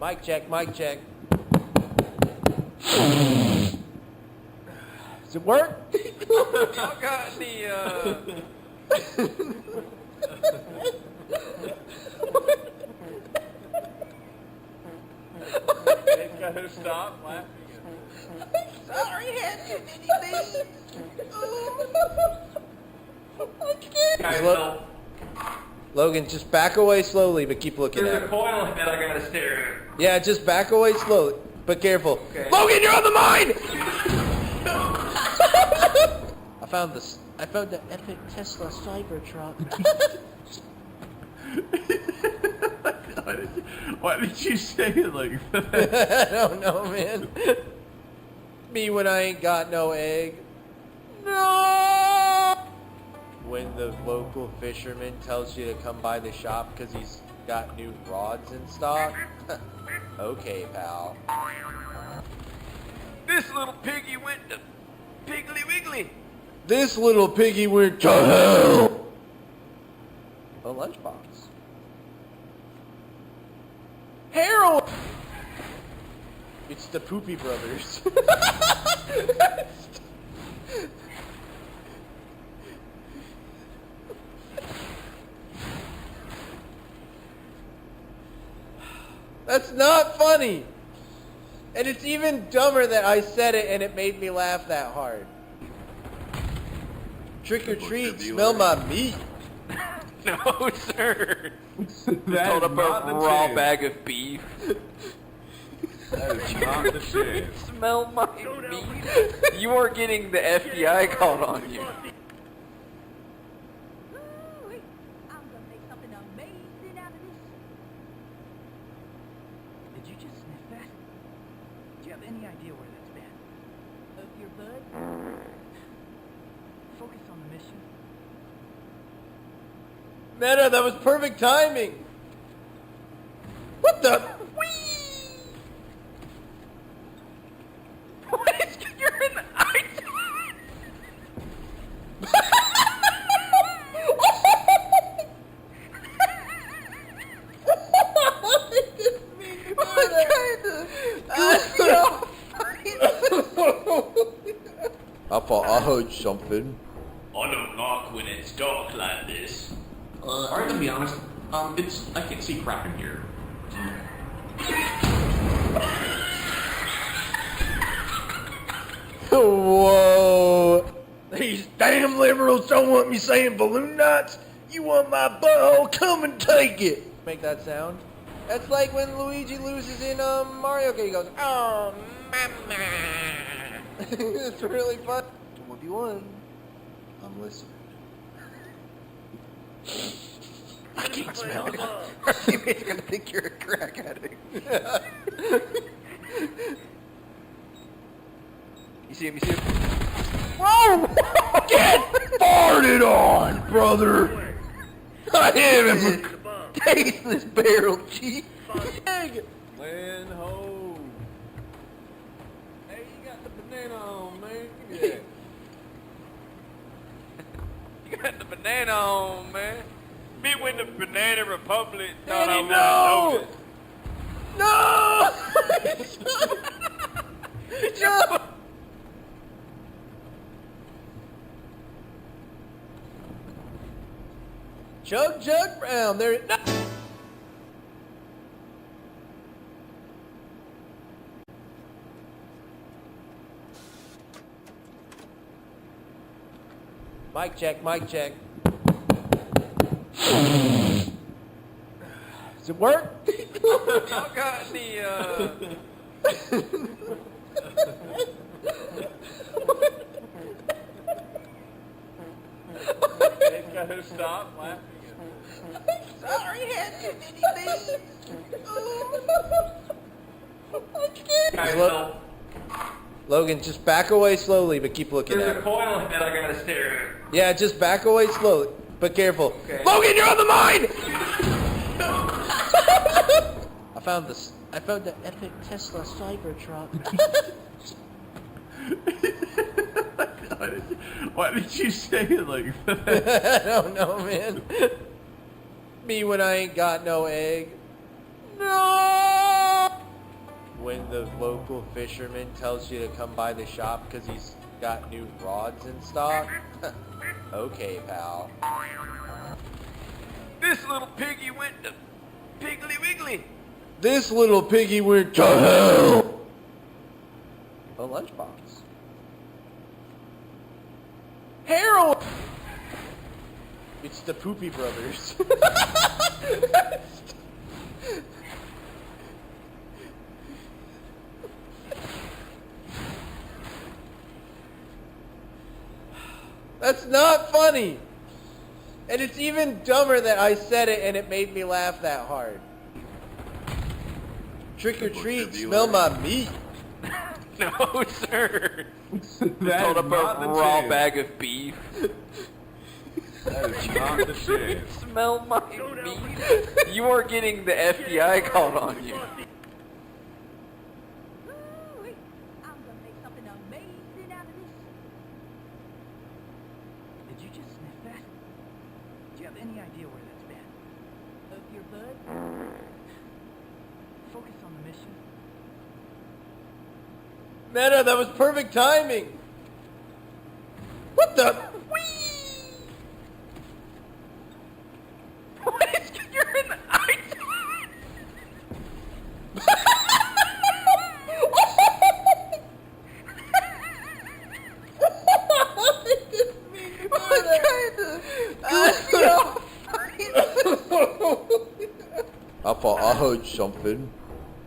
Mic check, mic check. Does it work? Y'all got any, They gotta stop laughing. Sorry, had too many beans. I can't. Logan, just back away slowly, but keep looking There's at a it. coil that I gotta stare at. Yeah, just back away slowly, but careful. Okay. Logan, you're on the mine! I found the epic Tesla Cybertruck. Why did you say it like that? I don't know, man. Me when I ain't got no egg. No! When the local fisherman tells you to come by the shop because he's got new rods in stock. Okay, pal. This little piggy went to Piggly Wiggly. This little piggy went to hell. A lunchbox. Heroin! It's the Poopy Brothers. That's not funny. And it's even dumber that I said it and it made me laugh that hard. Trick or treat, smell my meat. No, sir. That Hold is up not a the raw chance. bag of beef. That is not the shit. Smell my meat. You are getting the FBI called on you. I'm gonna make something amazing out of this. Did you just sniff that? Do you have any idea where that's been? Of your bud? Focus on the mission. Meta, that was perfect timing. What the? What is you're in the ice? I heard something. I don't like when it's dark like this. Alright, to be honest, I can't see crap in here. Whoa! These damn liberals don't want me saying balloon knots. You want my butthole? Come and take it. Make that sound. That's like when Luigi loses in Mario Kart. He goes, "Oh, mama." It's really fun. 1v1. I'm listening. I can't smell it. Our teammates are gonna think you're a crack addict. You see him, you see him? Whoa! Get farted on, brother! I hit him! Taste this barrel, chief! Egg! Land ho. Hey, you got the banana on, man. Give me that. You got the banana on, man. Me when the Banana Republic thought Danny, I was no! No! Chug, chug, brown. There. No. Mic check, mic check. Does it work? Y'all got any, They gotta stop laughing. Sorry, had too many beans. I can't. Guys, Logan, just back away slowly, but keep looking there's at a it. coil that I gotta stare at. Yeah, just back away slowly, but careful. Okay. Logan, you're on the mine! I found the epic Tesla Cybertruck. Why did you say it like that? I don't know, man. Me when I ain't got no egg. No! When the local fisherman tells you to come by the shop because he's got new rods in stock? Okay, pal. This little piggy went to Piggly Wiggly. This little piggy went to hell! A lunchbox. Heroin! It's the Poopy Brothers. That's not funny! And it's even dumber that I said it and it made me laugh that hard. Trick or treat, smell my meat. No, sir. That Hold is up not a the raw chance. bag of beef. That is not the chance. Smell my meat. You are getting the FBI called on you. Ooh-wee. I'm gonna make something amazing out of this. Did you just sniff that? Do you have any idea where that's been? Up your butt. Focus on the mission. Meta, that was perfect timing! What the? What is you're in the ice? I heard something.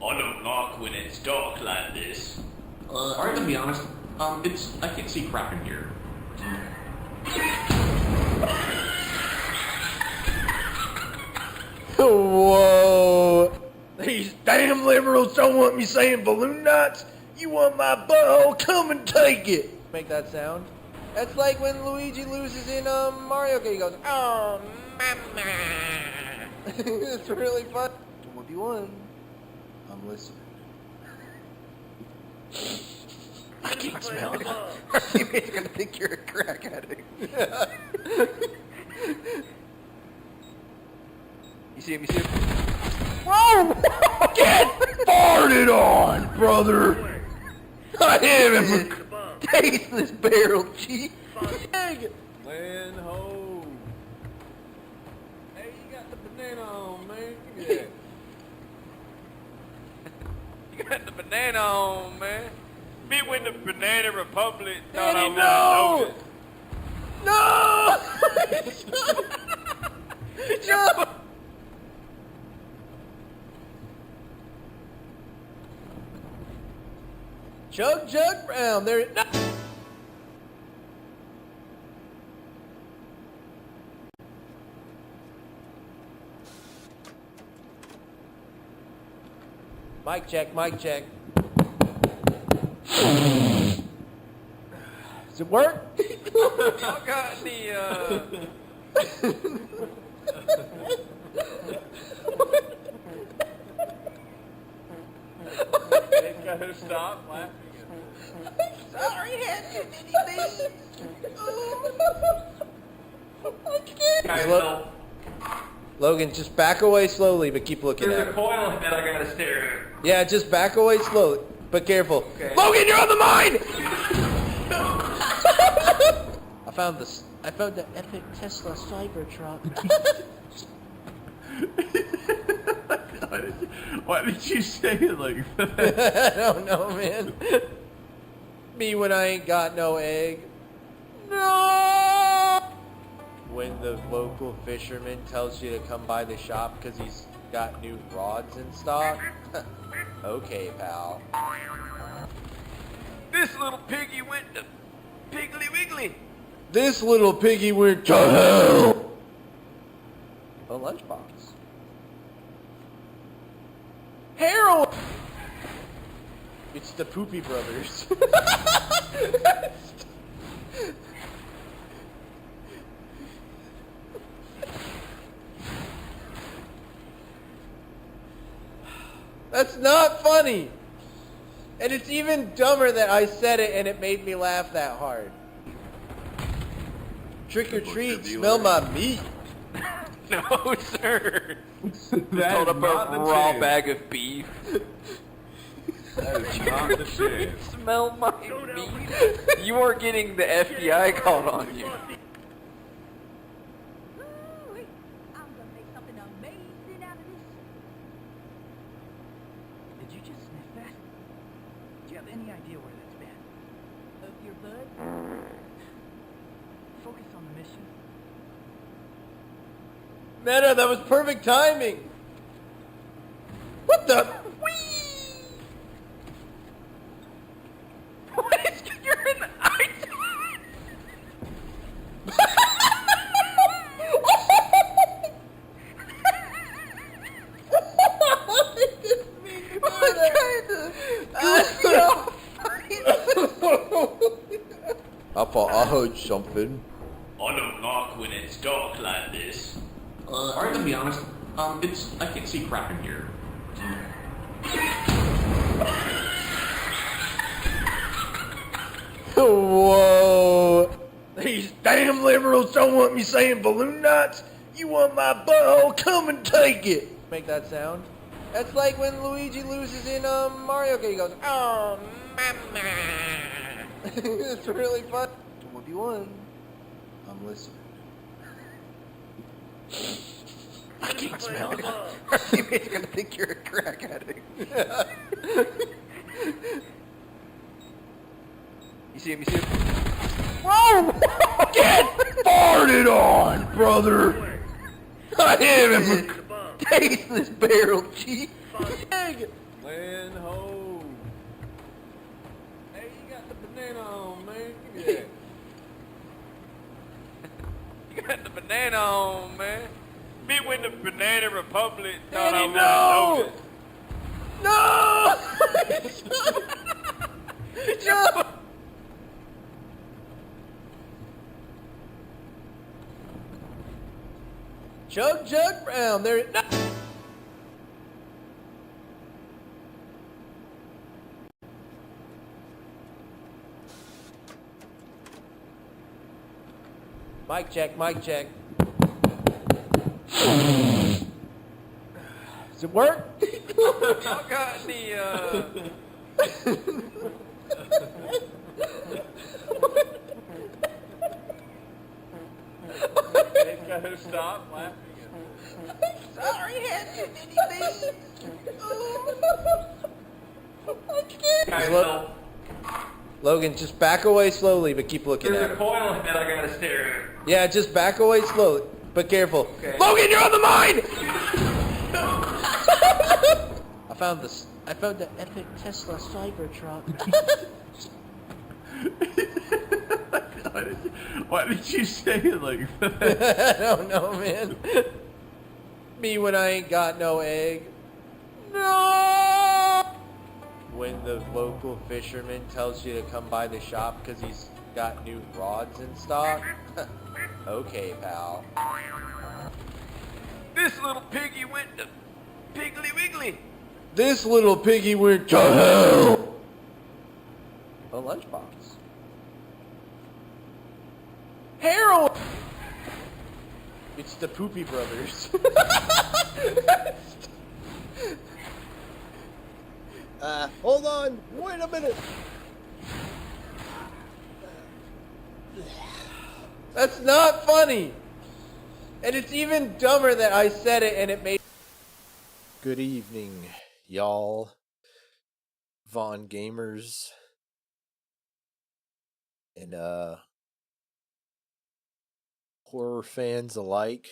I don't like when it's dark like this. Alright, to be honest, I can't see crap in here. Whoa! These damn liberals don't want me saying balloon knots. You want my butthole? Come and take it. Make that sound. That's like when Luigi loses in Mario Kart. He goes, "Oh, mama." It's really fun. 1v1. I'm listening. I can't smell it. Our teammate's gonna think you're a crack addict. You see him, you see him? Whoa! Get farted on, brother! I hit him! Taste this barrel cheek! Land ho. Hey, you got the banana on, man. Give me that. You got the banana on, man. Me when the Banana Republic thought Danny, I was no! No! Jug Brown, there. No. Mic check, mic check. Does it work? Y'all got any, They gotta stop laughing. Sorry, had too many things. I can't. Guys, so Logan, just back away slowly, but keep looking there's at a him. coil that I gotta stare at. Yeah, just back away slowly, but careful. Okay. Logan, you're on the mine! I found the epic Tesla Cybertruck. Why did you say it like that? I don't know, man. Me when I ain't got no egg. No! When the local fisherman tells you to come by the shop because he's got new rods in stock? Okay, pal. this little piggy went to Piggly Wiggly. This little piggy went to hell! A lunchbox. Heroin! It's the Poopy Brothers. That's not funny! And it's even dumber that I said it and it made me laugh that hard. Trick or treat, smell my meat. No, sir. That Hold is up not a the raw chance. bag of beef. That is not the shit. Smell my meat. You are getting the FBI called on you. Woo-wee. I'm gonna make something amazing out of this. Did you just sniff that? Do you have any idea where that's been? Up your butt. Focus on the mission. Meta, that was perfect timing. What the? What is you're in I heard something. I don't like when it's dark like this. I'm gonna be honest. I can't see crap in here. Whoa! These damn liberals don't want me saying balloon knots. You want my butthole? Come and take it. Make that sound. That's like when Luigi loses in Mario Kart. He goes, "Oh, mama." It's really fun. 1v1. I'm listening. I can't smell it. Our teammates are gonna think you're a crack addict. You see him? You see him? Whoa! Get farted on, brother! I am him. Taste this barrel cheese. Land ho. Hey, you got the banana on, man. Give me that. You got the banana on, man. Me when the Banana Republic thought Danny, I was no! No! Jug Brown, there. No. Mic check, mic check. Does it work? I got the They gotta stop laughing. Sorry, had too many beans. Guys, Logan, just back away slowly, but keep looking there's at a him. coil that I gotta stare at. Yeah, just back away slowly, but careful. Okay. Logan, you're on the mine! I found this. I found the epic Tesla Cybertruck. Why did you say it like that? I don't know, man. Me when I ain't got no egg. No! When the local fisherman tells you to come by the shop because he's got new rods in stock. Okay, pal. this little piggy went to Piggly Wiggly. This little piggy went to hell. A lunchbox. Heroin. It's the Poopy Brothers. Hold on. Wait a minute. That's not funny. And it's even dumber that I said it and it made... Good evening, y'all. Von Gamers. And, horror fans alike.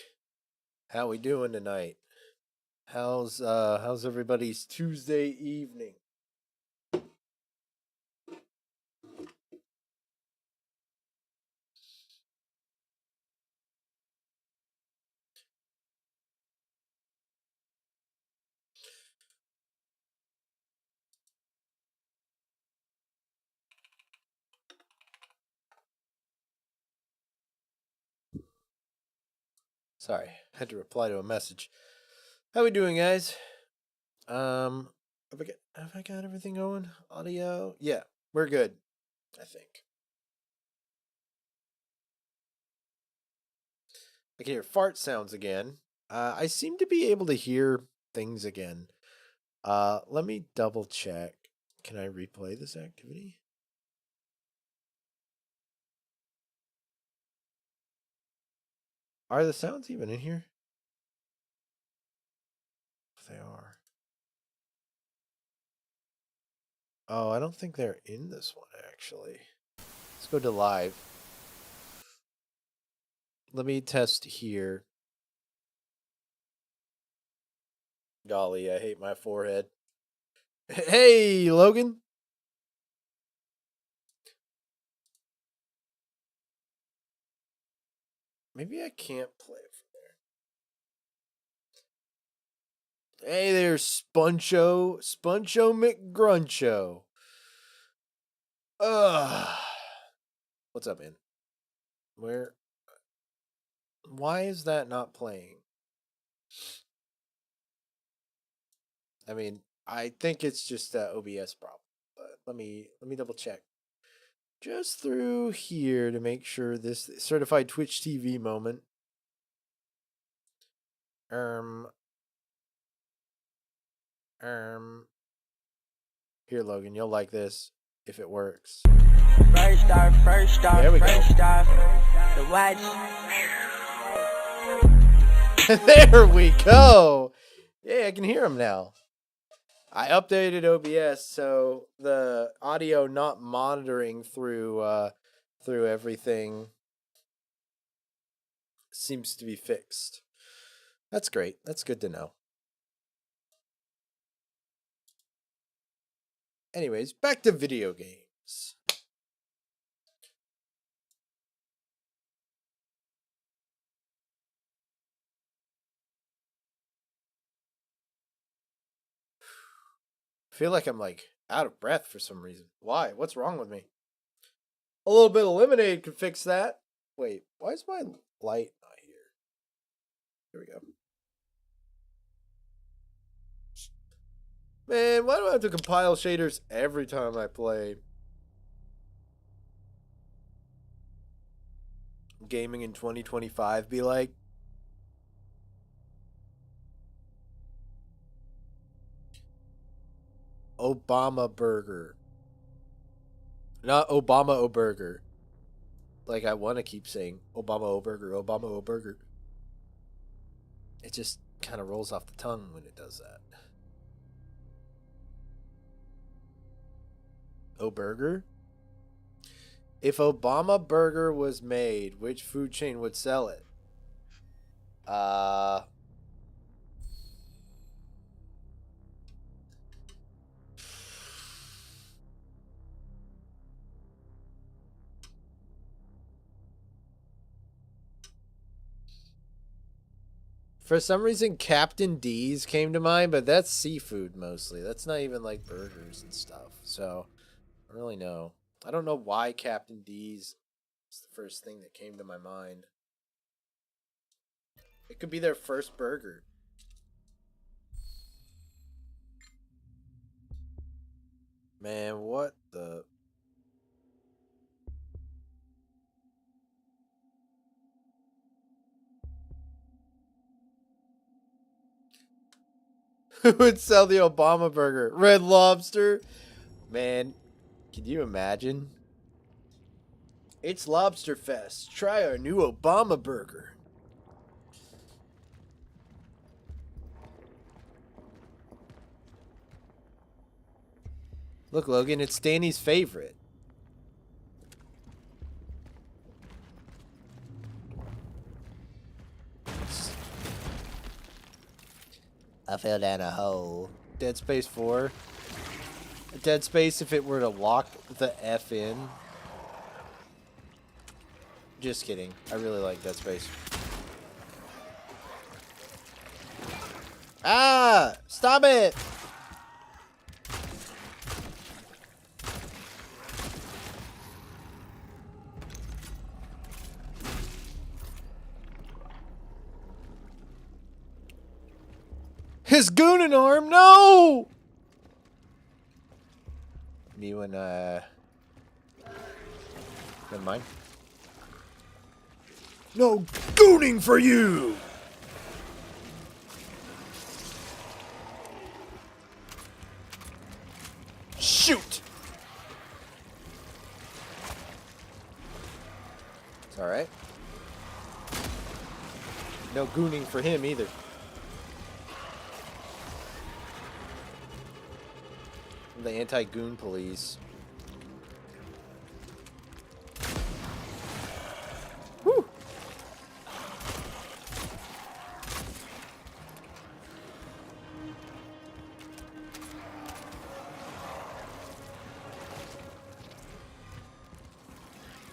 How we doing tonight? How's everybody's Tuesday evening? Sorry, had to reply to a message. How we doing, guys? Have I got everything going? Audio? Yeah, we're good, I think. I can hear fart sounds again. I seem to be able to hear things again. Let me double check. Can I replay this activity? Are the sounds even in here? They are. Oh, I don't think they're in this one, actually. Let's go to live. Let me test here. Golly, I hate my forehead. Hey, Logan. Maybe I can't play from there. Hey there, Spuncho McGruncho. What's up, man? Why is that not playing? I mean, I think it's just an OBS problem, but let me double check. Just through here to make sure this certified Twitch TV moment. Here, Logan, you'll like this if it works. First off, There we go. the watch. There we go. Yeah, I can hear him now. I updated OBS so the audio not monitoring through everything seems to be fixed. That's great. That's good to know. Anyways, back to video games. I feel like I'm like out of breath for some reason. Why? What's wrong with me? A little bit of lemonade could fix that. Wait, why is my light not here? Here we go. Man, why do I have to compile shaders every time I play? Gaming in 2025 be like. Obama burger. Not Obama O-burger. Like I want to keep saying Obama O-burger, Obama O-burger. It just kind of rolls off the tongue when it does that. O-burger? If Obama burger was made, which food chain would sell it? For some reason, Captain D's came to mind, but that's seafood mostly. That's not even like burgers and stuff. So, I don't really know. I don't know why Captain D's is the first thing that came to my mind. It could be their first burger. Man, what the... Who would sell the Obama burger? Red Lobster? Man, can you imagine? It's Lobster Fest. Try our new Obama burger. Look, Logan, it's Danny's favorite. I fell down a hole. Dead Space 4. Dead Space if it were to lock the F in. Just kidding. I really like Dead Space. Ah! Stop it! His goonin' arm, no! Me when, never mind. No gooning for you! Shoot! No gooning for him either. The anti-goon police. Whew.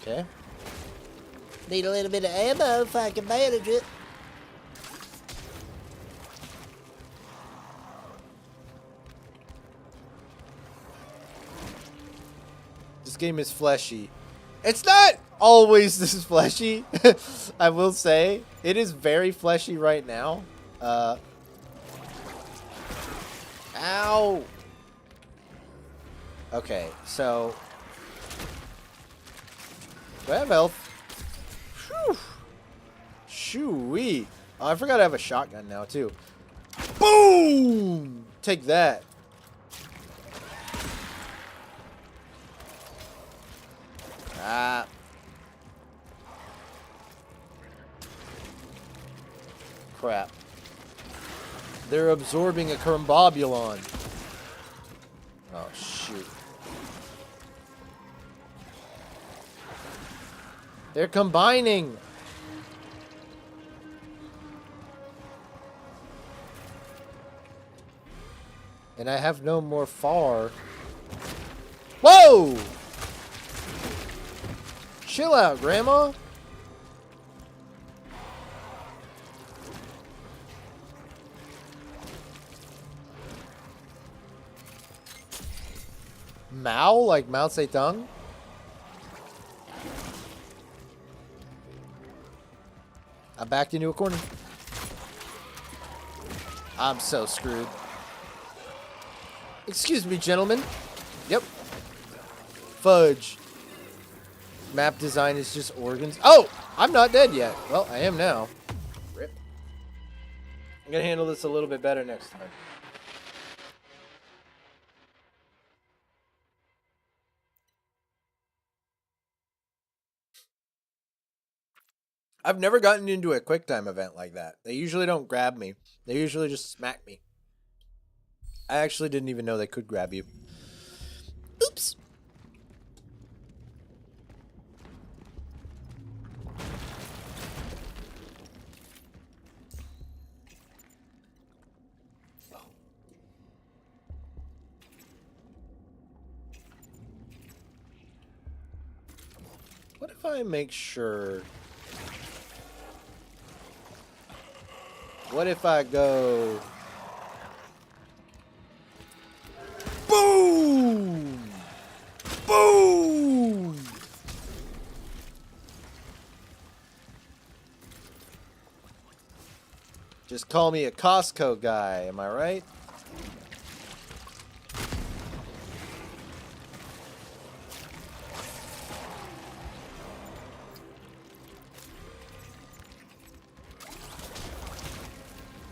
Okay. Need a little bit of ammo if I can manage it. This game is fleshy. It's not always this fleshy. I will say it is very fleshy right now. Ow. Okay, so do I have health? Whew. Shoo-wee. Oh, I forgot I have a shotgun now too. Boom! Take that. Ah. Crap. They're absorbing a Crumbobulon. Oh, shoot. They're combining. And I have no more far. Whoa! Chill out, Grandma. Mao, like Mao Zedong? I backed into a corner. I'm so screwed. Excuse me, gentlemen. Yep. Fudge. Map design is just organs. Oh! I'm not dead yet. Well, I am now. Rip. I'm gonna handle this a little bit better next time. I've never gotten into a QuickTime event like that. They usually don't grab me. They usually just smack me. I actually didn't even know they could grab you. Oops. What if I make sure... What if I go... Boom! Boom! Just call me a Costco guy, am I right?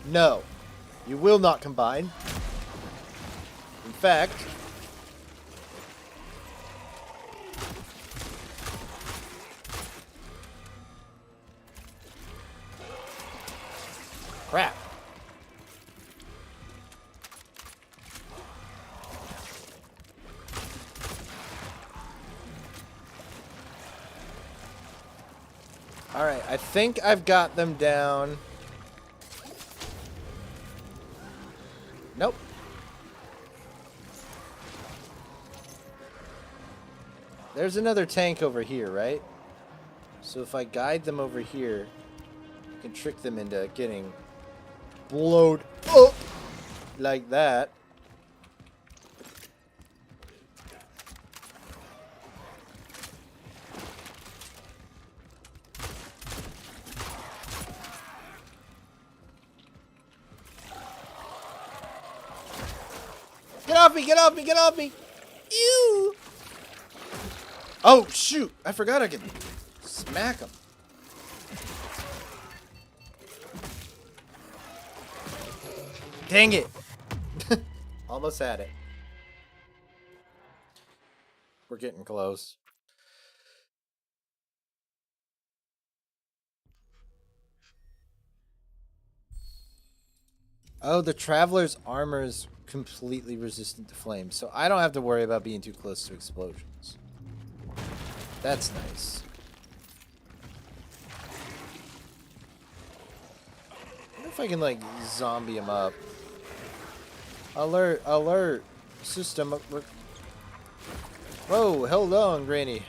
No, you will not combine. In fact, crap. All right, I think I've got them down. Nope. There's another tank over here, right? So if I guide them over here, I can trick them into getting blowed up like that. Get off me, get off me, get off me! Ew! Oh, shoot! I forgot I could smack him. Dang it! Almost had it. We're getting close. Oh, the Traveler's armor is completely resistant to flames, so I don't have to worry about being too close to explosions. That's nice. I wonder if I can, like, zombie him up. Alert, alert. System. Whoa, hold on, Granny.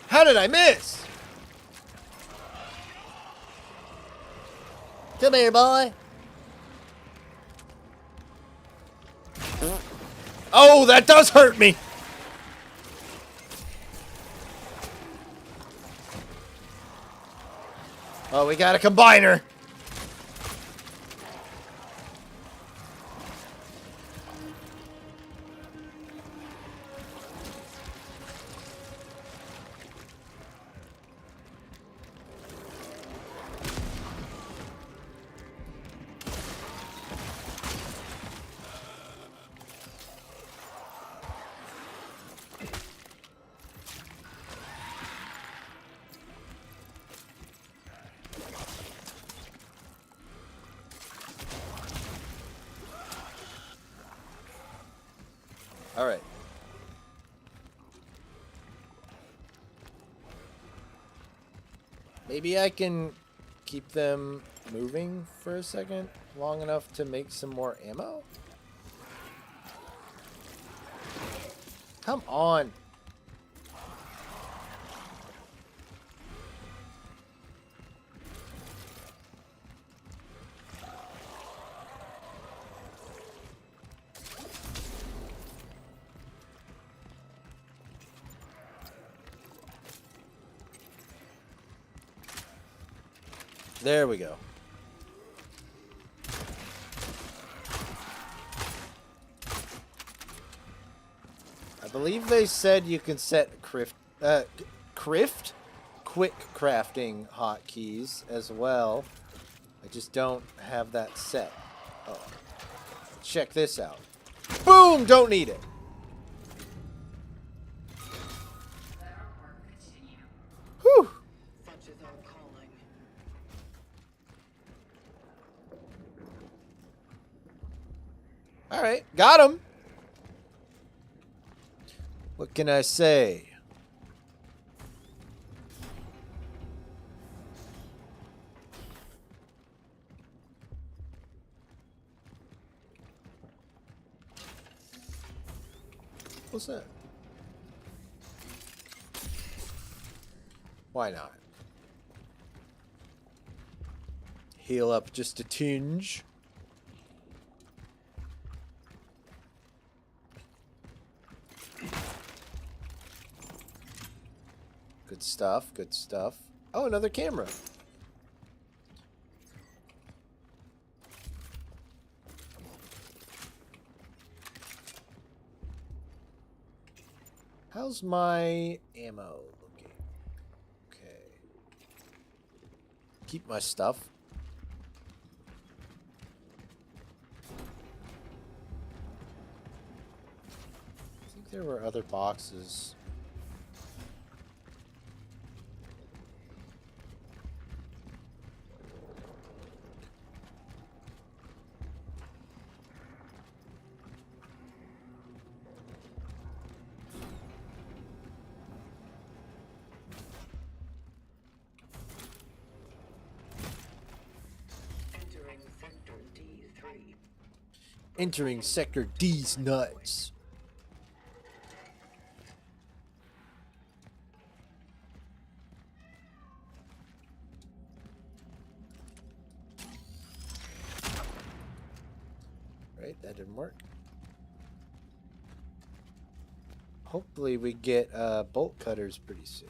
How did I miss? Come here, boy. Oh, that does hurt me. Oh, we got a combiner. All right. Maybe I can keep them moving for a second, long enough to make some more ammo? Come on. There we go. I believe they said you can set quick crafting hotkeys as well. I just don't have that set. Oh. Check this out. Boom! Don't need it. Whew. All right, got him. What can I say? What's that? Why not? Heal up just a tinge. Good stuff, good stuff. Oh, another camera. How's my ammo looking? Okay. Keep my stuff. I think there were other boxes. Entering Sector D's nuts. Right, that didn't work. Hopefully we get bolt cutters pretty soon.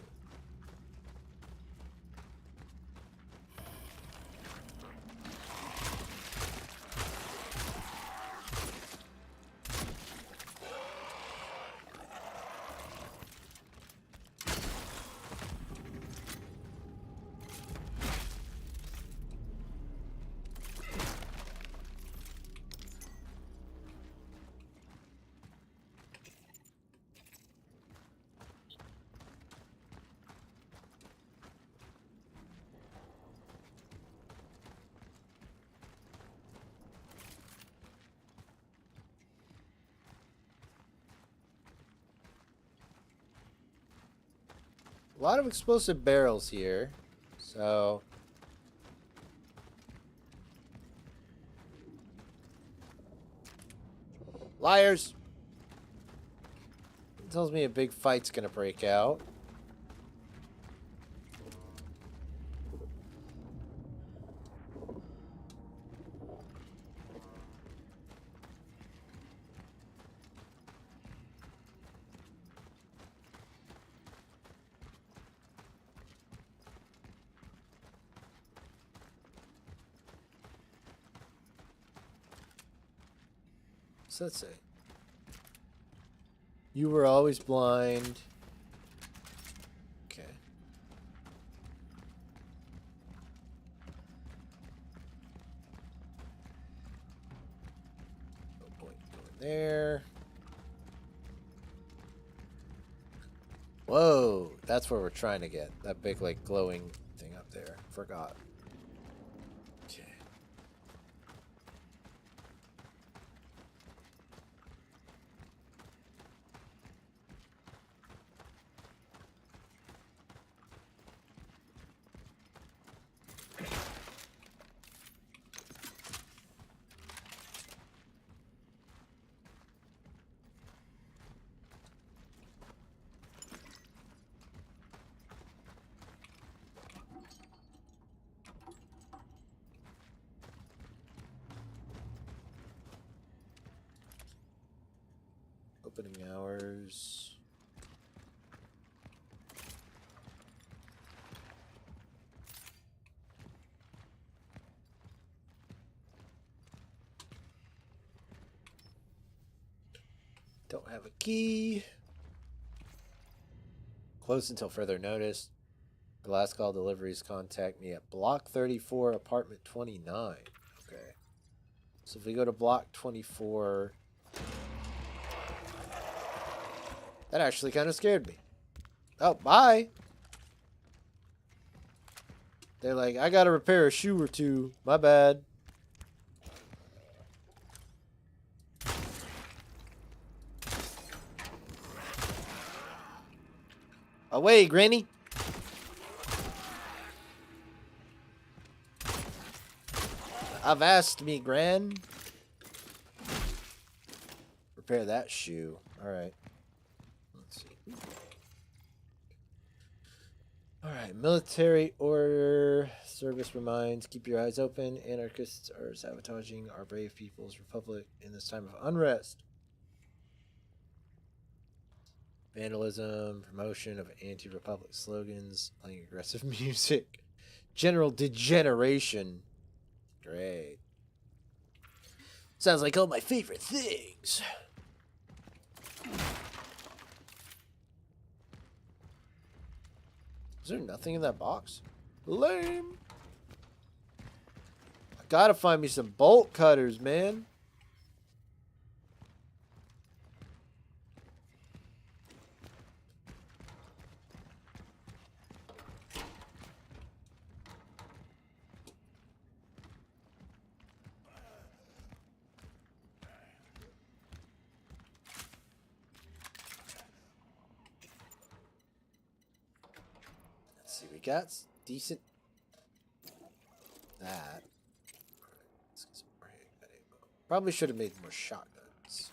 A lot of explosive barrels here. So... Liars! It tells me a big fight's gonna break out. What's that say? You were always blind. Okay. No point going there. Whoa, that's where we're trying to get. That big, like, glowing thing up there. Forgot. Okay. Opening hours. Don't have a key. Closed until further notice. The last call deliveries contact me at block 34, apartment 29. Okay. So if we go to block 24... That actually kind of scared me. Oh, bye. They're like, I gotta repair a shoe or two. My bad. Away, Granny. Avast me, Gran. Repair that shoe. Alright. Alright, military order. Service reminds, keep your eyes open. Anarchists are sabotaging our brave people's republic in this time of unrest. Vandalism, promotion of anti-republic slogans, playing aggressive music. General degeneration. Great. Sounds like all my favorite things. Is there nothing in that box? Lame. I gotta find me some bolt cutters, man. We got decent that. Let's get some more handgun ammo. Probably should have made more shotguns.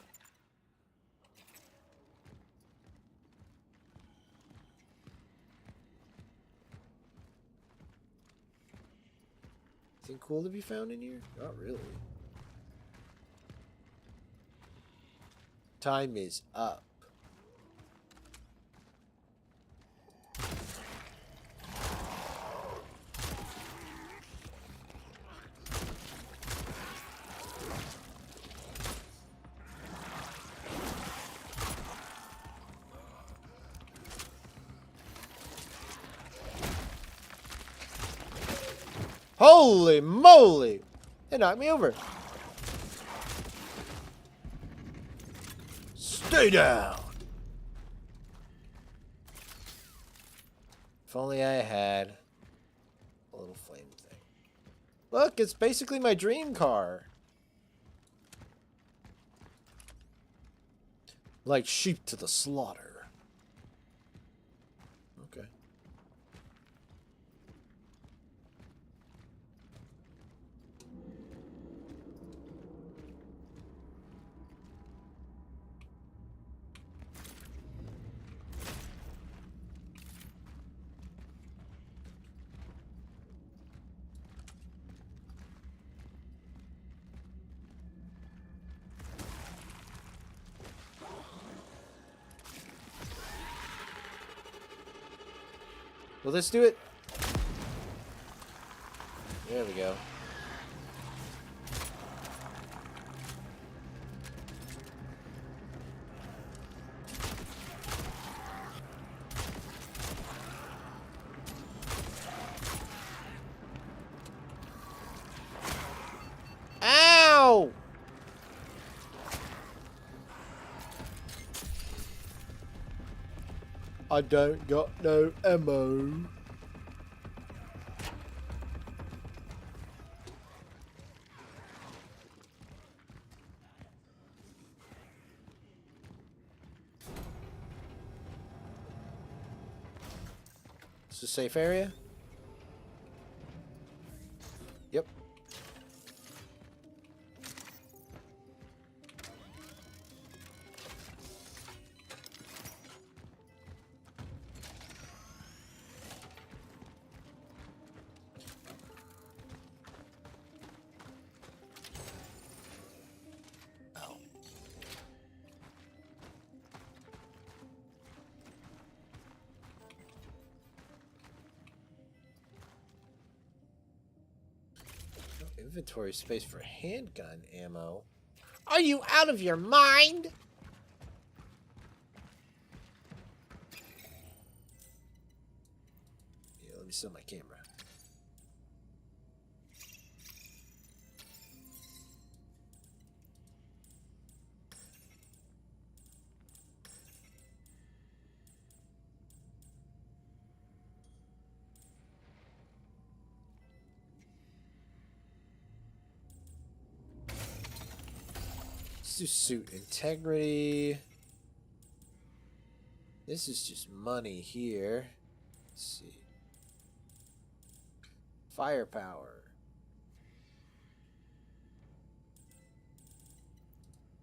Anything cool to be found in here? Not really. Time is up. Holy moly! It knocked me over. Stay down! If only I had a little flame thing. Look, it's basically my dream car. Like sheep to the slaughter. Okay. Will this do it? There we go. Ow! I don't got no ammo. It's a safe area? Yep. Inventory space for handgun ammo. Are you out of your mind? Yeah, let me set my camera. Suit integrity. This is just money here. Let's see. Firepower.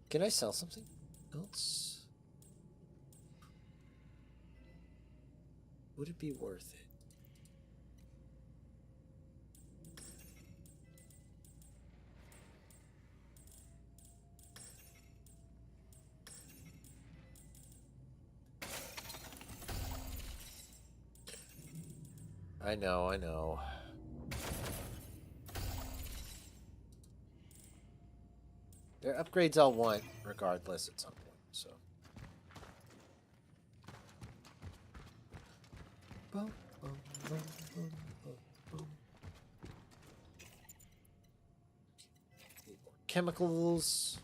Can I sell something else? Would it be worth it? I know, I know. They're upgrades I'll want regardless at some point, so. Boom, boom, boom, boom, boom, boom. Need more chemicals.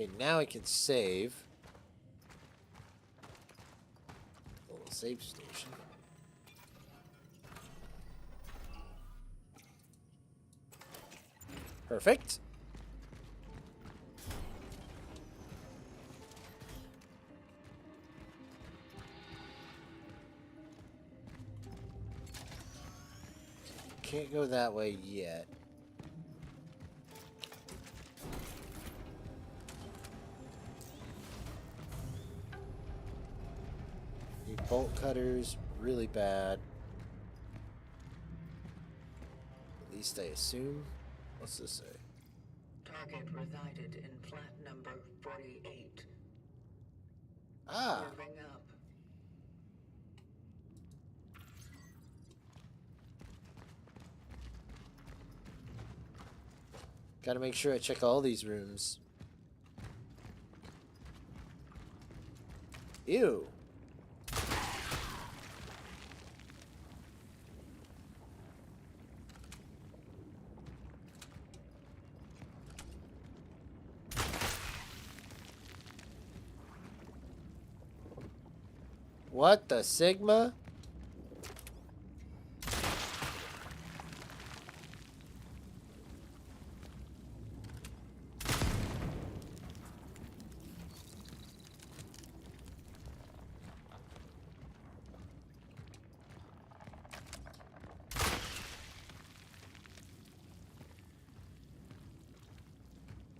Okay, now I can save. A little save station. Perfect. Can't go that way yet. Bolt cutters, really bad. At least I assume. What's this say? Target resided in flat number 48. Ah. Moving up. Gotta make sure I check all these rooms. Ew. What the Sigma?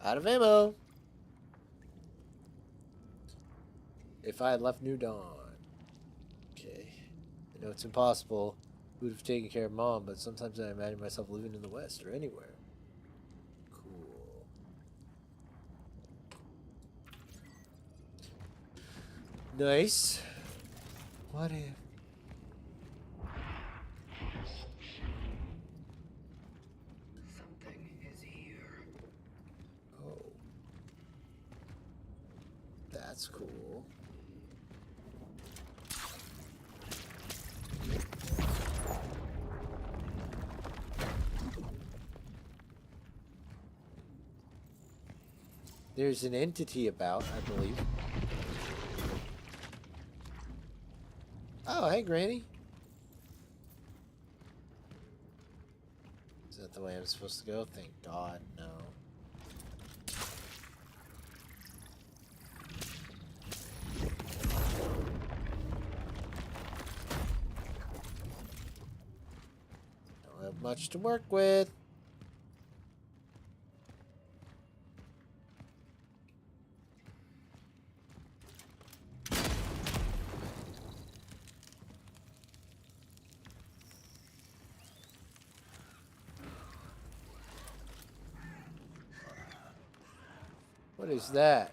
Out of ammo. If I had left New Dawn. Okay. I know it's impossible. Who would have taken care of Mom, but sometimes I imagine myself living in the West or anywhere. Cool. Nice. What if... Something is here. Oh. That's cool. There's an entity about, I believe. Oh, hey, Granny. Is that the way I'm supposed to go? Thank God, no. Don't have much to work with. What is that?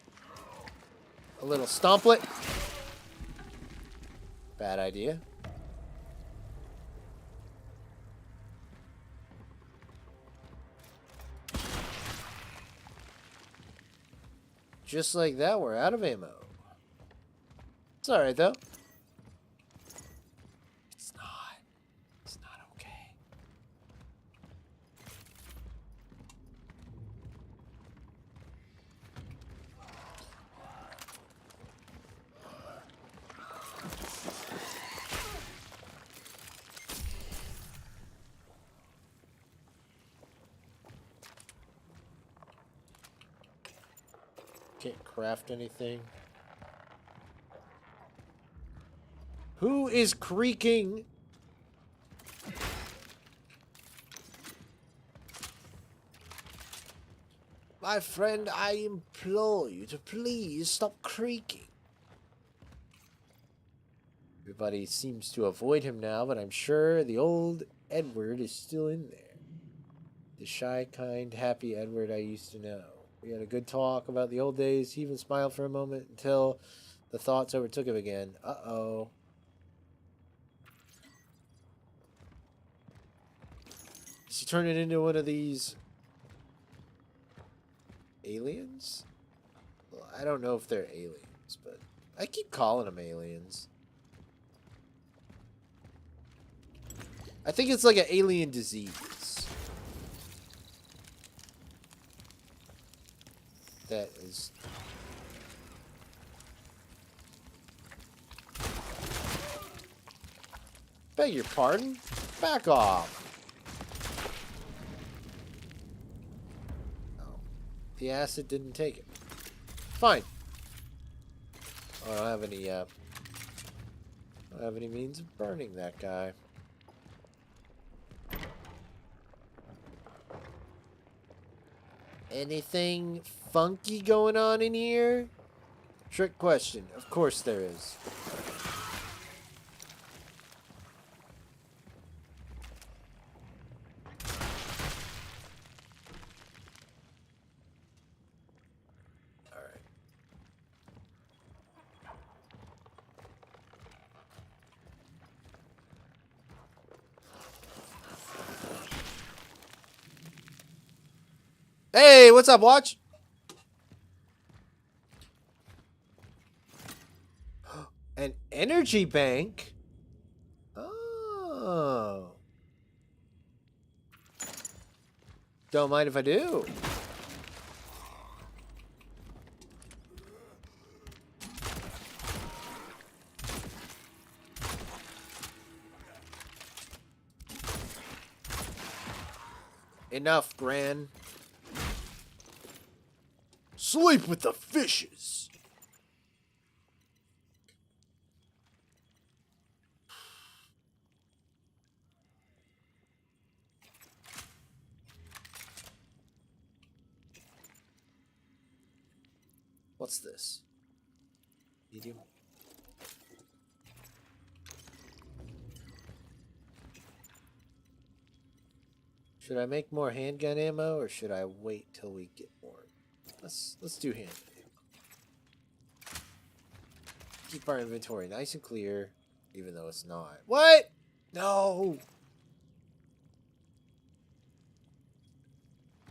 A little stomplet? Bad idea. Just like that, we're out of ammo. It's alright, though. It's not. It's not okay. Can't craft anything. Who is creaking? My friend, I implore you to please stop creaking. Everybody seems to avoid him now, but I'm sure the old Edward is still in there. The shy, kind, happy Edward I used to know. We had a good talk about the old days. He even smiled for a moment until the thoughts overtook him again. Uh-oh. Is he turning into one of these aliens? Well, I don't know if they're aliens, but I keep calling them aliens. I think it's like an alien disease. That is... Beg your pardon? Back off. Oh. The acid didn't take it. Fine. Oh, I don't have any means of burning that guy. Anything funky going on in here? Trick question. Of course there is. Alright. Hey, what's up, Watch? An energy bank? Oh. Don't mind if I do. Enough, Gran. Sleep with the fishes. What's this? Medium. Should I make more handgun ammo or should I wait till we get more? Let's do handgun ammo. Keep our inventory nice and clear, even though it's not. What? No.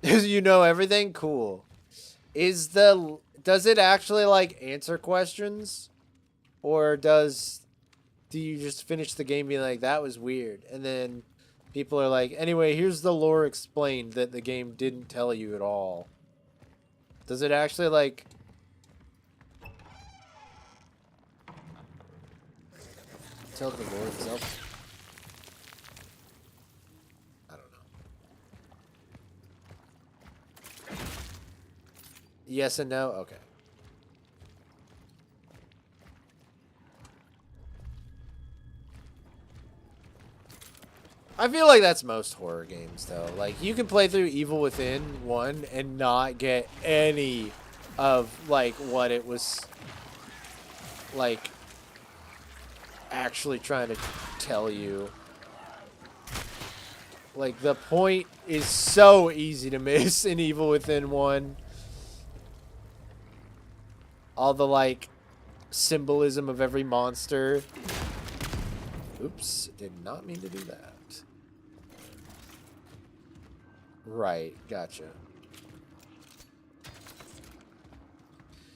You know everything? Cool. Does it actually like answer questions? Or do you just finish the game being like, that was weird? And then people are like, anyway, here's the lore explained that the game didn't tell you at all. Does it actually like tell the lore itself? I don't know. Yes and no? Okay. I feel like that's most horror games, though. Like, you can play through Evil Within 1 and not get any of, like, what it was, like, actually trying to tell you. Like, the point is so easy to miss in Evil Within 1. All the, like, symbolism of every monster. Oops, did not mean to do that. Right, gotcha.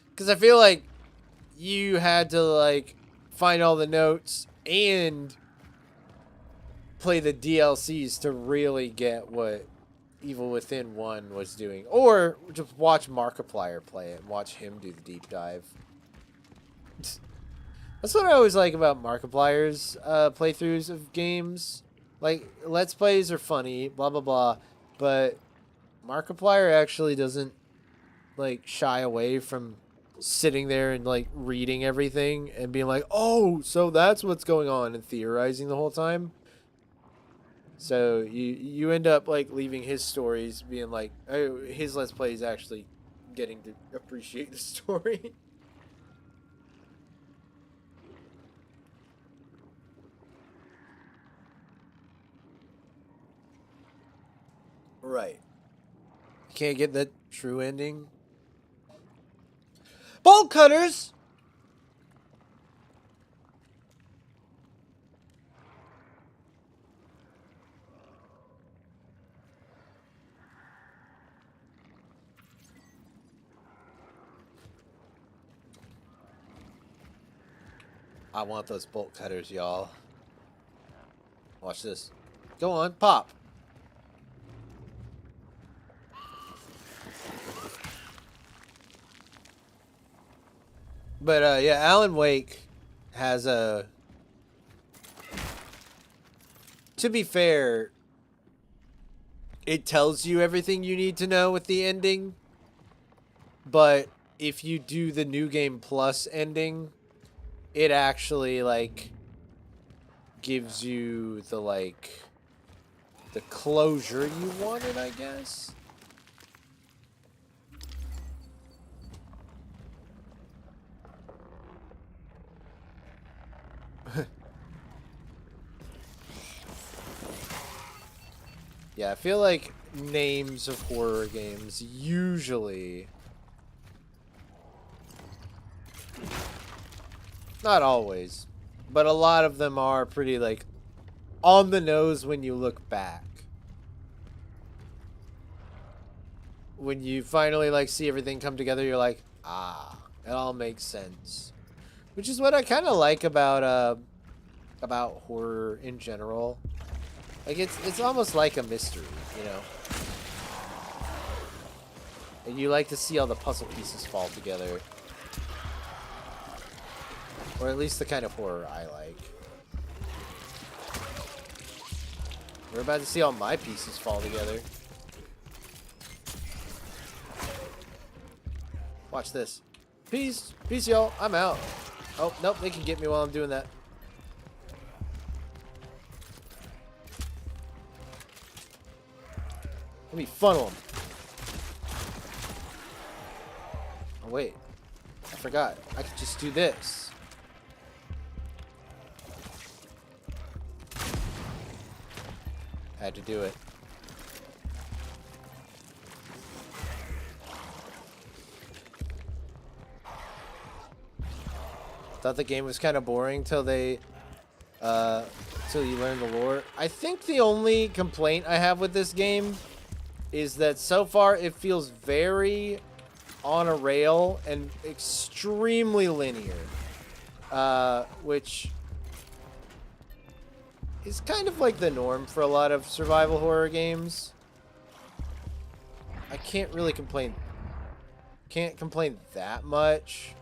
Because I feel like you had to, like, find all the notes and play the DLCs to really get what Evil Within 1 was doing. Or just watch Markiplier play it and watch him do the deep dive. That's what I always like about Markiplier's playthroughs of games. Like, Let's Plays are funny, blah, blah, blah. But Markiplier actually doesn't, like, shy away from sitting there and, like, reading everything and being like, oh, so that's what's going on, and theorizing the whole time. So you end up, like, leaving his stories being like, oh, his Let's Play is actually getting to appreciate the story. Right. You can't get the true ending. Bolt cutters! I want those bolt cutters, y'all. Watch this. Go on, pop. But, yeah, Alan Wake has a... To be fair, it tells you everything you need to know with the ending. But if you do the New Game Plus ending, it actually, like, gives you the, like, the closure you wanted, I guess. Yeah, I feel like names of horror games usually, not always, but a lot of them are pretty, like, on the nose when you look back. When you finally, like, see everything come together, you're like, ah, it all makes sense. Which is what I kind of like about horror in general. Like, it's almost like a mystery, you know? And you like to see all the puzzle pieces fall together. Or at least the kind of horror I like. We're about to see all my pieces fall together. Watch this. Peace. Peace, y'all. I'm out. Oh, nope. They can get me while I'm doing that. Let me funnel them. Oh, wait. forgot. I could just do this. Had to do it. Thought the game was kind of boring till they, till you learn the lore. I think the only complaint I have with this game is that so far it feels very on a rail and extremely linear, which is kind of like the norm for a lot of survival horror games. I can't really complain. Can't complain that much.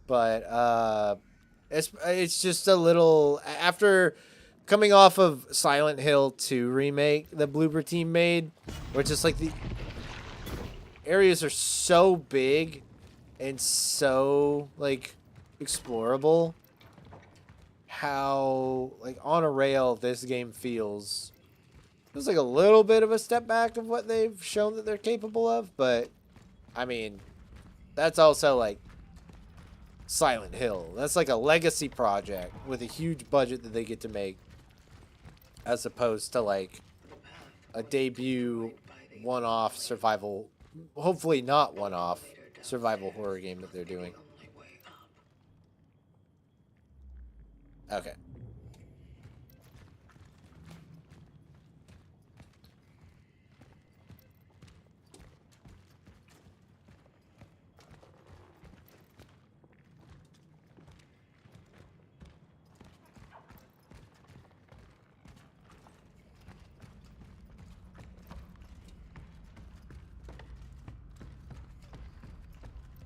But it's just a little, after coming off of Silent Hill 2 remake the Bloober team made, where it's just like the areas are so big and so like explorable, how like on a rail this game feels like a little bit of a step back of what they've shown that they're capable of. But I mean, that's also like Silent Hill. That's like a legacy project with a huge budget that they get to make, as opposed to like a debut one-off survival, hopefully not one-off survival horror game that they're doing. Okay.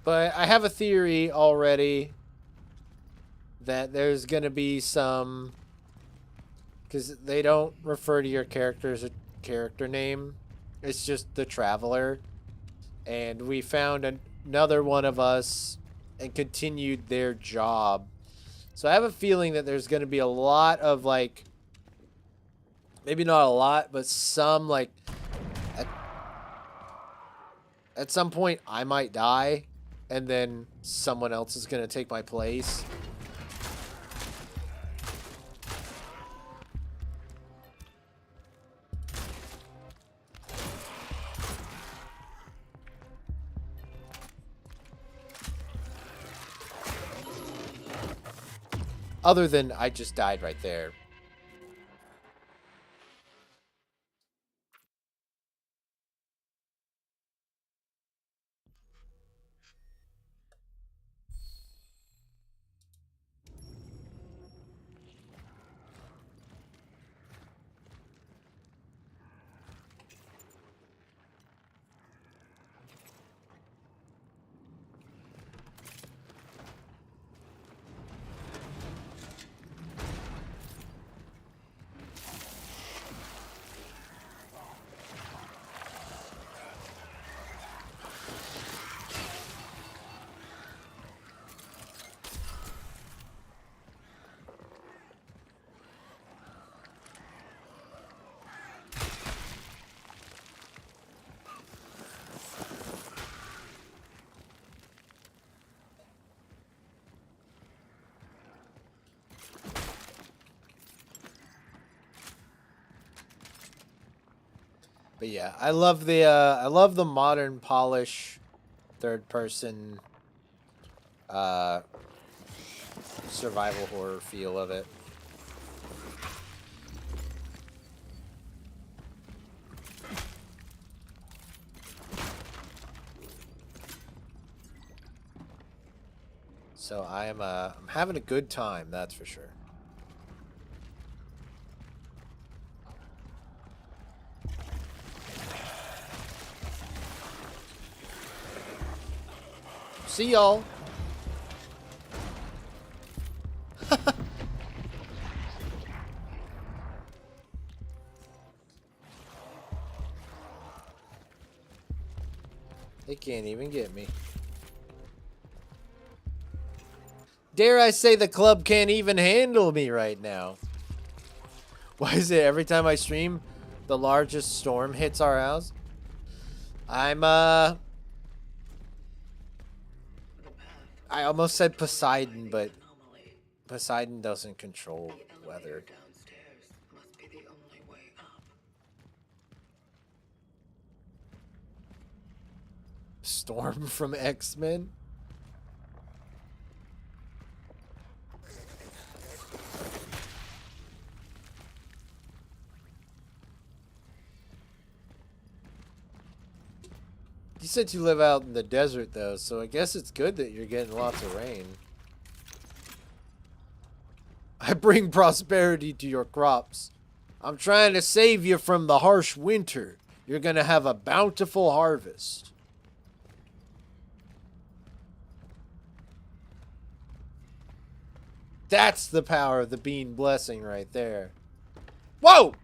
But I have a theory already that there's going to be some, because they don't refer to your character as a character name. It's just the Traveler. And we found another one of us and continued their job. So I have a feeling that there's going to be a lot of like, maybe not a lot, but some like, at some point I might die. And then someone else is going to take my place. Other than I just died right there. But yeah, I love the modern polish third person survival horror feel of it. So I'm having a good time, that's for sure. See y'all. They can't even get me. Dare I say the club can't even handle me right now. Why is it every time I stream, The largest storm hits our house. I almost said Poseidon, but Poseidon doesn't control weather. Downstairs must be the only way up. Storm from X-Men? You said you live out in the desert, though, so I guess it's good that you're getting lots of rain. I bring prosperity to your crops. I'm trying to save you from the harsh winter. You're gonna have a bountiful harvest. That's the power of the bean blessing right there. Whoa!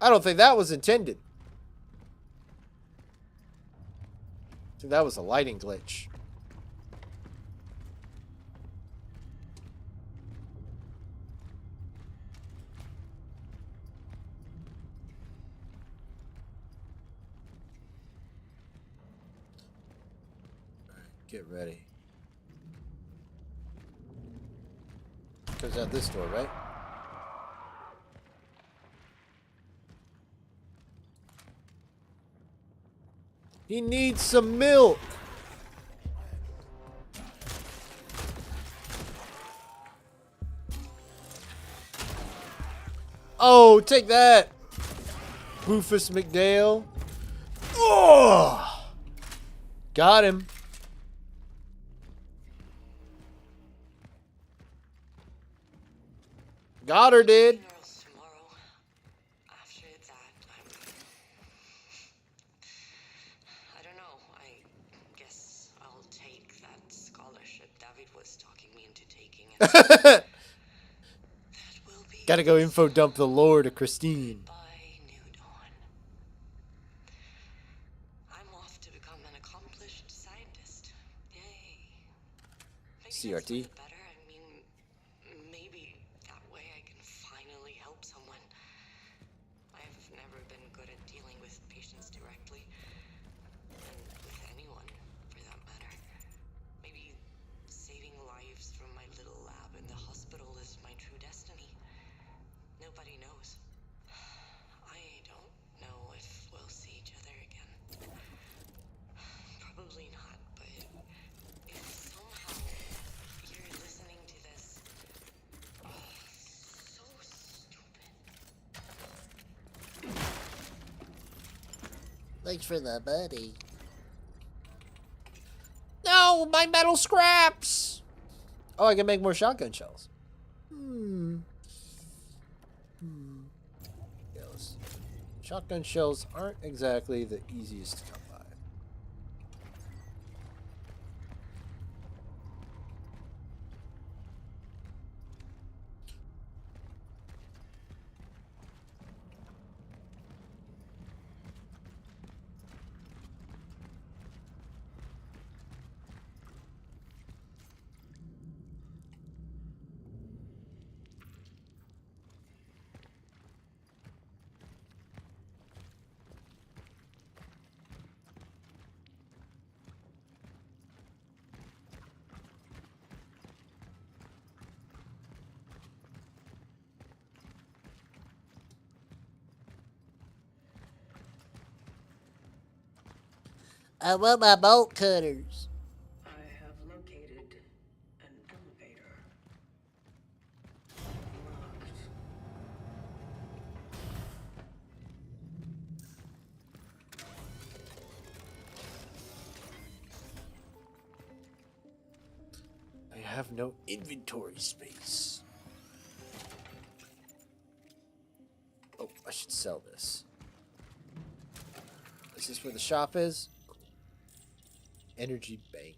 I don't think that was intended. I think that was a lighting glitch. Get ready. Goes out this door, right? He needs some milk. Oh, take that, Rufus McDale. Oh, got him. Got her, did. Tomorrow. After that, I don't know. I guess I'll take that scholarship David was talking me into taking. That will be. Gotta go info dump the lore to Christine. By New Dawn. I'm off to become an accomplished scientist. Yay. Maybe CRT. that's for the better. I mean, maybe that way I can finally help someone. I've never been good at dealing with patients directly, and with anyone, for that matter. Maybe saving lives from my little lab in the hospital is my true destiny. Nobody knows. I don't know if we'll see each other again. Probably not, but if somehow you're listening to this, so stupid. Thanks for the buddy. No, my metal scraps. Oh, I can make more shotgun shells. Yes. Shotgun shells aren't exactly the easiest to come by. I want my bolt cutters. I have located an elevator. Locked. I have no inventory space. Oh, I should sell this. Is this where the shop is? Energy bank.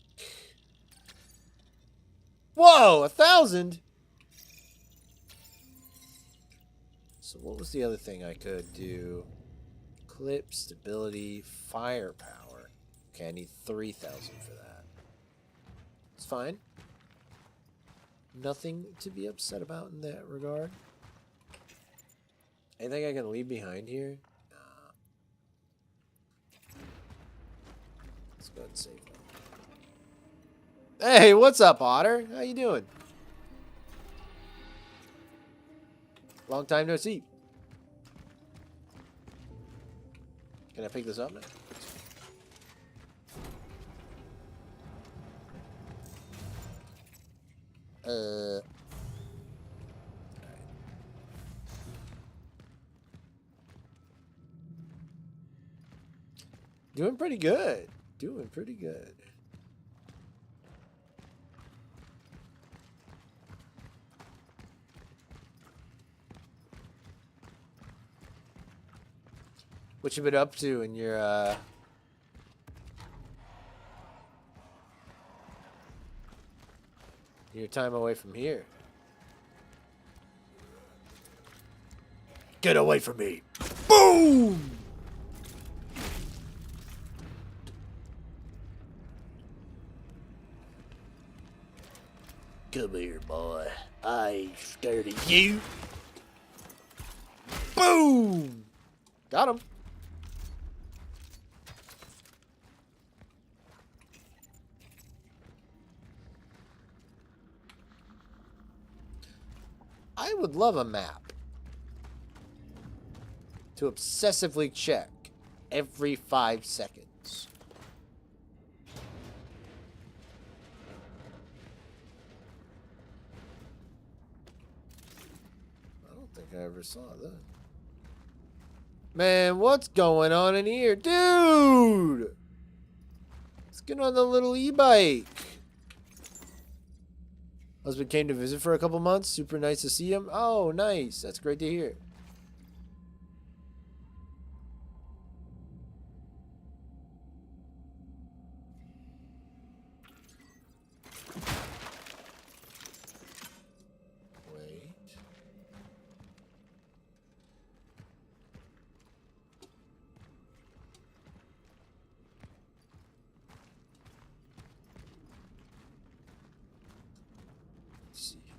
Whoa, 1,000? So what was the other thing I could do? Clip, stability, firepower. Okay, I need 3,000 for that. It's fine. Nothing to be upset about in that regard. Anything I can leave behind here? Nah. Let's go ahead and save that. Hey, what's up, Otter? How you doing? Long time no see. Can I pick this up now? Doing pretty good. Doing pretty good. What you been up to in your time away from here? Get away from me. Boom! Come here, boy. I ain't scared of you. Boom! Got him. I would love a map to obsessively check every 5 seconds. I don't think I ever saw that. Man, what's going on in here? Dude! Let's get on the little e-bike. Husband came to visit for a couple months. Super nice to see him. Oh, nice. That's great to hear. Wait. Let's see here.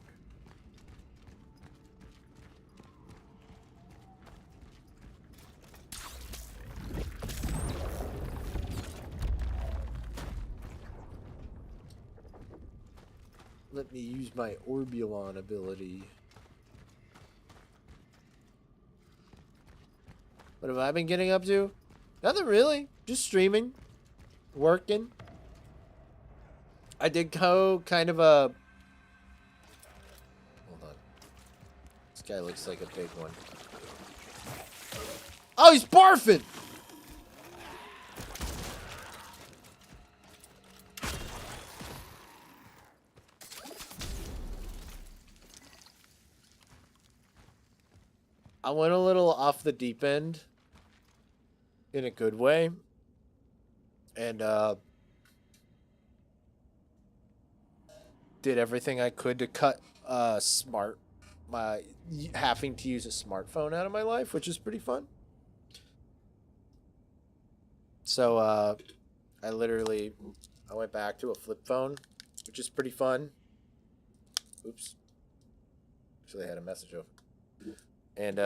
Let me use my Orbulon ability. What have I been getting up to? Nothing really. Just streaming. Working. I did go kind of a... Hold on. This guy looks like a big one. Oh, he's barfing! I went a little off the deep end in a good way. And did everything I could to cut having to use a smartphone out of my life, which is pretty fun. So I went back to a flip phone, which is pretty fun. Oops. Actually I had a message over. And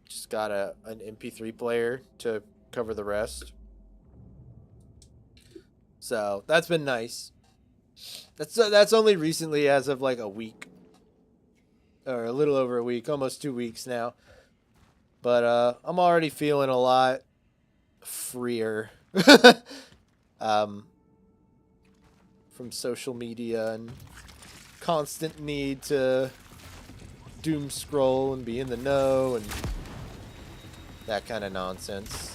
just got an MP3 player to cover the rest. So that's been nice. That's only recently, as of like a week, or a little over a week, almost 2 weeks now. But I'm already feeling a lot freer from social media and constant need to doom scroll and be in the know and that kind of nonsense.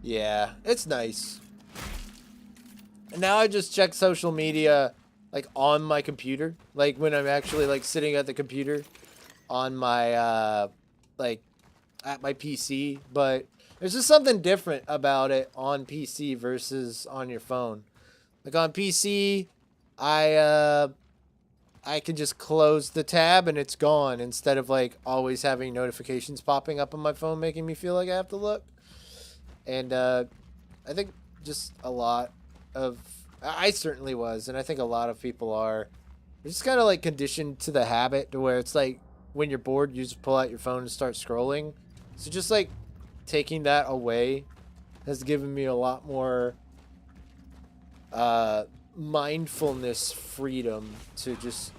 Yeah, it's nice. And now I just check social media like on my computer, like when I'm actually like sitting at the computer on my like at my PC, but There's just something different about it on PC versus on your phone. Like on PC, I can just close the tab and it's gone instead of like always having notifications popping up on my phone making me feel like I have to look. And I think just a lot of I certainly was, and I think a lot of people are. We're just kind of like conditioned to the habit to where it's like when you're bored, you just pull out your phone and start scrolling. So just like taking that away has given me a lot more mindfulness freedom to just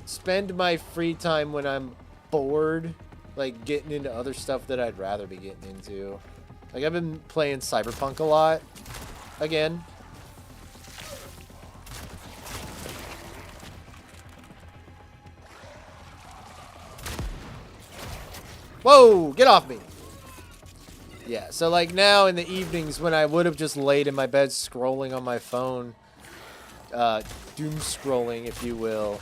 spend my free time when I'm bored, like getting into other stuff that I'd rather be getting into. Like I've been playing Cyberpunk a lot again. Whoa, get off me. Yeah, so like now in the evenings when I would have just laid in my bed scrolling on my phone, doom scrolling, if you will,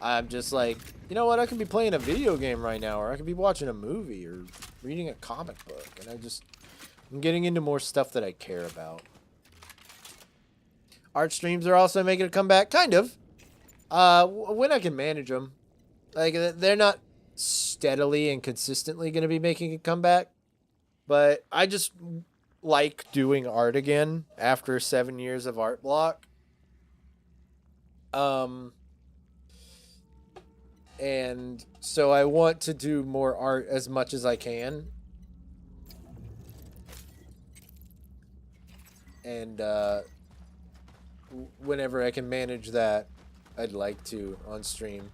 I'm just like, you know what, I could be playing a video game right now, or I could be watching a movie, or reading a comic book, and I'm getting into more stuff that I care about. Art streams are also making a comeback, kind of, when I can manage them. Like, they're not steadily and consistently going to be making a comeback, but I just like doing art again after 7 years of art block. And so I want to do more art as much as I can. And whenever I can manage that, I'd like to on stream.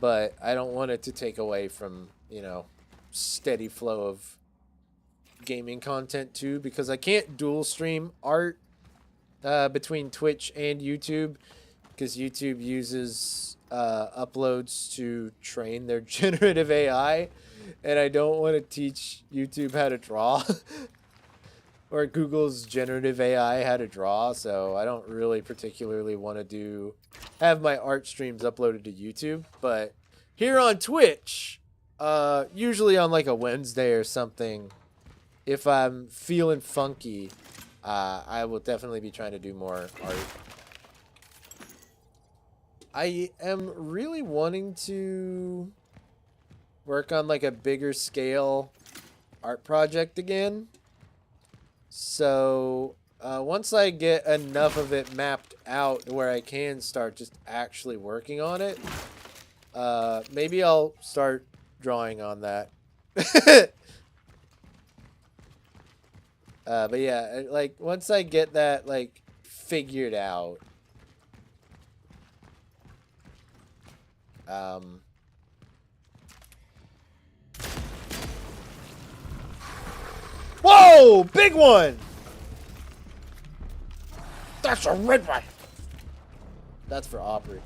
But I don't want it to take away from, you know, steady flow of gaming content too, because I can't dual stream art between Twitch and YouTube, because YouTube uses uploads to train their generative AI, and I don't want to teach YouTube how to draw or Google's generative AI how to draw, so I don't really particularly want to have my art streams uploaded to YouTube. But here on Twitch, usually on like a Wednesday or something, if I'm feeling funky, I will definitely be trying to do more art. I am really wanting to work on like a bigger scale art project again. So once I get enough of it mapped out to where I can start just actually working on it, maybe I'll start drawing on that. But yeah, like once I get that like figured out, whoa, big one. That's a red one. That's for Aubrey.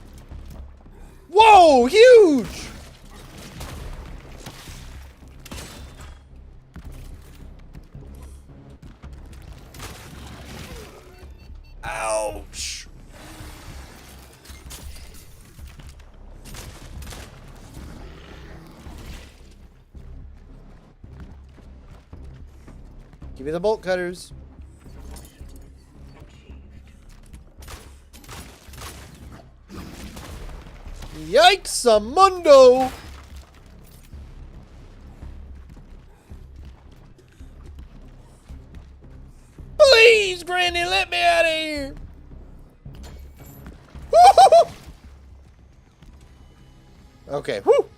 Whoa, huge. Ouch. Give me the bolt cutters. Yikes-a-mundo! Please, Granny, let me out of here! Okay, whoo!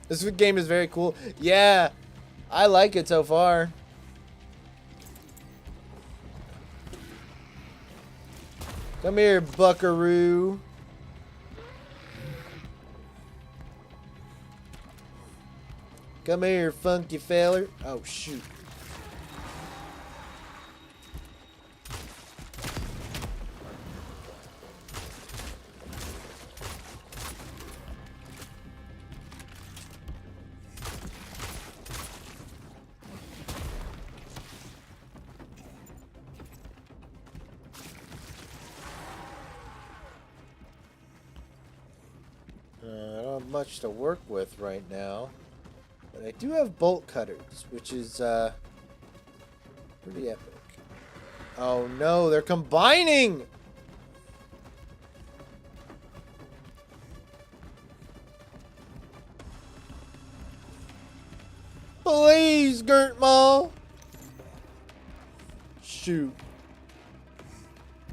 This game is very cool. Yeah, I like it so far. Come here, buckaroo. Come here, funky feller. Oh, shoot. I don't have much to work with right now. But I do have bolt cutters, which is pretty epic. Oh no, they're combining! Please, Gertmal! Shoot.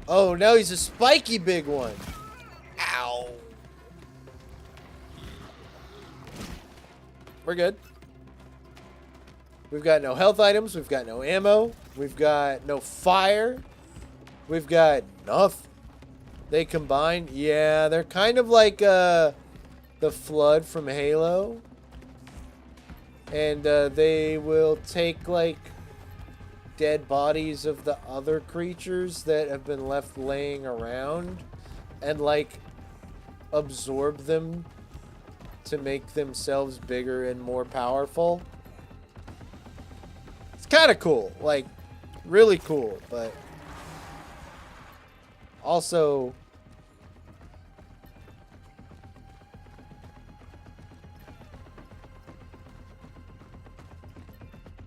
Oh, now he's a spiky big one. Ow. We're good. We've got no health items. We've got no ammo. We've got no fire. We've got nothing. They combine. Yeah, they're kind of like the Flood from Halo. And they will take like dead bodies of the other creatures that have been left laying around and like absorb them to make themselves bigger and more powerful. It's kind of cool, like really cool, but also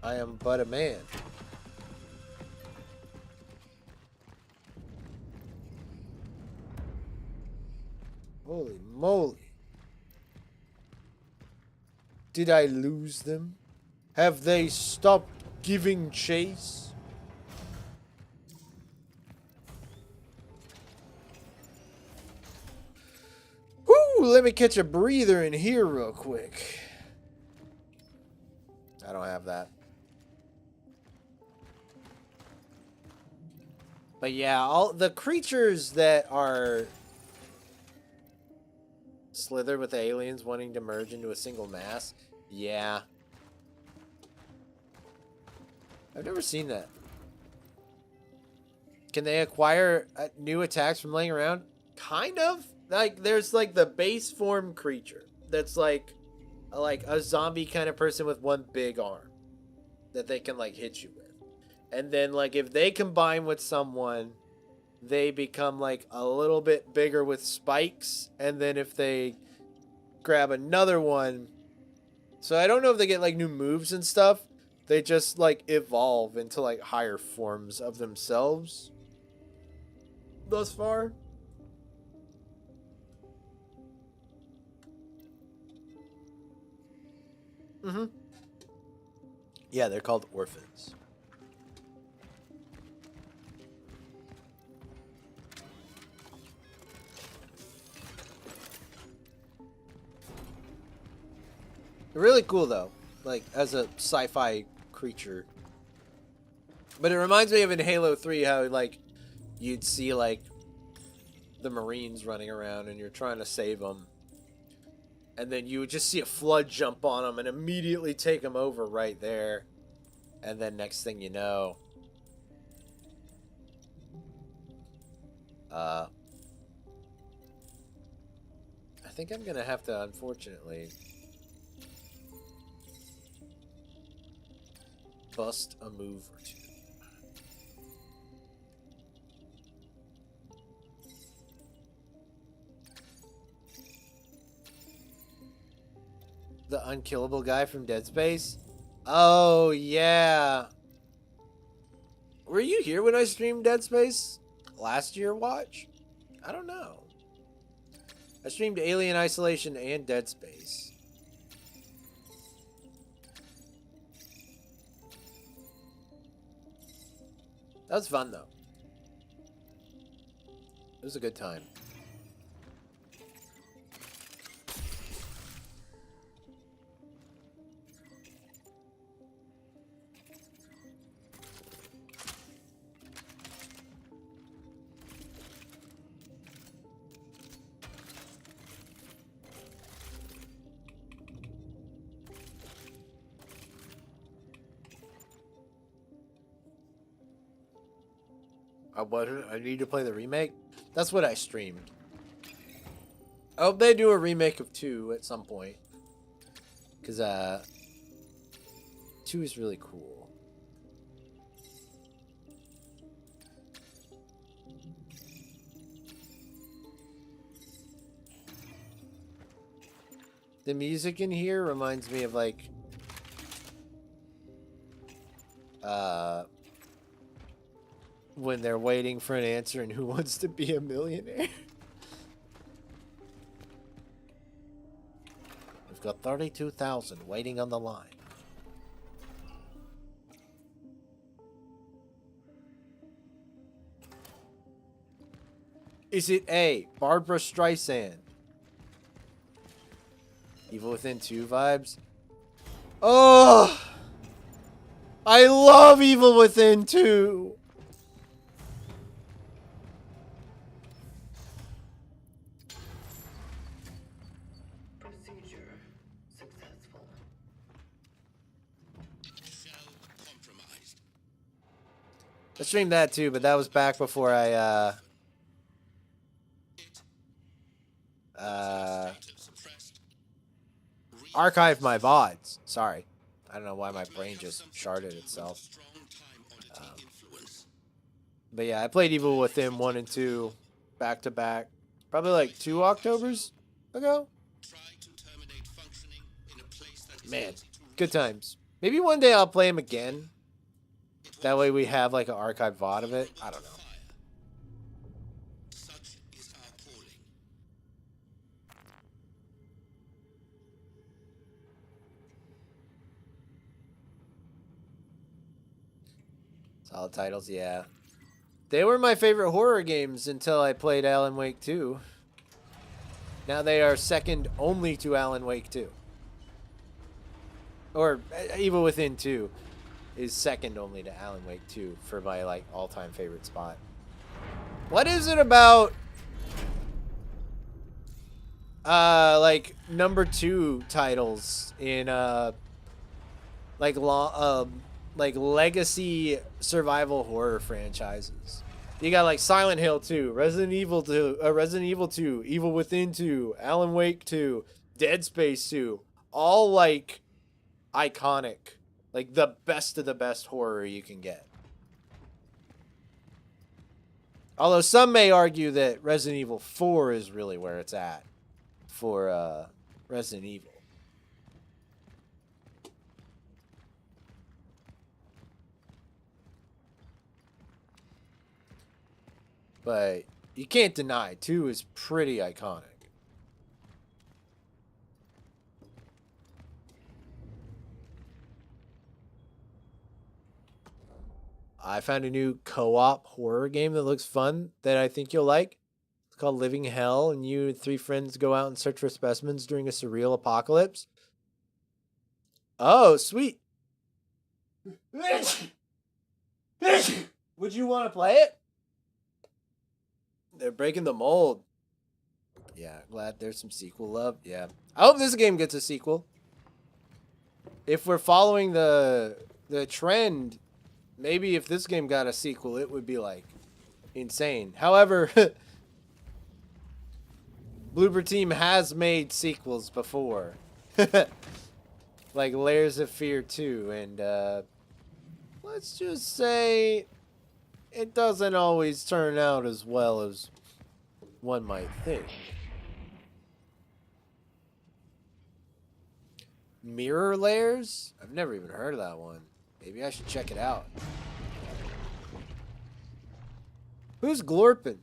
I am but a man. Holy moly. Did I lose them? Have they stopped giving chase? Whoo! Let me catch a breather in here real quick. I don't have that. But yeah, all the creatures that are slithered with the aliens wanting to merge into a single mass. Yeah. I've never seen that. Can they acquire new attacks from laying around? Kind of. Like, there's like the base form creature that's like a zombie kind of person with one big arm that they can like hit you with. And then like if they combine with someone, they become like a little bit bigger with spikes. And then if they grab another one, so I don't know if they get like new moves and stuff. They just like evolve into like higher forms of themselves thus far. Mm-hmm. Yeah, they're called orphans. They're really cool though, like as a sci-fi creature. But it reminds me of in Halo 3 how like you'd see like the Marines running around and you're trying to save them. And then you would just see a flood jump on them and immediately take them over right there. And then next thing you know, I think I'm gonna have to, unfortunately, bust a move or two. The unkillable guy from Dead Space? Oh, yeah. Were you here when I streamed Dead Space? Last year watch? I don't know. I streamed Alien Isolation and Dead Space. That was fun, though. It was a good time. I need to play the remake. That's what I streamed. I hope they do a remake of 2 at some point. Because, 2 is really cool. The music in here reminds me of, like, when they're waiting for an answer in Who Wants to Be a Millionaire. We've got 32,000 waiting on the line. Is it A, Barbara Streisand? Evil Within 2 vibes? Oh! I love Evil Within 2! Procedure successful. Shell compromised. I streamed that too, but that was back before I, Suppressed. archived my VODs. Sorry. I don't know why my brain just sharded itself. Strong time oddity influence. But yeah, I played Evil Within 1 and 2 back to back. Probably like 2 Octobers ago. Try to terminate functioning in a place that is Man, easy to good times. Maybe one day I'll play him again. That way we have like an archived VOD of it. I don't know. fire. Such is our calling. Solid titles, yeah. They were my favorite horror games until I played Alan Wake 2. Now they are second only to Alan Wake 2. Or Evil Within 2 is second only to Alan Wake 2 for my like all-time favorite spot. What is it about like number 2 titles in like legacy survival horror franchises? You got like Silent Hill 2, Resident Evil 2, Evil Within 2, Alan Wake 2, Dead Space 2, all like iconic, like the best of the best horror you can get. Although some may argue that Resident Evil 4 is really where it's at for Resident Evil. But you can't deny 2 is pretty iconic. I found a new co-op horror game that looks fun that I think you'll like. It's called Living Hell, and you and 3 friends go out and search for specimens during a surreal apocalypse. Oh, sweet. Would you want to play it? They're breaking the mold. Yeah, glad there's some sequel love. Yeah. I hope this game gets a sequel. If we're following the trend, maybe if this game got a sequel, it would be like insane. However, Bloober Team has made sequels before. Like Layers of Fear 2, and let's just say it doesn't always turn out as well as one might think. Mirror Layers? I've never even heard of that one. Maybe I should check it out. Who's glorping?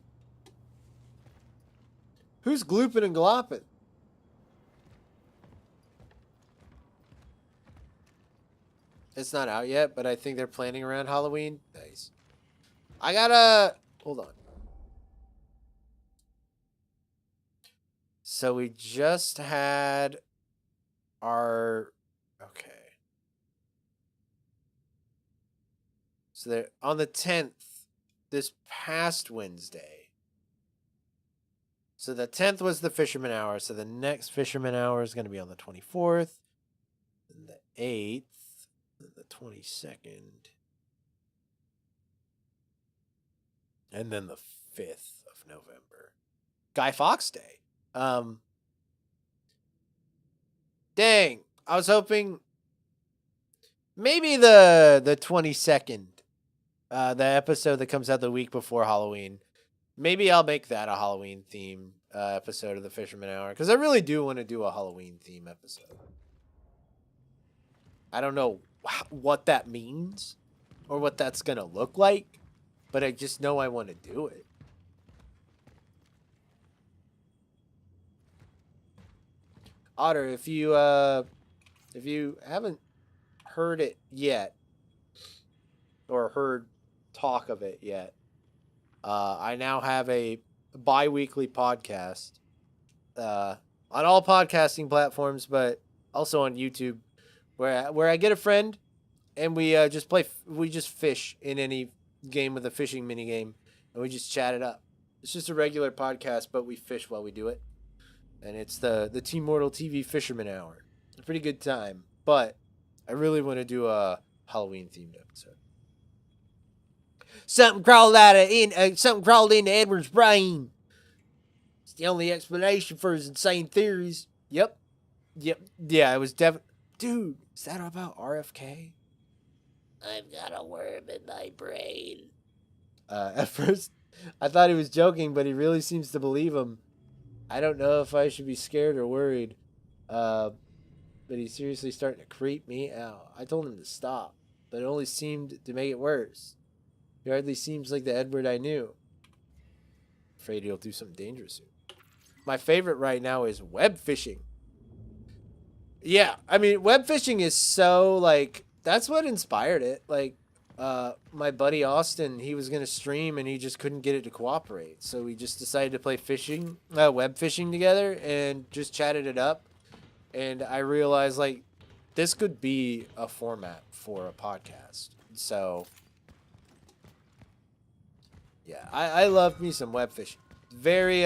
Who's glooping and glopping? It's not out yet, but I think they're planning around Halloween. Nice. I gotta... Hold on. So we just had our... Okay. So they're on the 10th, this past Wednesday. So the 10th was the Fisherman Hour. So the next Fisherman Hour is going to be on the 24th. And the 8th. And the 22nd. And then the 5th of November. Guy Fawkes Day. Dang. I was hoping maybe the 22nd. The episode that comes out the week before Halloween. Maybe I'll make that a Halloween theme episode of the Fisherman Hour. Because I really do want to do a Halloween theme episode. I don't know what that means. or what that's going to look like, but I just know I want to do it. Otter, if you haven't heard it yet, or heard talk of it yet, I now have a bi-weekly podcast on all podcasting platforms, but also on YouTube, where I get a friend and we just fish in any game with a fishing mini game, and we just chat it up. It's just a regular podcast, but we fish while we do it, and it's the Tmortal TV Fisherman Hour. It's a pretty good time, but I really want to do a Halloween themed episode. Something crawled into Edward's brain. It's the only explanation for his insane theories. Yep. Yeah, it was Dude, is that about RFK? I've got a worm in my brain. At first, I thought he was joking, but he really seems to believe him. I don't know if I should be scared or worried. But he's seriously starting to creep me out. I told him to stop, but it only seemed to make it worse. He hardly seems like the Edward I knew. Afraid he'll do something dangerous soon. My favorite right now is web fishing. Yeah, I mean, web fishing is so, like, that's what inspired it. Like, my buddy Austin, he was going to stream and he just couldn't get it to cooperate. So we just decided to play web fishing together and just chatted it up. And I realized, like, this could be a format for a podcast. So, yeah, I love me some web fishing. Very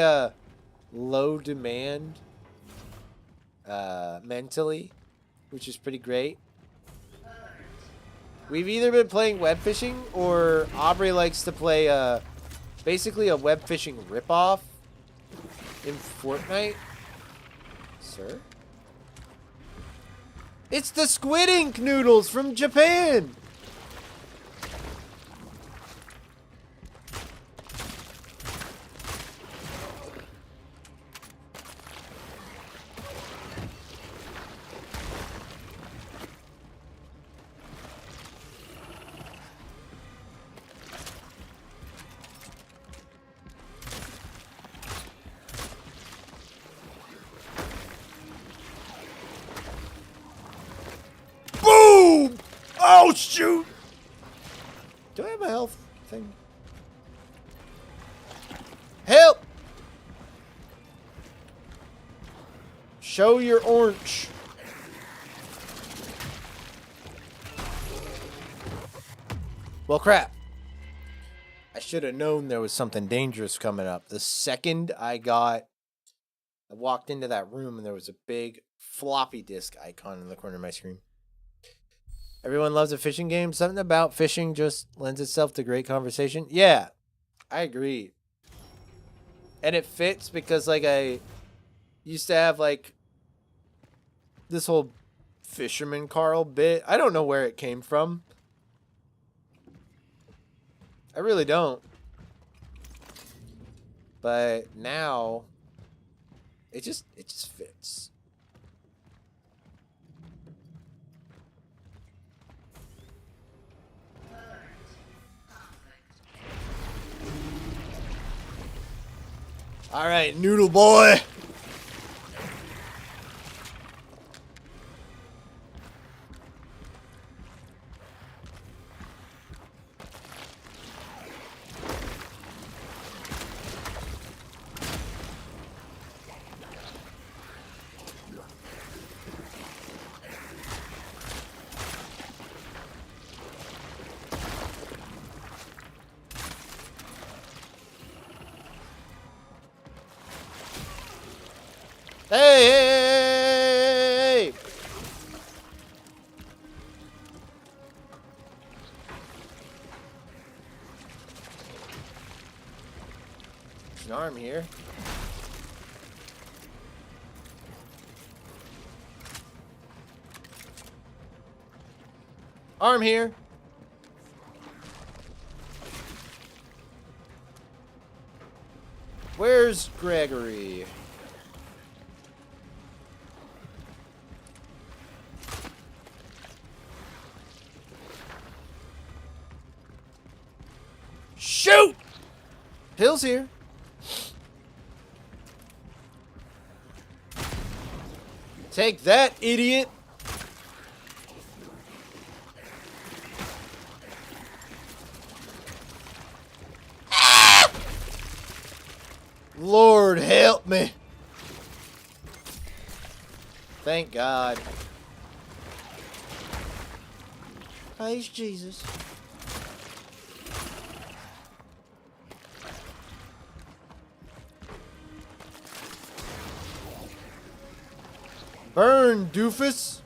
low demand mentally, which is pretty great. We've either been playing web fishing, or Aubrey likes to play basically a web fishing ripoff in Fortnite. Sir? It's the Squid Ink noodles from Japan! Boom! Oh, shoot! Do I have a health thing? Help! Show your orange. Well, crap. I should have known there was something dangerous coming up. The second I walked into that room and there was a big floppy disk icon in the corner of my screen. Everyone loves a fishing game. Something about fishing just lends itself to great conversation. Yeah, I agree. And it fits because, like, I used to have, like, this whole Fisherman Carl bit. I don't know where it came from. I really don't. But now, it just fits. All right, noodle boy. Hey! There's an arm here. Arm here. Where's Gregory? Shoot! Hill's here. Take that, idiot. Ah! Lord help me. Thank God. Praise Jesus. Burn, doofus.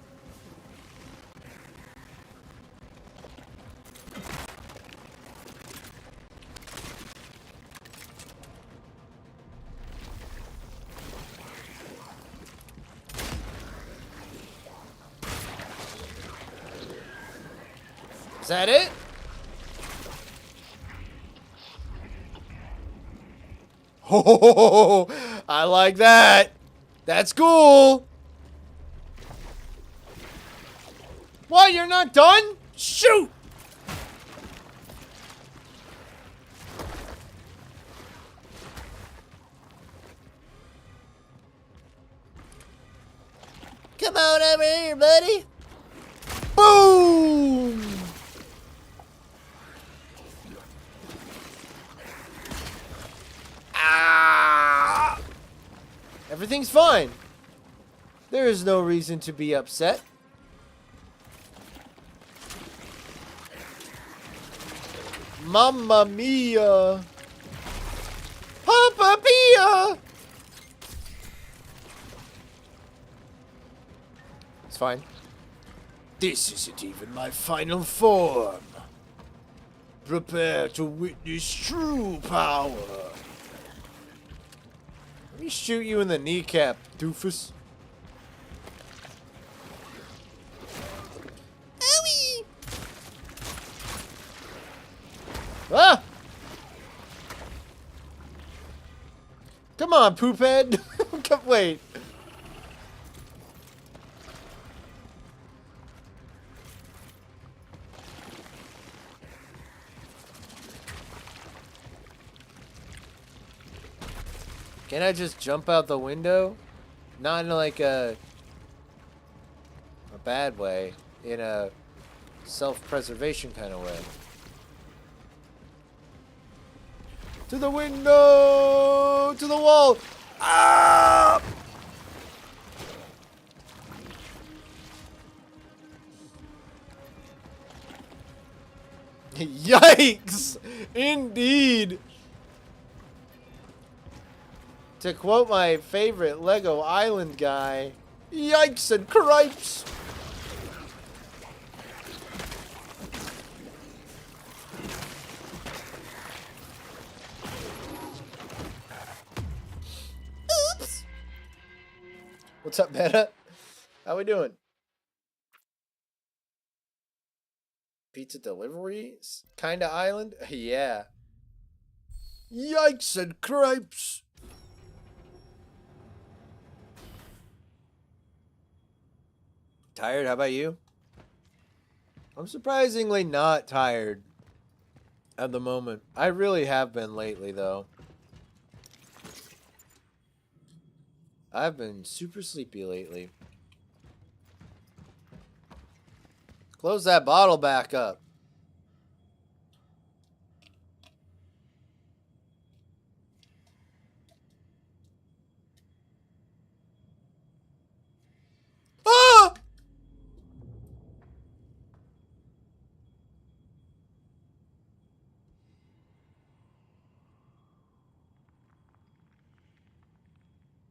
Is that it? Oh, I like that. That's cool. What? You're not done? Shoot! Come on over here, buddy. Boom! Ah! Everything's fine. There is no reason to be upset. Mamma mia! Papa Pia! It's fine. This isn't even my final form. Prepare to witness true power. Let me shoot you in the kneecap, doofus. Owie! Ah! Come on, poophead. Wait. Can I just jump out the window? Not in like a bad way, in a self-preservation kind of way. To the window! To the wall! Ah! Yikes! Indeed! To quote my favorite Lego Island guy, yikes and cripes! Oops! What's up, Meta? How we doing? Pizza deliveries? Kinda island? Yeah. Yikes and cripes! Tired? How about you? I'm surprisingly not tired at the moment. I really have been lately, though. I've been super sleepy lately. Close that bottle back up. Ah!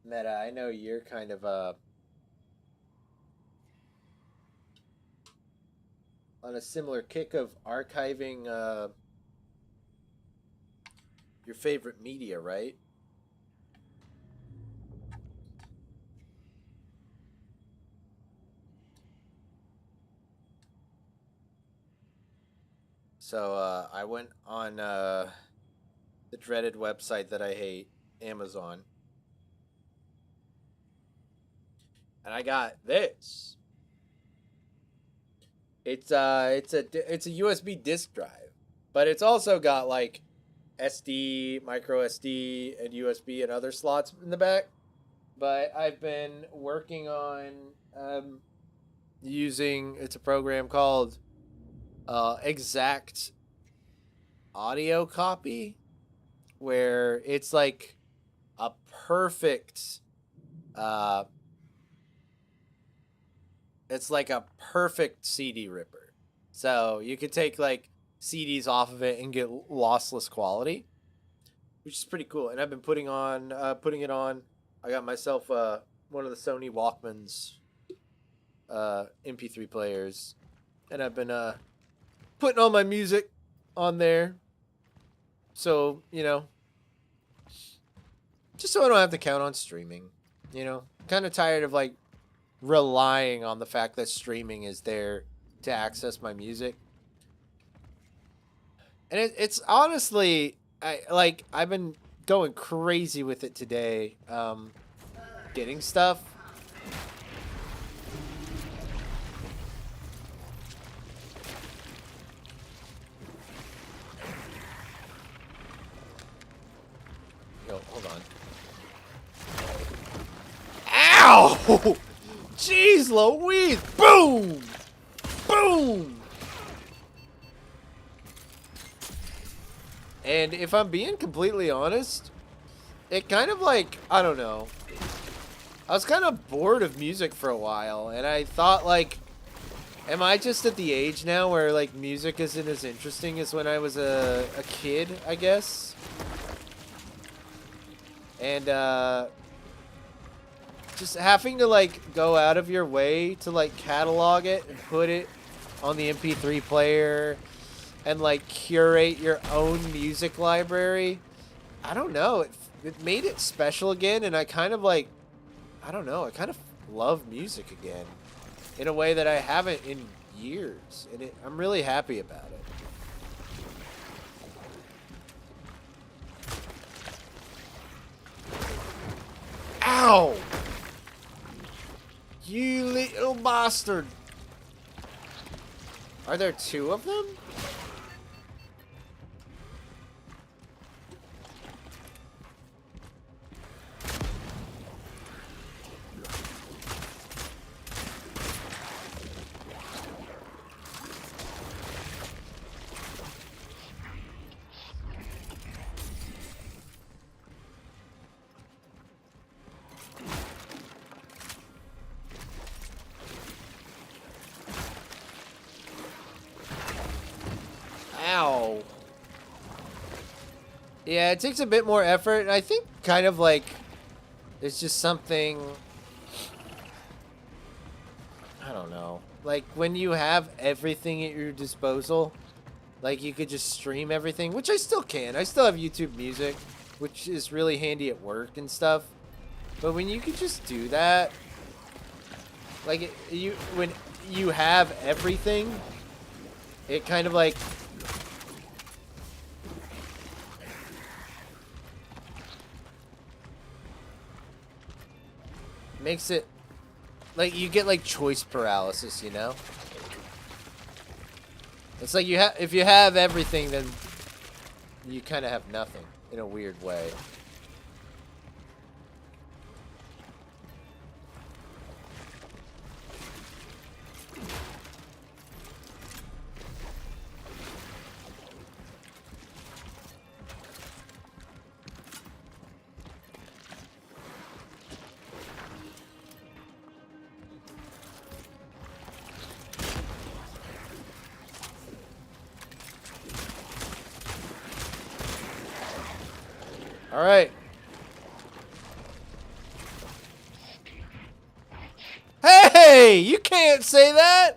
Meta, I know you're kind of on a similar kick of archiving your favorite media, right? So I went on the dreaded website that I hate, Amazon. And I got this. It's a USB disk drive, but it's also got like SD, micro SD, and USB and other slots in the back. But I've been working on using, it's a program called Exact Audio Copy, where it's like a perfect it's like a perfect CD ripper. So you could take like CDs off of it and get lossless quality, which is pretty cool. And I've been putting it on. I got myself one of the Sony Walkmans MP3 players, and I've been putting all my music on there. So, you know, just so I don't have to count on streaming, you know. Kind of tired of like relying on the fact that streaming is there to access my music. And it's honestly, I've been going crazy with it today, getting stuff. Yo, hold on. Ow! Jeez Louise! Boom! Boom! And if I'm being completely honest, it kind of like, I don't know. I was kind of bored of music for a while, and I thought like, am I just at the age now where like music isn't as interesting as when I was a kid, I guess? And just having to like go out of your way to like catalog it and put it on the MP3 player and like curate your own music library. I don't know. It made it special again, and I kind of like, I don't know. I kind of love music again in a way that I haven't in years, and I'm really happy about it. Ow! You little bastard! Are there two of them? Ow. Yeah, it takes a bit more effort, and I think kind of like there's just something, I don't know, like when you have everything at your disposal, like you could just stream everything, which I still can. I still have YouTube Music, which is really handy at work and stuff. But when you could just do that, like when you have everything, it kind of like makes it like you get like choice paralysis, you know? It's like if you have everything, then you kind of have nothing in a weird way. All right. Hey, you can't say that.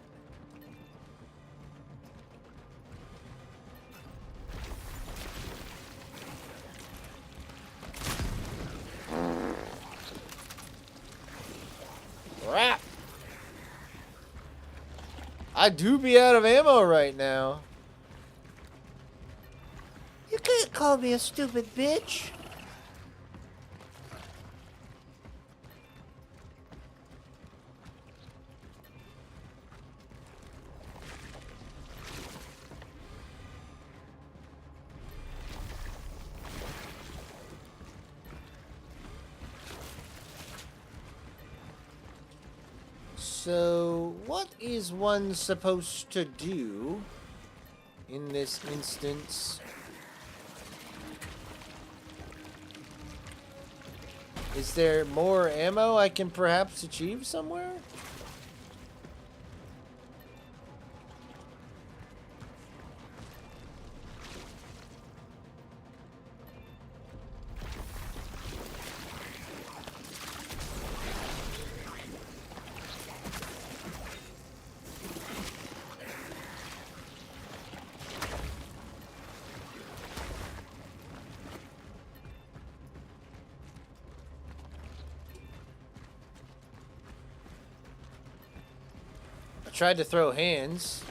Crap. I do be out of ammo right now. You can't call me a stupid bitch. So, what is one supposed to do in this instance? Is there more ammo I can perhaps achieve somewhere? Tried to throw hands.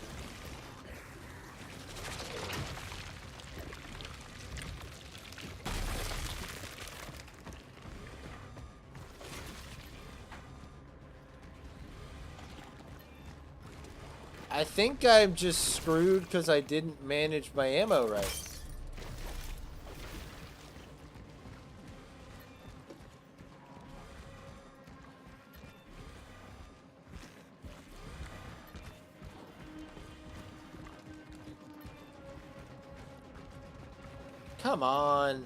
I think I'm just screwed because I didn't manage my ammo right. Come on.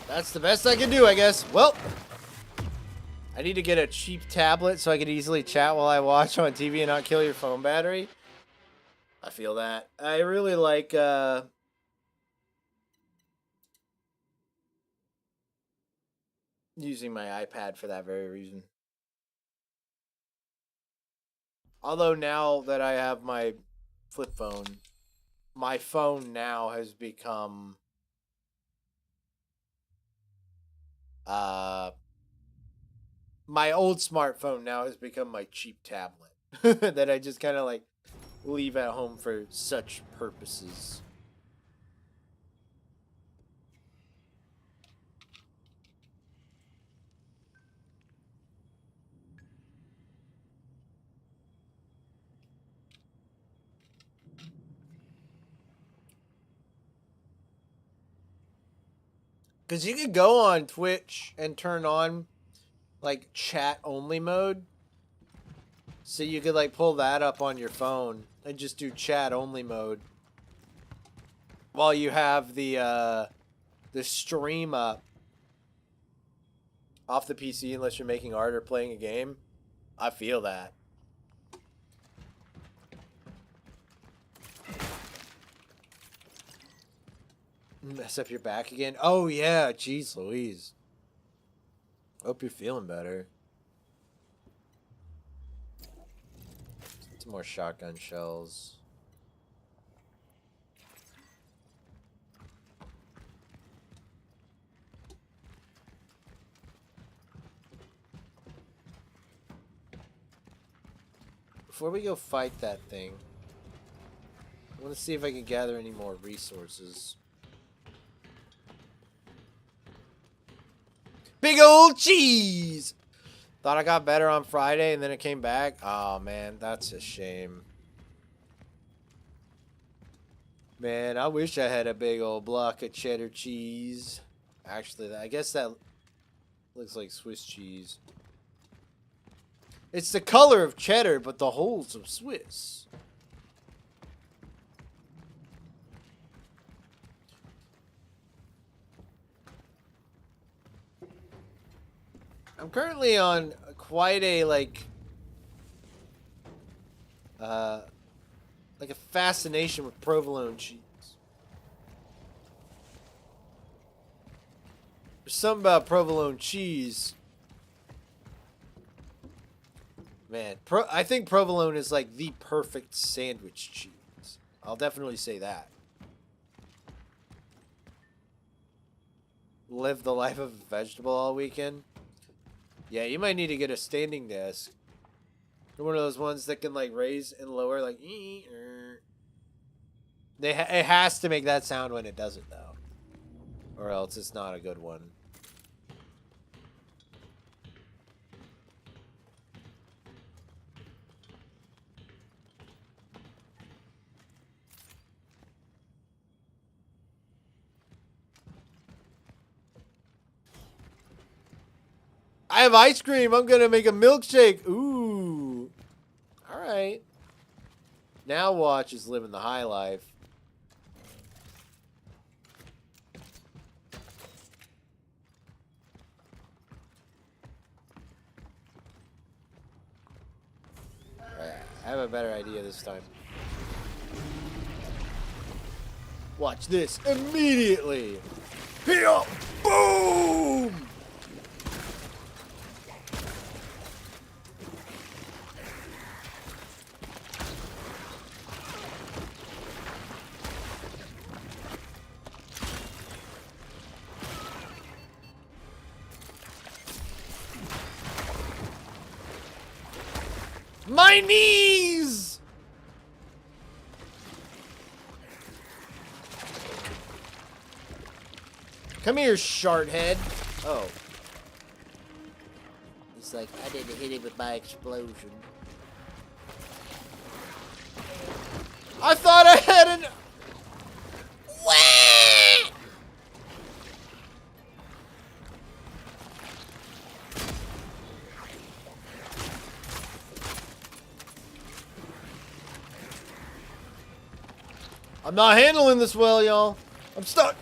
That's the best I can do, I guess. Well, I need to get a cheap tablet so I can easily chat while I watch on TV and not kill your phone battery. I feel that. I really like, using my iPad for that very reason. Although now that I have my flip phone, my phone now has become my old smartphone now has become my cheap tablet that I just kind of like leave at home for such purposes. Because you could go on Twitch and turn on, like, chat-only mode. So you could, like, pull that up on your phone and just do chat-only mode. While you have the stream up off the PC unless you're making art or playing a game. I feel that. Mess up your back again? Oh, yeah. Jeez Louise. Hope you're feeling better. Some more shotgun shells. Before we go fight that thing, I want to see if I can gather any more resources. Big old cheese! Thought I got better on Friday and then it came back. Oh, man, that's a shame. Man, I wish I had a big old block of cheddar cheese. Actually, I guess that looks like Swiss cheese. It's the color of cheddar, but the holes of Swiss. I'm currently on quite a, like a fascination with provolone cheese. There's something about provolone cheese Man, I think provolone is like the perfect sandwich cheese. I'll definitely say that. Live the life of a vegetable all weekend. Yeah, you might need to get a standing desk. One of those ones that can like raise and lower, like. It has to make that sound when it does it though, or else it's not a good one. I have ice cream. I'm gonna make a milkshake. Ooh. All right. Now watch is living the high life. Alright, I have a better idea this time. Watch this immediately. Here, boom! My knees! Come here, shart head. Oh. He's like, I didn't hit him with my explosion. I thought I had an... Wah! I'm not handling this well, y'all. I'm stuck.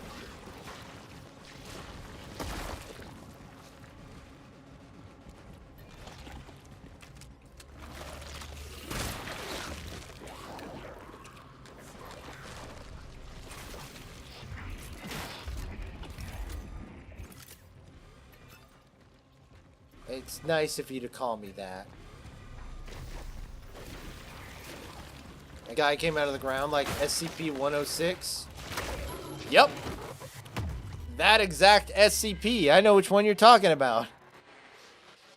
It's nice of you to call me that. A guy came out of the ground like SCP-106. Yep. That exact SCP. I know which one you're talking about.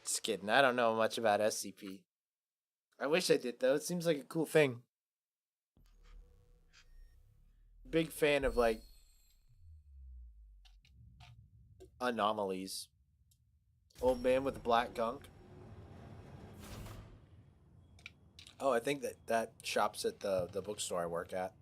Just kidding. I don't know much about SCP. I wish I did, though. It seems like a cool thing. Big fan of, like, anomalies. Old man with the black gunk. Oh, I think that shop's at the bookstore I work at.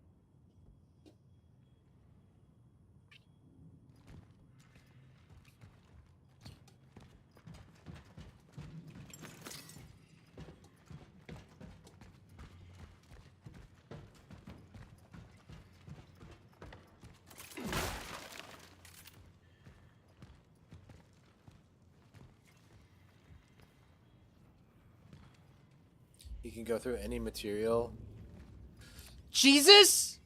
You can go through any material. Jesus?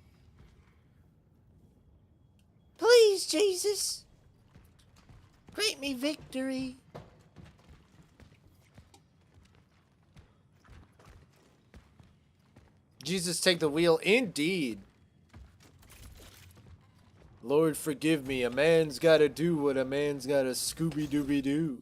Please, Jesus. Grant me victory. Jesus, take the wheel. Indeed. Lord, forgive me. A man's gotta do what a man's gotta Scooby-Dooby-Doo.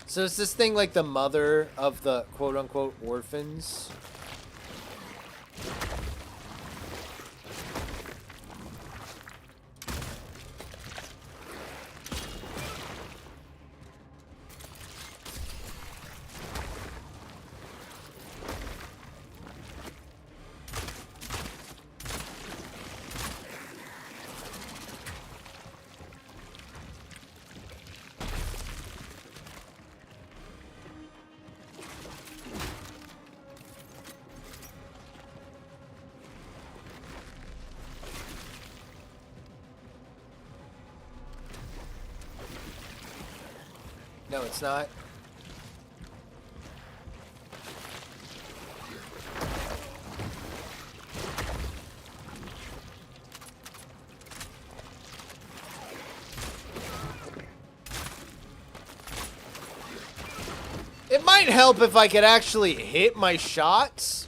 So is this thing like the mother of the quote-unquote orphans? No, it's not. It might help if I could actually hit my shots.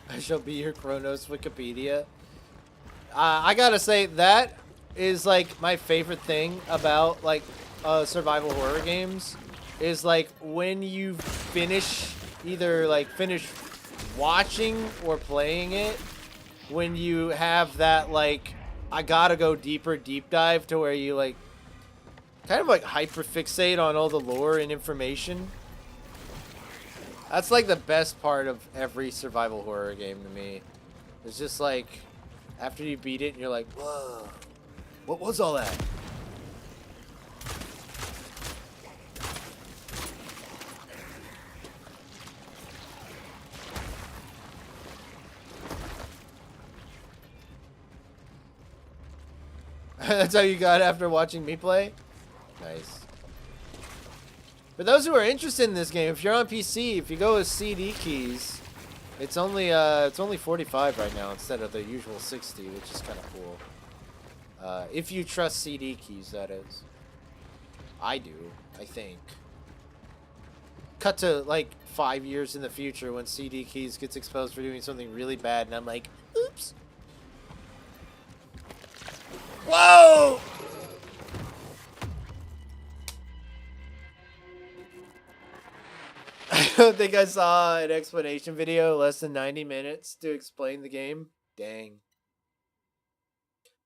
I shall be your Cronos Wikipedia. I gotta say, that is like my favorite thing about like survival horror games. Is like when you finish, either like finish watching or playing it, when you have that like, I gotta go deeper deep dive to where you like kind of like hyperfixate on all the lore and information. That's like the best part of every survival horror game to me. It's just like, after you beat it and you're like, whoa, what was all that? That's how you got after watching me play? Nice. For those who are interested in this game, if you're on PC, if you go with CD keys, it's only 45 right now instead of the usual 60, which is kind of cool. If you trust CD keys, that is. I do, I think. Cut to like 5 years in the future when CD keys gets exposed for doing something really bad, and I'm like, oops. Whoa! I don't think I saw an explanation video less than 90 minutes to explain the game. Dang.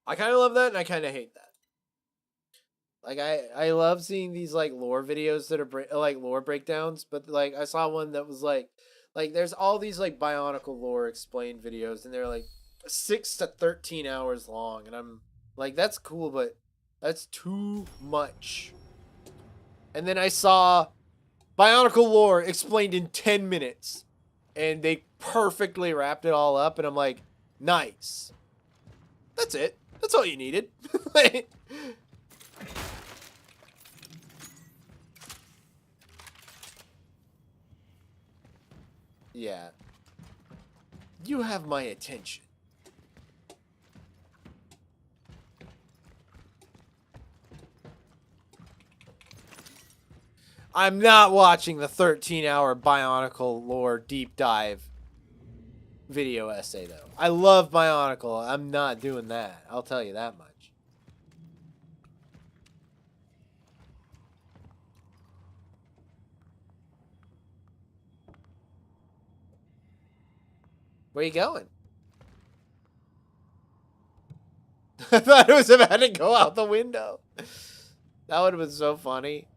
I kind of love that and I kind of hate that. Like, I love seeing these, like, lore videos that are, like, lore breakdowns. But, like, I saw one that was, like, there's all these, like, Bionicle lore explained videos. And they're, like, 6 to 13 hours long. And I'm, like, that's cool, but that's too much. And then I saw Bionicle lore explained in 10 minutes. And they perfectly wrapped it all up. And I'm like, nice. That's it. That's all you needed. Yeah. You have my attention. I'm not watching the 13-hour Bionicle lore deep dive video essay, though. I love Bionicle. I'm not doing that. I'll tell you that much. Where you going? I thought it was about to go out the window. That would have been so funny.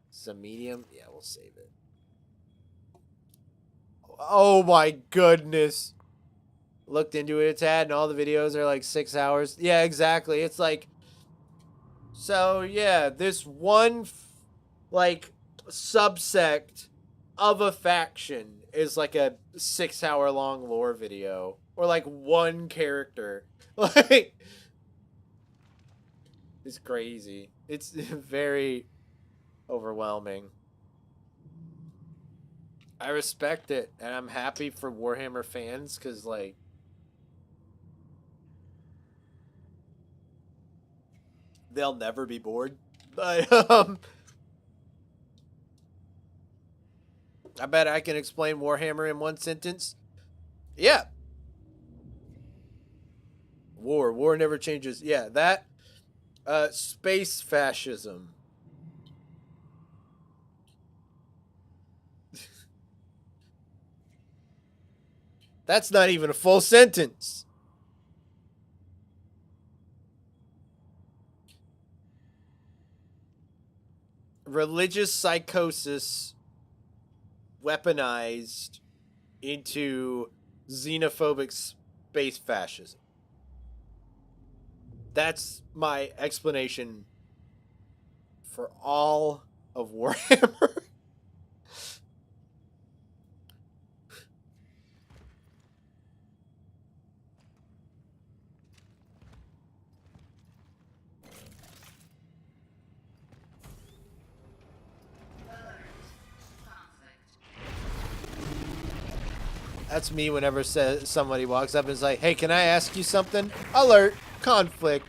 This is a medium? Yeah, we'll save it. Oh my goodness. Looked into it a tad, and all the videos are like 6 hours. Yeah, exactly. It's like, so yeah, this one like subsect of a faction is like a 6 hour long lore video, or like one character. Like, it's crazy. It's very overwhelming. I respect it, and I'm happy for Warhammer fans, because like, they'll never be bored. But I bet I can explain Warhammer in one sentence. Yeah. War never changes. Yeah, that space fascism. That's not even a full sentence. Religious psychosis weaponized into xenophobic space fascism. That's my explanation for all of Warhammer. That's me whenever somebody walks up and is like, hey, can I ask you something? Alert, conflict.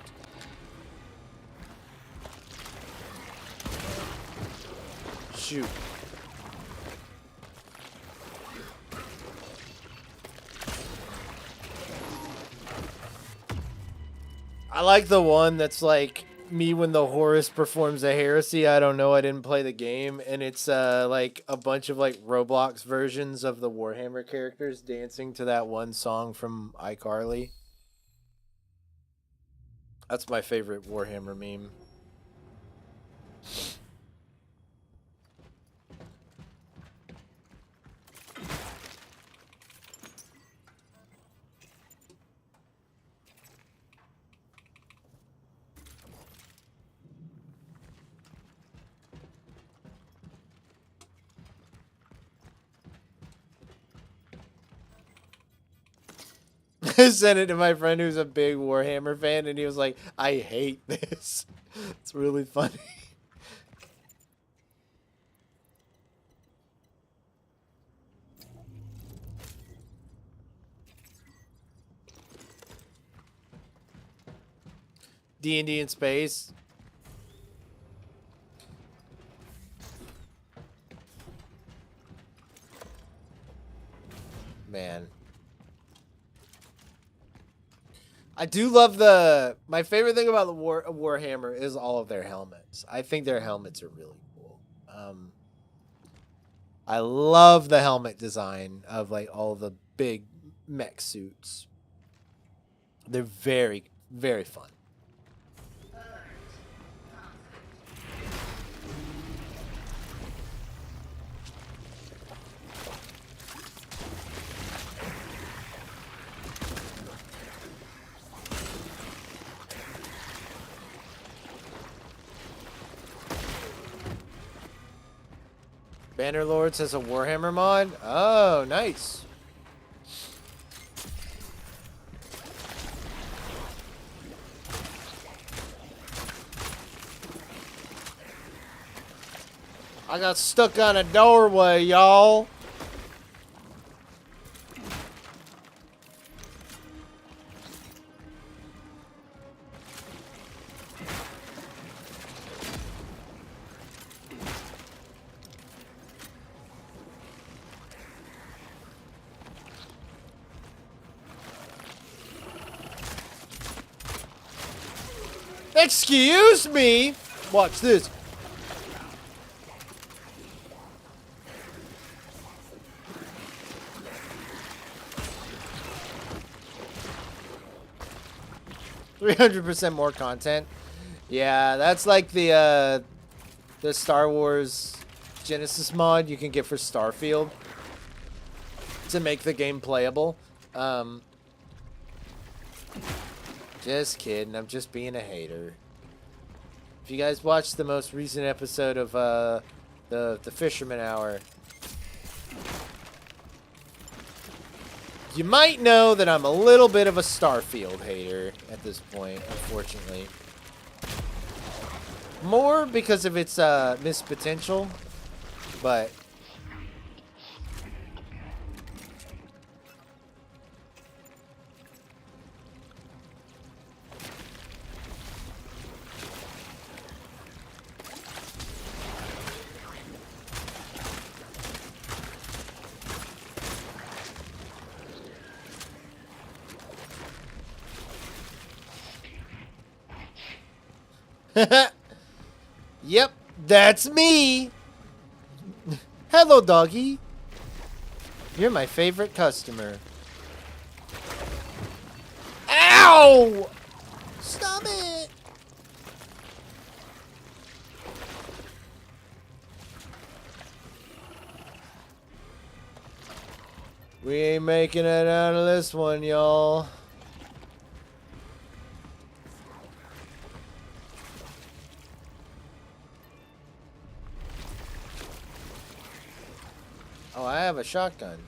Shoot. I like the one that's like me when the Horus performs a heresy. I don't know, I didn't play the game, and it's like a bunch of like Roblox versions of the Warhammer characters dancing to that one song from iCarly. That's my favorite Warhammer meme. I sent it to my friend who's a big Warhammer fan, and he was like, I hate this. It's really funny. D&D in space. Man. I do love my favorite thing about the Warhammer is all of their helmets. I think their helmets are really cool. I love the helmet design of like all the big mech suits. They're very, very fun. Bannerlords has a Warhammer mod? Oh, nice. I got stuck on a doorway, y'all. Excuse me. Watch this. $300% more content. Yeah, that's like the Star Wars Genesis mod you can get for Starfield to make the game playable. Just kidding. I'm just being a hater. If you guys watched the most recent episode of the Fisherman Hour, you might know that I'm a little bit of a Starfield hater at this point, unfortunately. More because of its missed potential, but yep, that's me. Hello, doggy. You're my favorite customer. Ow! Stop it! We ain't making it out of this one, y'all. Oh, I have a shotgun.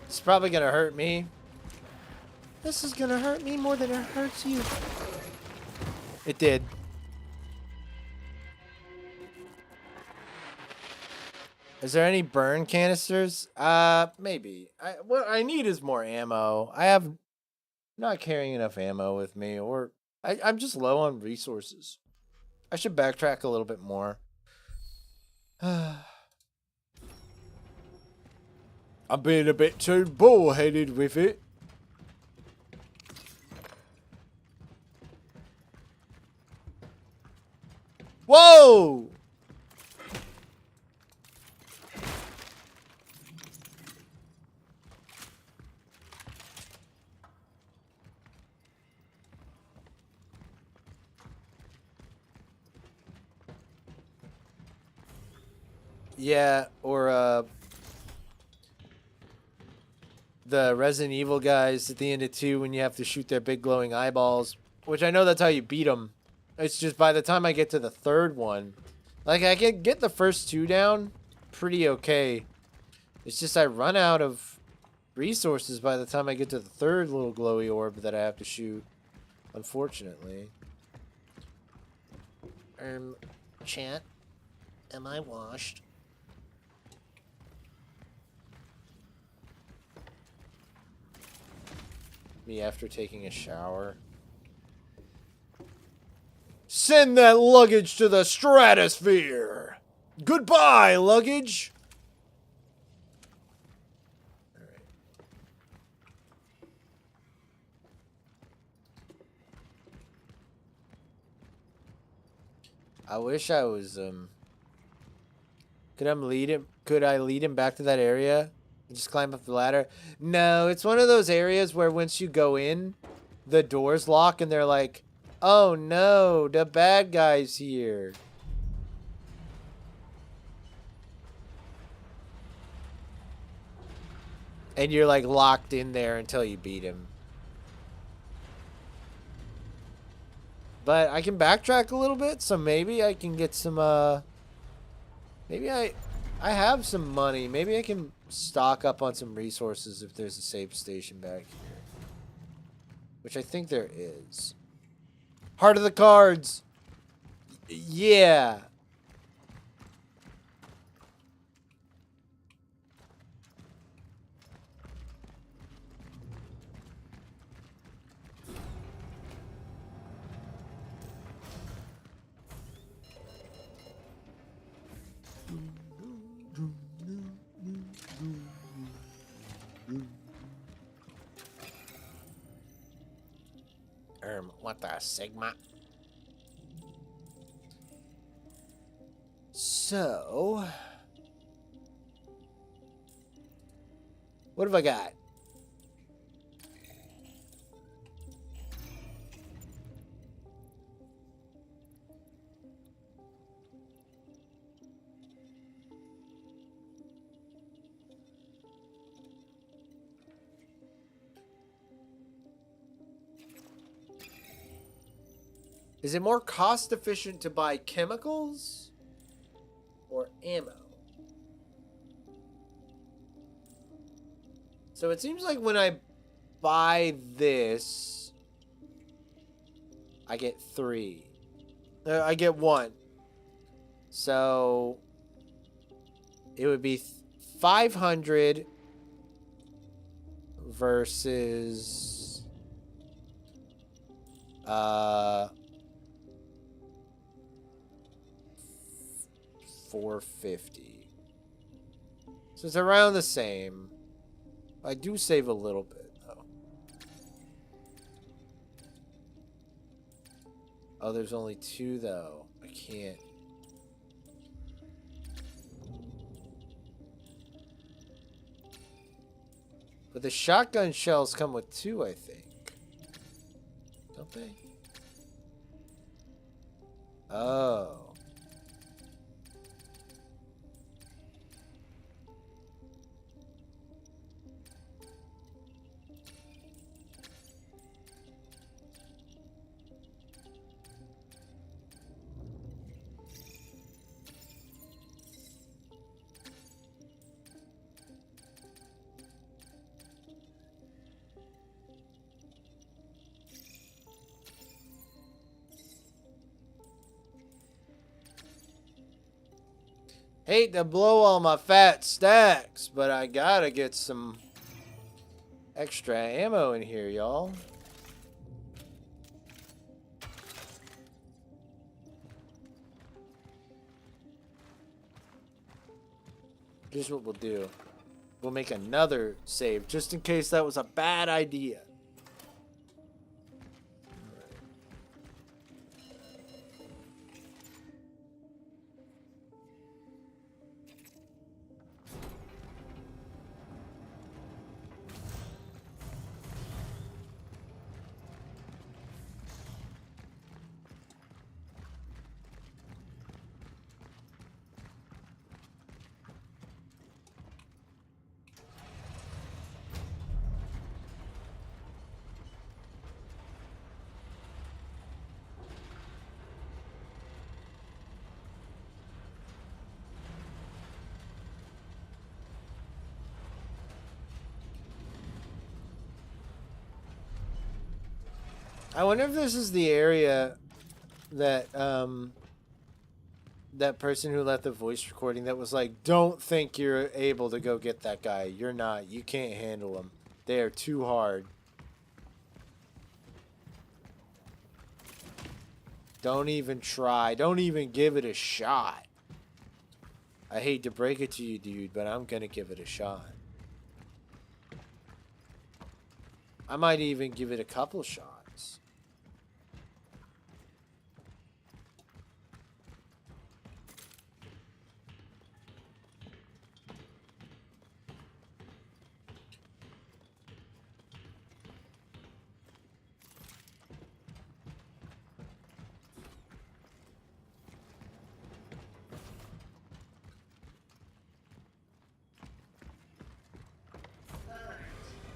It's probably gonna hurt me. This is gonna hurt me more than it hurts you. It did. Is there any burn canisters? Maybe. What I need is more ammo. I'm not carrying enough ammo with me, or I'm just low on resources. I should backtrack a little bit more. I'm being a bit too bullheaded with it. Whoa! Yeah, or the Resident Evil guys at the end of 2 when you have to shoot their big glowing eyeballs, which I know that's how you beat them. It's just by the time I get to the third one, like I can get the first 2 down pretty okay. It's just I run out of resources by the time I get to the third little glowy orb that I have to shoot, unfortunately. Chat, am I washed? Me after taking a shower. Send that luggage to the stratosphere. Goodbye, luggage. All right. I wish I was Could I lead him back to that area? Just climb up the ladder? No, it's one of those areas where once you go in, the doors lock and they're like, oh no, the bad guy's here. And you're like locked in there until you beat him. But I can backtrack a little bit, so maybe I can get some, maybe I have some money. Maybe I can stock up on some resources if there's a save station back here. Which I think there is. Heart of the cards! Yeah! What the Sigma? So, what have I got? Is it more cost efficient to buy chemicals or ammo? So it seems like when I buy this, I get 3. I get 1. So it would be 500 versus 450. So it's around the same. I do save a little bit, though. Oh, there's only 2, though. I can't. But the shotgun shells come with 2, I think. Don't they? Oh. Hate to blow all my fat stacks, but I gotta get some extra ammo in here, y'all. Here's what we'll do. We'll make another save, just in case that was a bad idea. I wonder if this is the area that that person who left the voice recording that was like, don't think you're able to go get that guy. You're not. You can't handle them. They are too hard. Don't even try. Don't even give it a shot. I hate to break it to you, dude, but I'm gonna give it a shot. I might even give it a couple shots.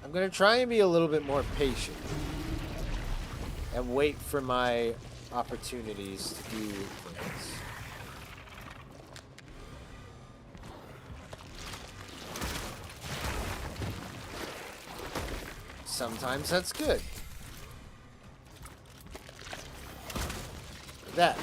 I'm going to try and be a little bit more patient and wait for my opportunities to do things. Sometimes that's good. Like that.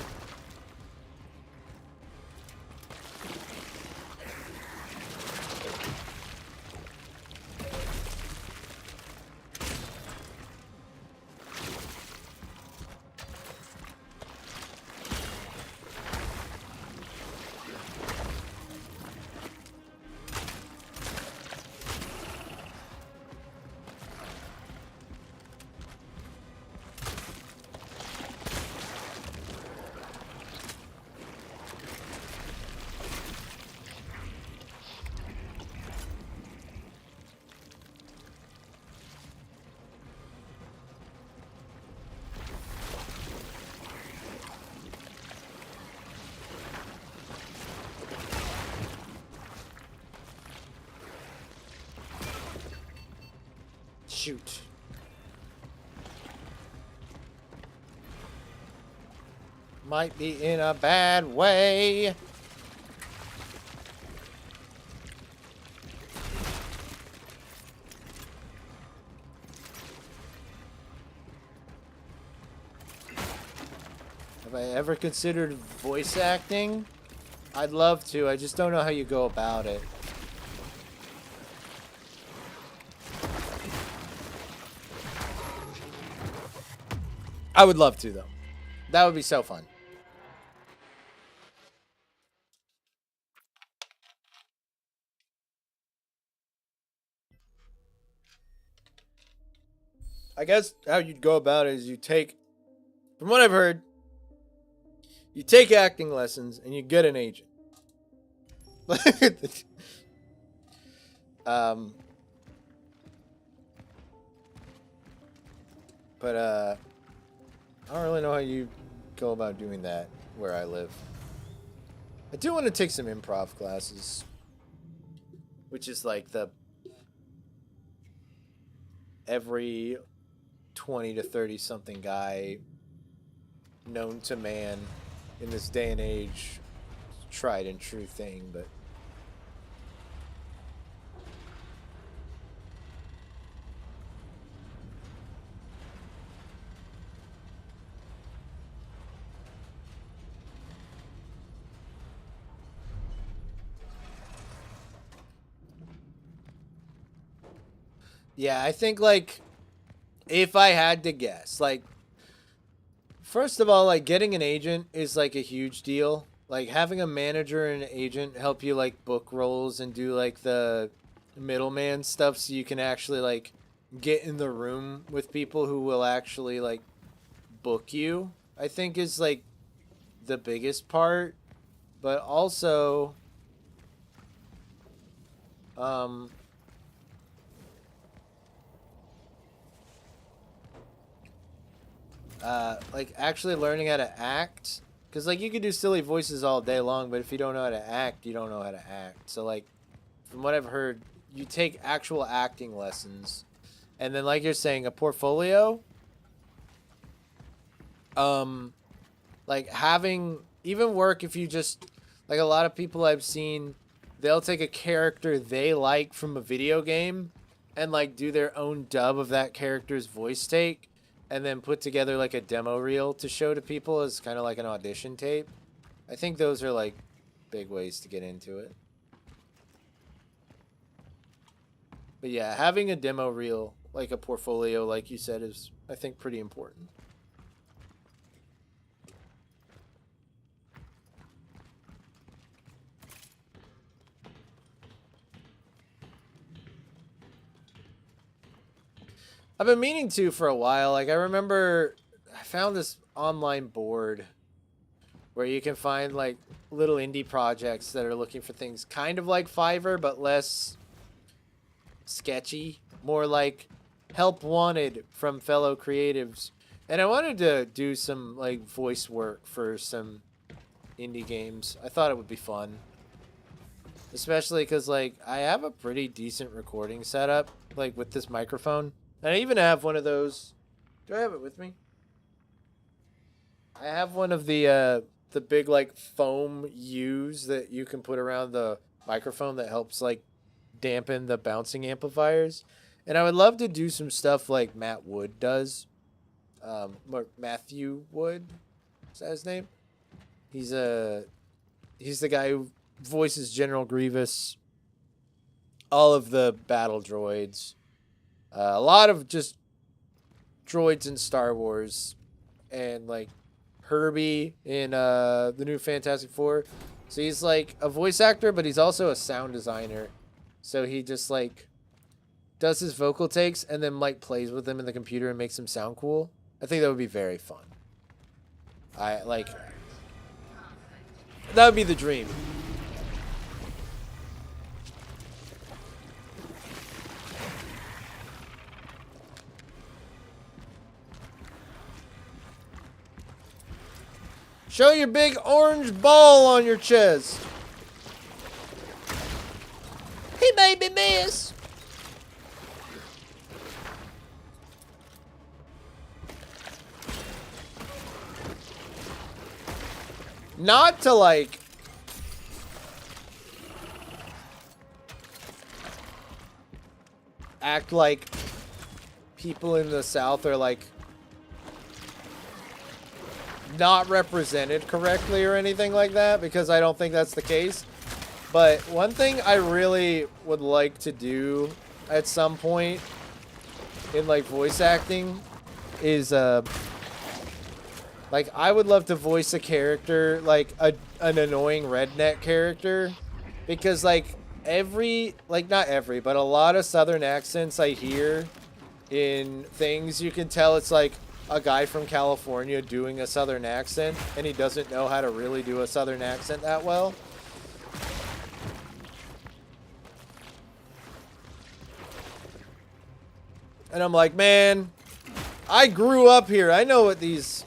Shoot. Might be in a bad way. Have I ever considered voice acting? I'd love to. I just don't know how you go about it. I would love to, though. That would be so fun. I guess how you'd go about it is you take, from what I've heard, you take acting lessons and you get an agent. But I don't really know how you go about doing that where I live. I do want to take some improv classes, which is like the every 20 to 30 something guy known to man in this day and age tried and true thing, but Yeah, I think, like, if I had to guess, like, first of all, like, getting an agent is, like, a huge deal. Like, having a manager and an agent help you, like, book roles and do, like, the middleman stuff so you can actually, like, get in the room with people who will actually, like, book you, I think is, like, the biggest part. But also, like, actually learning how to act. Because, like, you can do silly voices all day long, but if you don't know how to act, you don't know how to act. So, like, from what I've heard, you take actual acting lessons. And then, like you're saying, a portfolio. Like, having... Even work if you just... Like, a lot of people I've seen, they'll take a character they like from a video game and, like, do their own dub of that character's voice take and then put together, like, a demo reel to show to people as kind of like an audition tape. I think those are, like, big ways to get into it. But, yeah, having a demo reel, like a portfolio, like you said, is, I think, pretty important. I've been meaning to for a while. Like, I remember I found this online board where you can find, like, little indie projects that are looking for things kind of like Fiverr, but less sketchy. More like help wanted from fellow creatives. And I wanted to do some, like, voice work for some indie games. I thought it would be fun. Especially because, like, I have a pretty decent recording setup, like, with this microphone. And I even have one of those. Do I have it with me? I have one of the big, like, foam U's that you can put around the microphone that helps, like, dampen the bouncing amplifiers. And I would love to do some stuff like Matt Wood does. Or Matthew Wood. Is that his name? He's the guy who voices General Grievous. All of the battle droids. A lot of just droids in Star Wars. And, like, Kirby in the new Fantastic Four. So he's, like, a voice actor, but he's also a sound designer. So he just, like, does his vocal takes and then, like, plays with them in the computer and makes them sound cool. I think that would be very fun. That would be the dream. Show your big orange ball on your chest. He made me miss. Not to, like, act like people in the South are, like, not represented correctly or anything like that, because I don't think that's the case. But one thing I really would like to do at some point in, like, voice acting is, like, I would love to voice a character, like, an annoying redneck character. Because, like, not every, but a lot of Southern accents I hear in things, you can tell it's, like, a guy from California doing a Southern accent, and he doesn't know how to really do a Southern accent that well. And I'm like, man, I grew up here. I know what these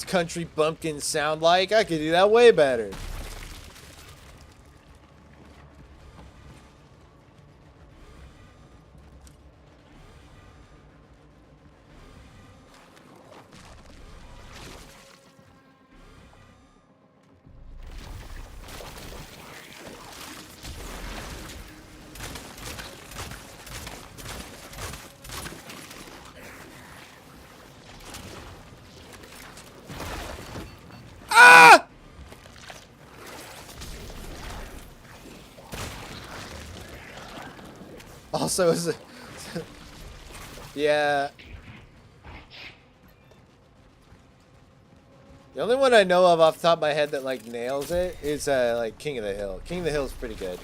country bumpkins sound like. I could do that way better. also is a... Yeah. The only one I know of off the top of my head that like nails it is like King of the Hill. King of the Hill is pretty good.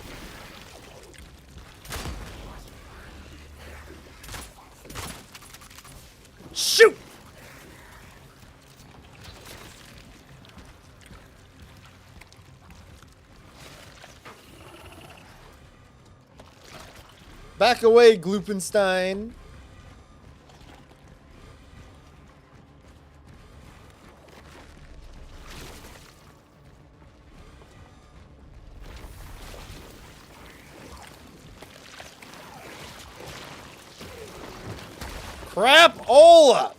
Shoot! Back away, Gloopenstein. Crap-ola!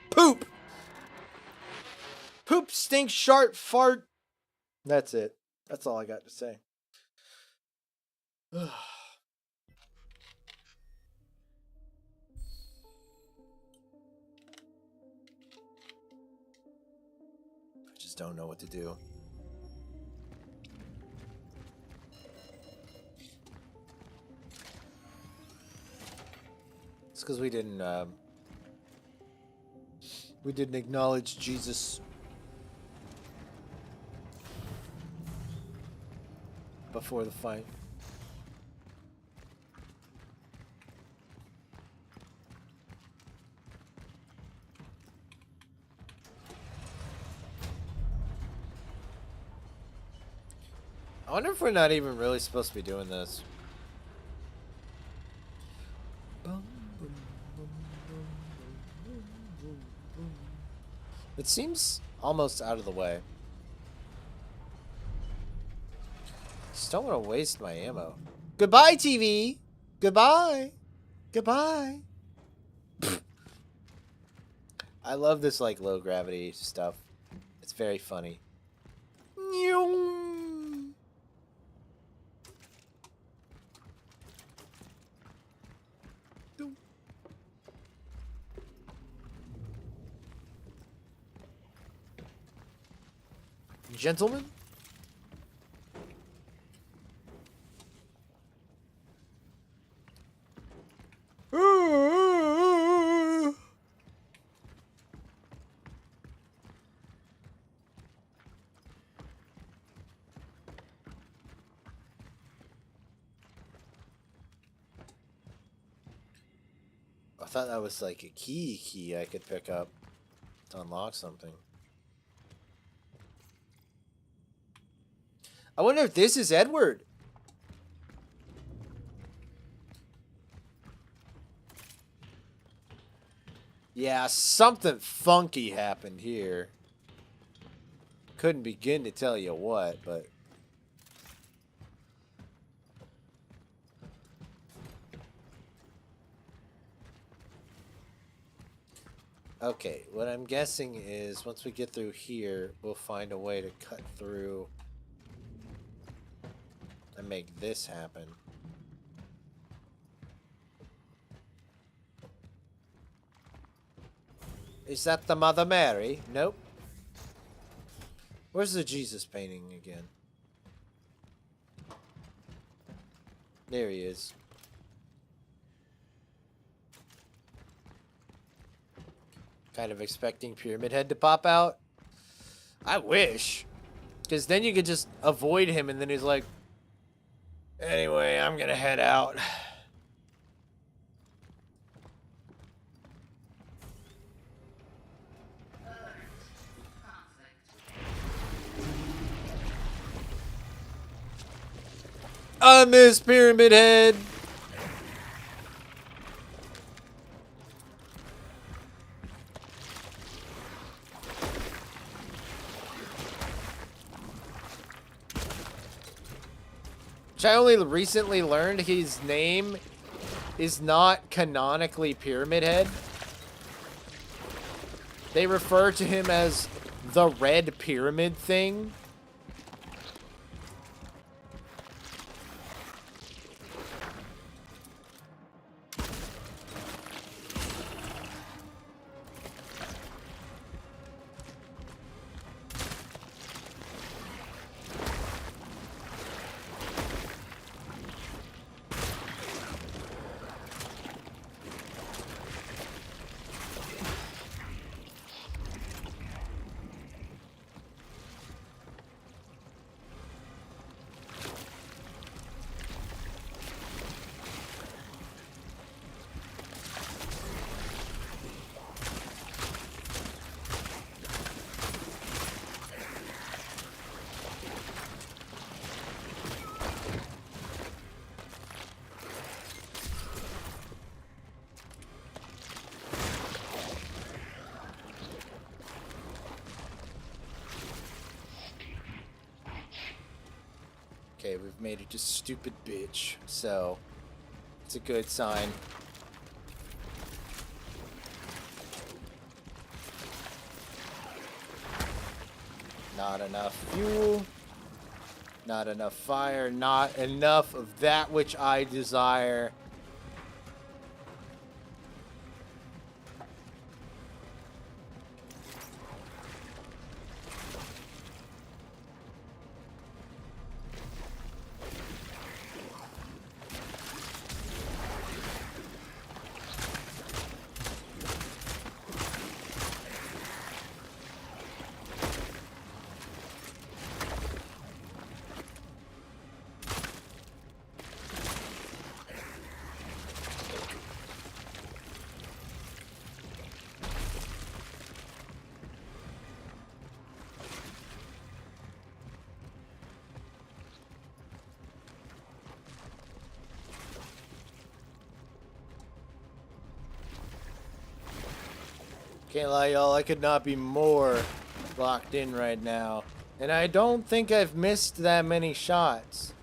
Poop! Poop, stink, shart, fart. That's it. That's all I got to say. I just don't know what to do. It's because we didn't acknowledge Jesus before the fight. I wonder if we're not even really supposed to be doing this. It seems almost out of the way. Just don't want to waste my ammo. Goodbye, TV. Goodbye. Goodbye. I love this like low gravity stuff. It's very funny. Gentlemen? I thought that was like a key I could pick up to unlock something. I wonder if this is Edward. Yeah, something funky happened here. Couldn't begin to tell you what, but... Okay, what I'm guessing is once we get through here, we'll find a way to cut through and make this happen. Is that the Mother Mary? Nope. Where's the Jesus painting again? There he is. Kind of expecting Pyramid Head to pop out. I wish. Because then you could just avoid him and then he's like, anyway, I'm gonna head out. I miss Pyramid Head. Which I only recently learned his name is not canonically Pyramid Head. They refer to him as the Red Pyramid thing. Okay, we've made it just stupid bitch. So, it's a good sign. Not enough fuel. Not enough fire. Not enough of that which I desire. Can't lie, y'all, I could not be more locked in right now. And I don't think I've missed that many shots.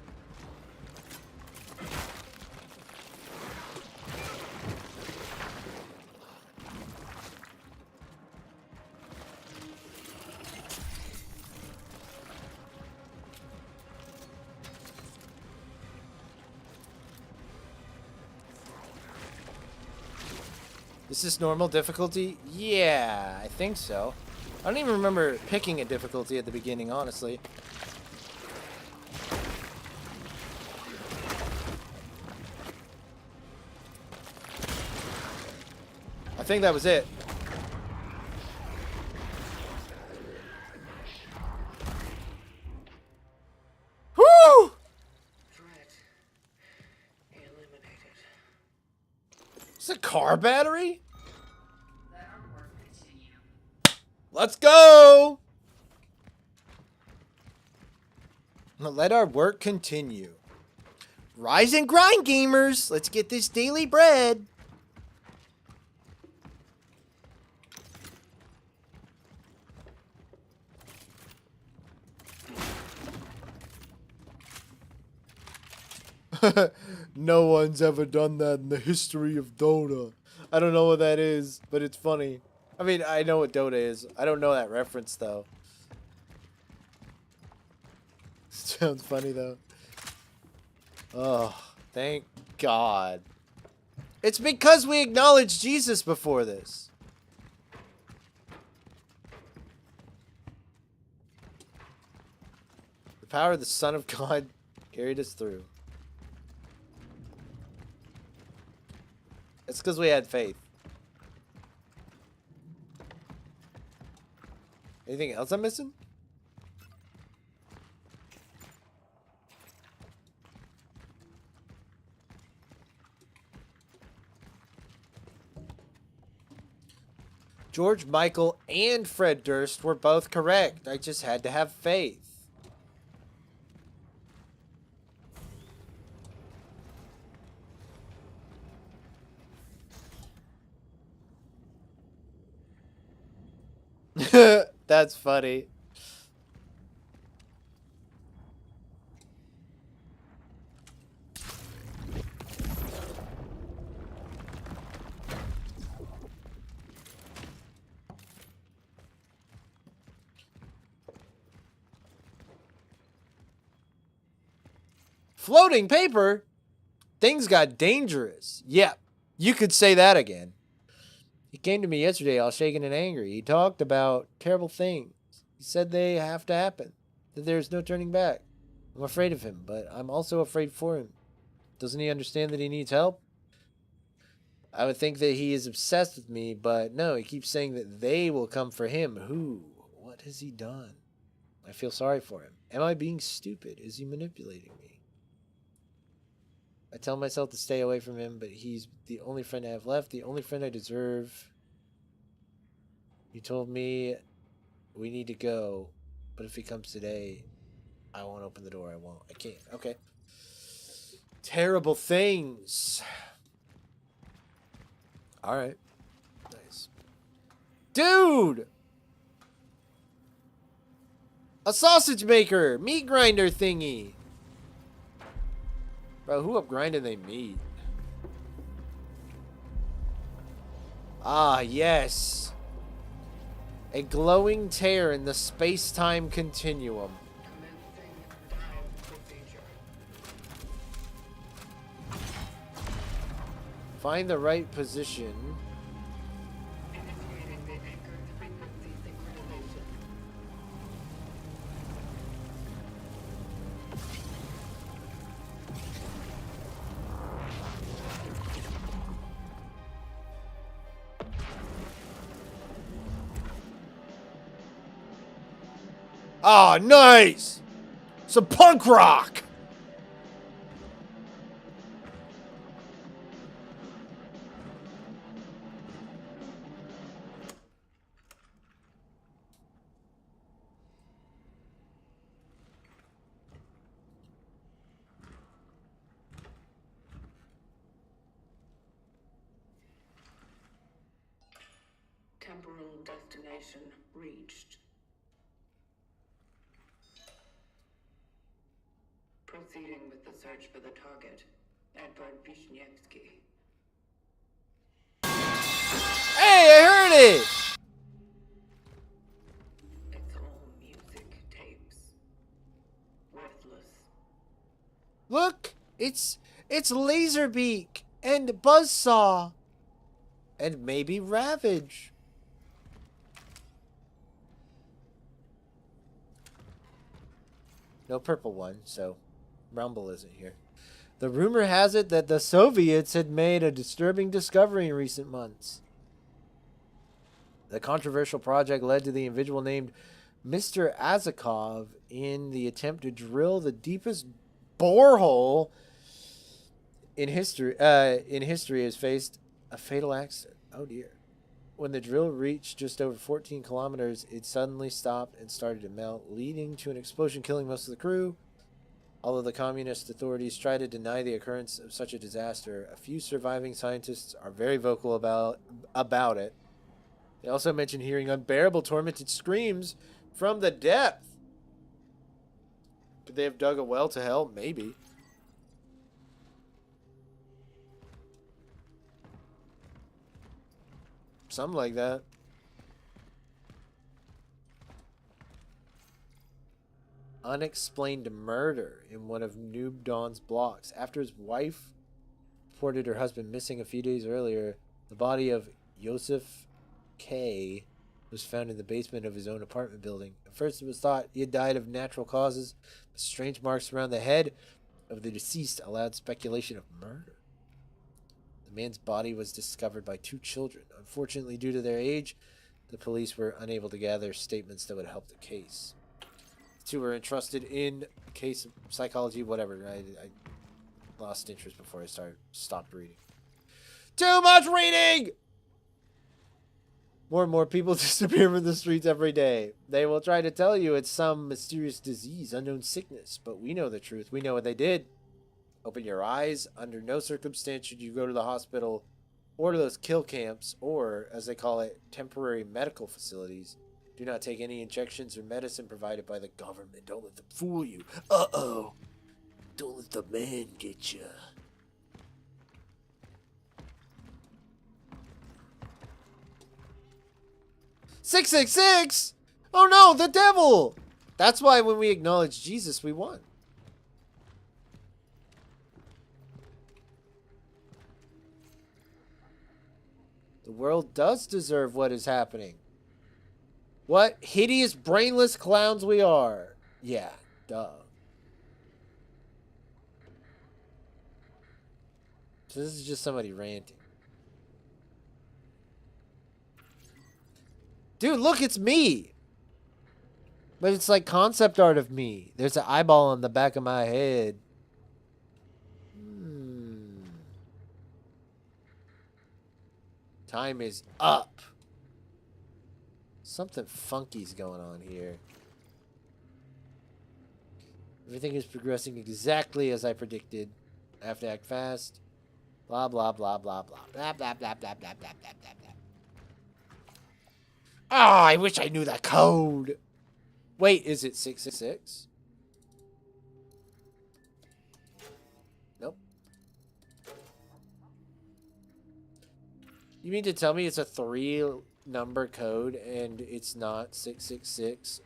Is this normal difficulty? Yeah, I think so. I don't even remember picking a difficulty at the beginning, honestly. I think that was it. Woo! It's a car battery? Let's go! Let our work continue. Rise and grind, gamers! Let's get this daily bread. No one's ever done that in the history of Dota. I don't know what that is, but it's funny. I mean, I know what Dota is. I don't know that reference, though. Sounds funny, though. Oh, thank God. It's because we acknowledged Jesus before this. The power of the Son of God carried us through. It's because we had faith. Anything else I'm missing? George, Michael, and Fred Durst were both correct. I just had to have faith. That's funny. Floating paper? Things got dangerous. Yep, you could say that again. He came to me yesterday all shaken and angry. He talked about terrible things. He said they have to happen, that there's no turning back. I'm afraid of him, but I'm also afraid for him. Doesn't he understand that he needs help? I would think that he is obsessed with me, but no, he keeps saying that they will come for him. Who? What has he done? I feel sorry for him. Am I being stupid? Is he manipulating me? I tell myself to stay away from him, but he's the only friend I have left, the only friend I deserve. He told me we need to go, but if he comes today, I won't open the door. I won't. I can't. Okay. Terrible things. All right. Nice. Dude! A sausage maker! Meat grinder thingy! Bro, who up grinding they meet? Ah, yes. A glowing tear in the space-time continuum. Find the right position. Ah, nice! Some punk rock! Temporal destination reached. Proceeding with the search for the target, Edward Vishnievsky. Hey, I heard it! It's all music tapes. Worthless. Look, it's Laserbeak and Buzzsaw and maybe Ravage. No purple one, so Rumble isn't here. The rumor has it that the Soviets had made a disturbing discovery in recent months. The controversial project led to the individual named Mr. Azakov in the attempt to drill the deepest borehole in history has faced a fatal accident. Oh dear. When the drill reached just over 14 kilometers, it suddenly stopped and started to melt, leading to an explosion killing most of the crew. Although the communist authorities try to deny the occurrence of such a disaster, a few surviving scientists are very vocal about it. They also mention hearing unbearable, tormented screams from the depth. Could they have dug a well to hell? Maybe. Something like that. Unexplained murder in one of Noob Dawn's blocks. After his wife reported her husband missing a few days earlier, the body of Yosef K was found in the basement of his own apartment building. At first it was thought he had died of natural causes, but strange marks around the head of the deceased allowed speculation of murder. The man's body was discovered by two children. Unfortunately, due to their age, the police were unable to gather statements that would help the case. The two were entrusted in case psychology, whatever. I lost interest before I stopped reading. Too much reading! More and more people disappear from the streets every day. They will try to tell you it's some mysterious disease, unknown sickness, but we know the truth. We know what they did. Open your eyes. Under no circumstance should you go to the hospital or to those kill camps, or, as they call it, temporary medical facilities. Do not take any injections or medicine provided by the government. Don't let them fool you. Uh-oh. Don't let the man get you. "666! Oh no, the devil!" That's why when we acknowledge Jesus, we won. The world does deserve what is happening. What hideous, brainless clowns we are. Yeah, duh. So this is just somebody ranting. Dude, look, it's me. But it's like concept art of me. There's an eyeball on the back of my head. Time is up. Something funky's going on here. Everything is progressing exactly as I predicted. I have to act fast. Blah, blah, blah, blah, blah. Blah, blah, blah, blah, blah, blah, blah, blah, blah. Oh, I wish I knew the code. Wait, is it 666? Nope. You mean to tell me it's a 3-number code and it's not 666?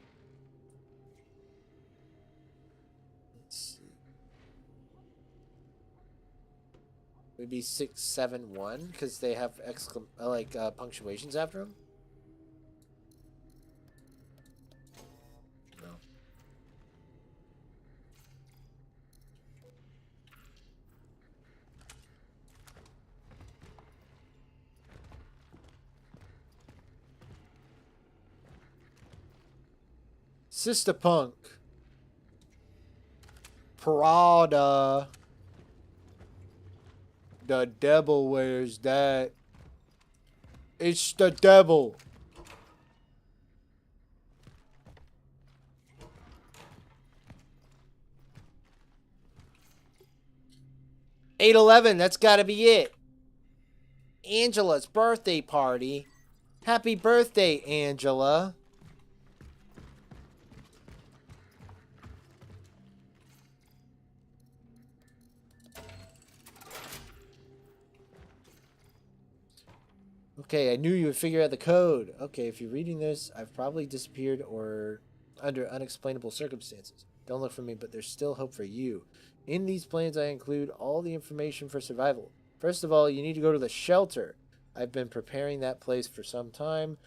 Let's see. Maybe 671 because they have punctuations after them. No. Sister Punk. Prada. The devil wears that. It's the devil. $8.11. That's got to be it. Angela's birthday party. Happy birthday, Angela. Okay, I knew you would figure out the code. Okay, if you're reading this, I've probably disappeared or under unexplainable circumstances. Don't look for me, but there's still hope for you. In these plans, I include all the information for survival. First of all, you need to go to the shelter. I've been preparing that place for some time.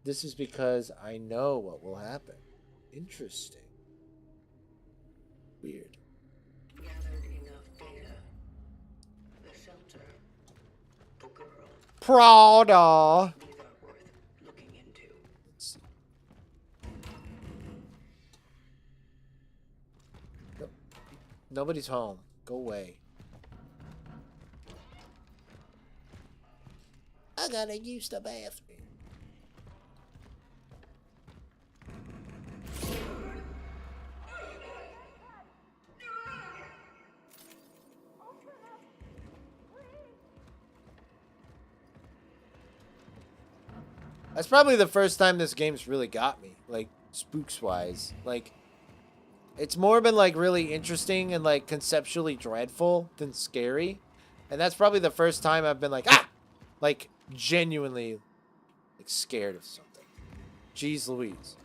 This is because I know what will happen. Interesting. Weird. Gathered enough data. The shelter. The girl. Prada. These are worth looking into. Nope. Nobody's home. Go away. I gotta use the bathroom. That's probably the first time this game's really got me, like, spooks-wise. Like, it's more been, like, really interesting and, like, conceptually dreadful than scary. And that's probably the first time I've been like, ah! Like, genuinely, like, scared of something. Jeez Louise.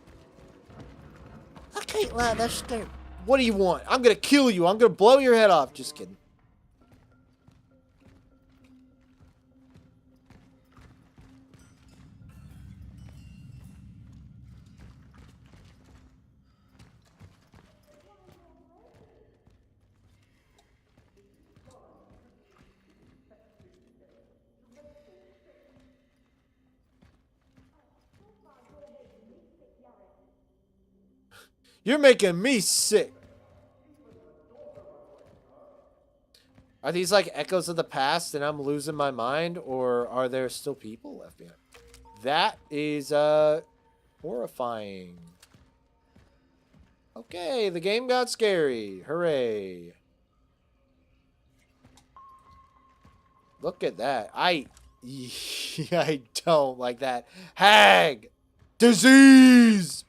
I can't lie, that's scary. What do you want? I'm gonna kill you. I'm gonna blow your head off. Just kidding. You're making me sick. Are these like echoes of the past and I'm losing my mind, or are there still people left behind? That is horrifying. Okay, the game got scary. Hooray. Look at that. I don't like that. Hag! Disease!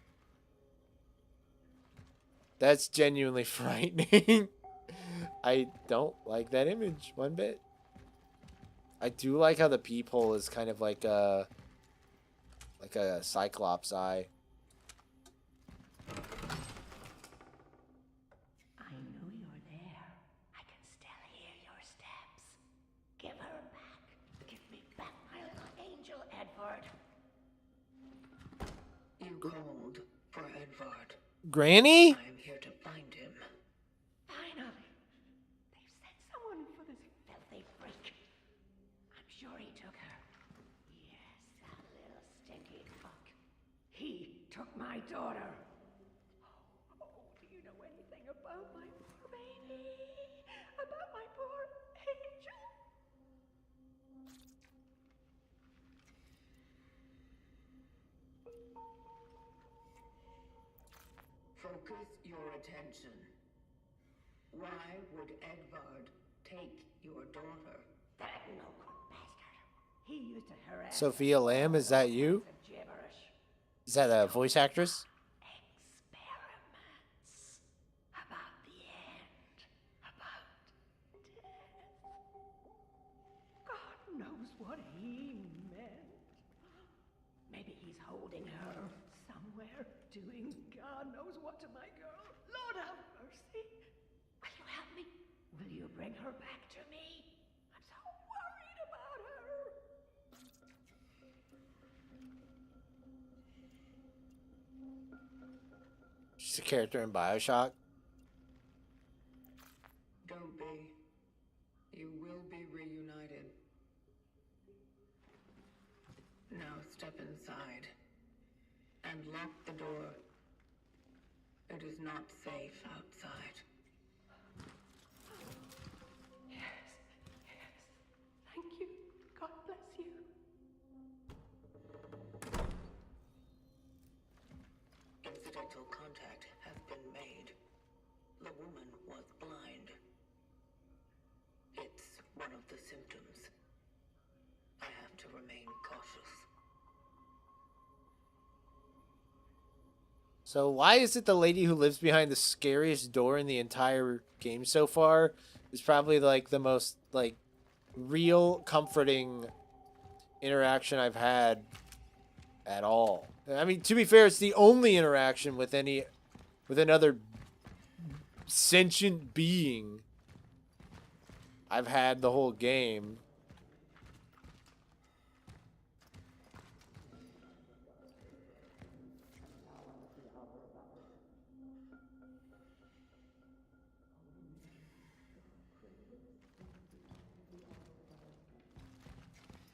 That's genuinely frightening. I don't like that image one bit. I do like how the peephole is kind of like a cyclops eye. I know you're there. I can still hear your steps. Give her back. Give me back my little angel, Edward. You called for Edvard. Granny? I'm here to find him. Finally. They've sent someone for this filthy freak. I'm sure he took her. Yes, that little stinky fuck. He took my daughter. Oh, do you know anything about my poor baby? About my poor angel? Focus your attention. Why would Edvard take your daughter? That no good bastard. He used to harass Sophia Lamb, is that you? gibberish. Is that a voice actress? Experiments about the end, about death. God knows what he meant. Maybe he's holding her somewhere, doing God knows what to my girl. Lord have mercy. Will you help me? Will you bring her back to me? I'm so worried about her. She's a character in BioShock. Don't be. You will be reunited. Now step inside and lock the door. It is not safe outside. Yes, yes. Thank you. God bless you. Incidental contact has been made. The woman was blind. It's one of the symptoms. I have to remain cautious. So why is it the lady who lives behind the scariest door in the entire game so far is probably like the most like real comforting interaction I've had at all? I mean, to be fair, it's the only interaction with another sentient being I've had the whole game.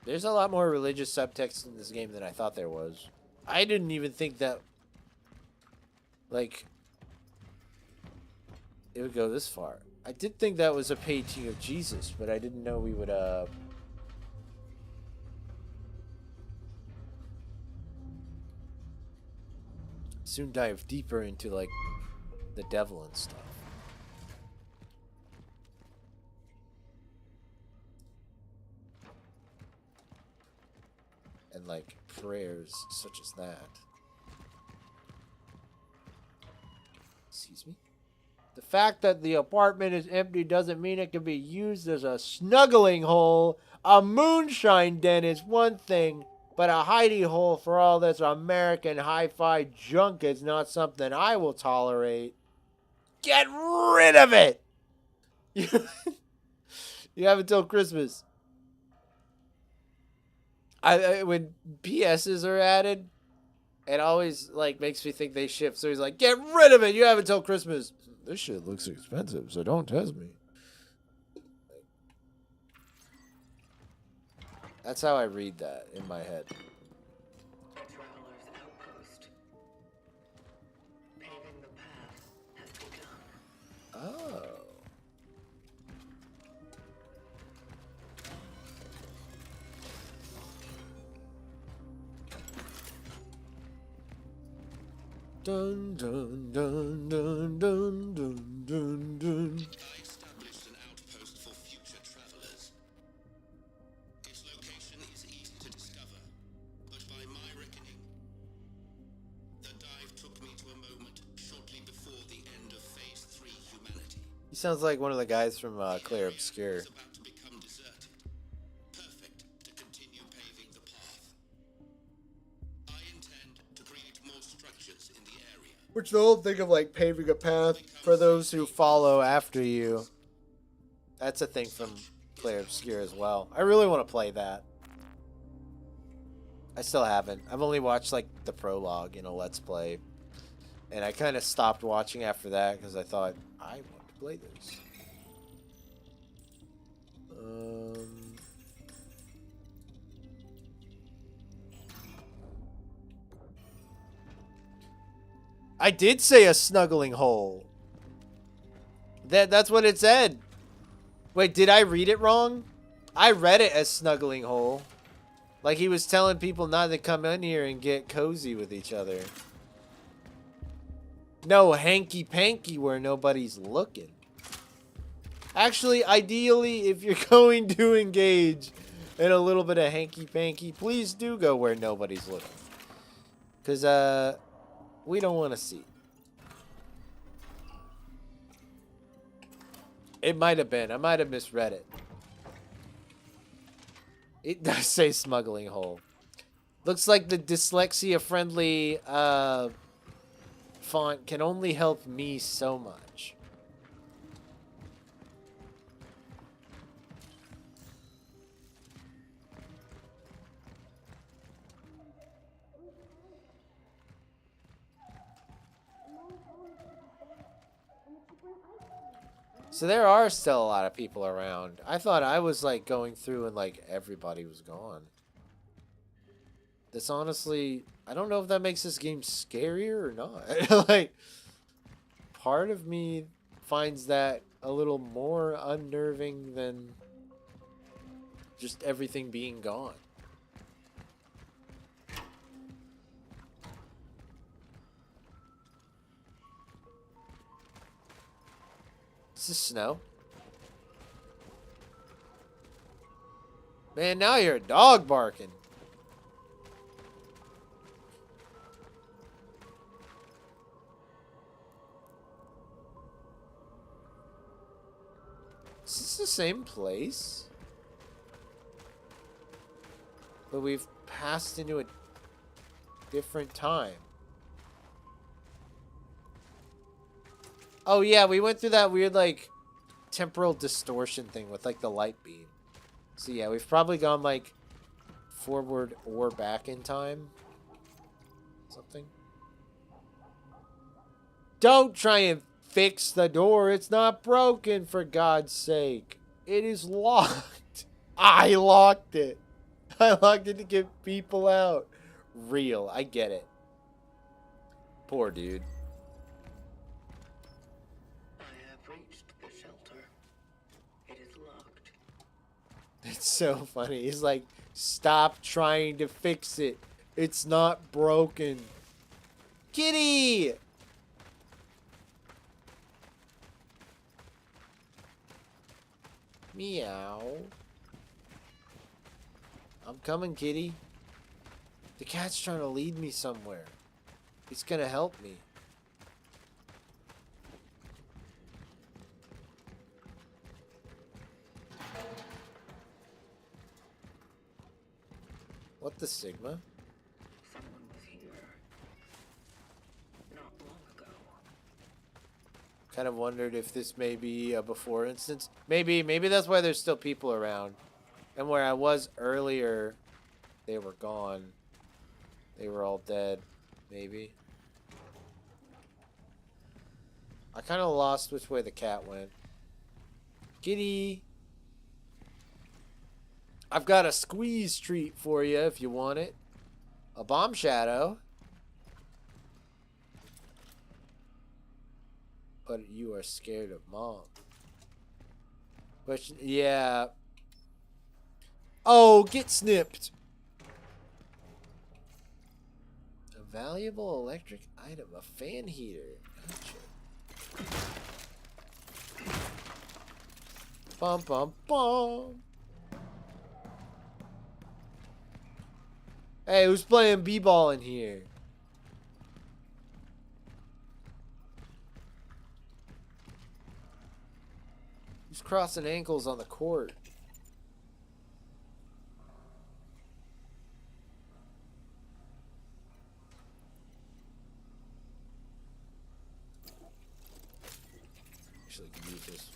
There's a lot more religious subtext in this game than I thought there was. I didn't even think that, like, it would go this far. I did think that was a painting of Jesus, but I didn't know we would, soon dive deeper into, like, the devil and stuff. And like prayers such as that. Excuse me. The fact that the apartment is empty doesn't mean it can be used as a snuggling hole. A moonshine den is one thing, but a hidey hole for all this American hi-fi junk is not something I will tolerate. Get rid of it! You have until Christmas. When PSs are added, it always like makes me think they ship. So he's like, "Get rid of it. You have until Christmas." This shit looks expensive, so don't test me. That's how I read that in my head. A traveler's outpost. Paving the path has begun. Oh. Dun dun dun dun dun dun dun dun. I established an outpost for future travelers. Its location is easy to discover, but by my reckoning, the dive took me to a moment shortly before the end of Phase 3 humanity. He sounds like one of the guys from Claire Obscure. It's about to become deserted. Perfect to continue paving the path. I intend to create more structures in the area. Which the whole thing of like paving a path for those who follow after you. That's a thing from Claire Obscure as well. I really want to play that. I still haven't. I've only watched like the prologue in a Let's Play. And I kind of stopped watching after that because I thought, I want to play this. I did say a snuggling hole. That's what it said. Wait, did I read it wrong? I read it as snuggling hole. Like he was telling people not to come in here and get cozy with each other. No, hanky-panky where nobody's looking. Actually, ideally, if you're going to engage in a little bit of hanky-panky, please do go where nobody's looking. Because, we don't want to see. It might have been. I might have misread it. It does say smuggling hole. Looks like the dyslexia-friendly font can only help me so much. So there are still a lot of people around. I thought I was like going through and like everybody was gone. This honestly, I don't know if that makes this game scarier or not. Like, part of me finds that a little more unnerving than just everything being gone. Is this snow? Man, now you're a dog barking. Is this the same place? But we've passed into a different time. Oh yeah, we went through that weird like temporal distortion thing with like the light beam. So yeah, we've probably gone like forward or back in time. Something. Don't try and fix the door. It's not broken, for God's sake. It is locked. I locked it. I locked it to get people out. Real. I get it. Poor dude. I have reached the shelter. It is locked. It's so funny. He's like, stop trying to fix it. It's not broken. Kitty! Meow. I'm coming, kitty. The cat's trying to lead me somewhere. It's gonna help me. What the Sigma? Someone was here not long ago. Kind of wondered if this may be a before instance. Maybe that's why there's still people around. And where I was earlier, they were gone. They were all dead. Maybe. I kind of lost which way the cat went. Kitty! I've got a squeeze treat for you if you want it. A bomb shadow. But you are scared of mom. Question, yeah. Oh, get snipped. A valuable electric item, a fan heater. Gotcha. Bum bum bum. Hey, who's playing b-ball in here? Who's crossing ankles on the court? Actually, I can use this.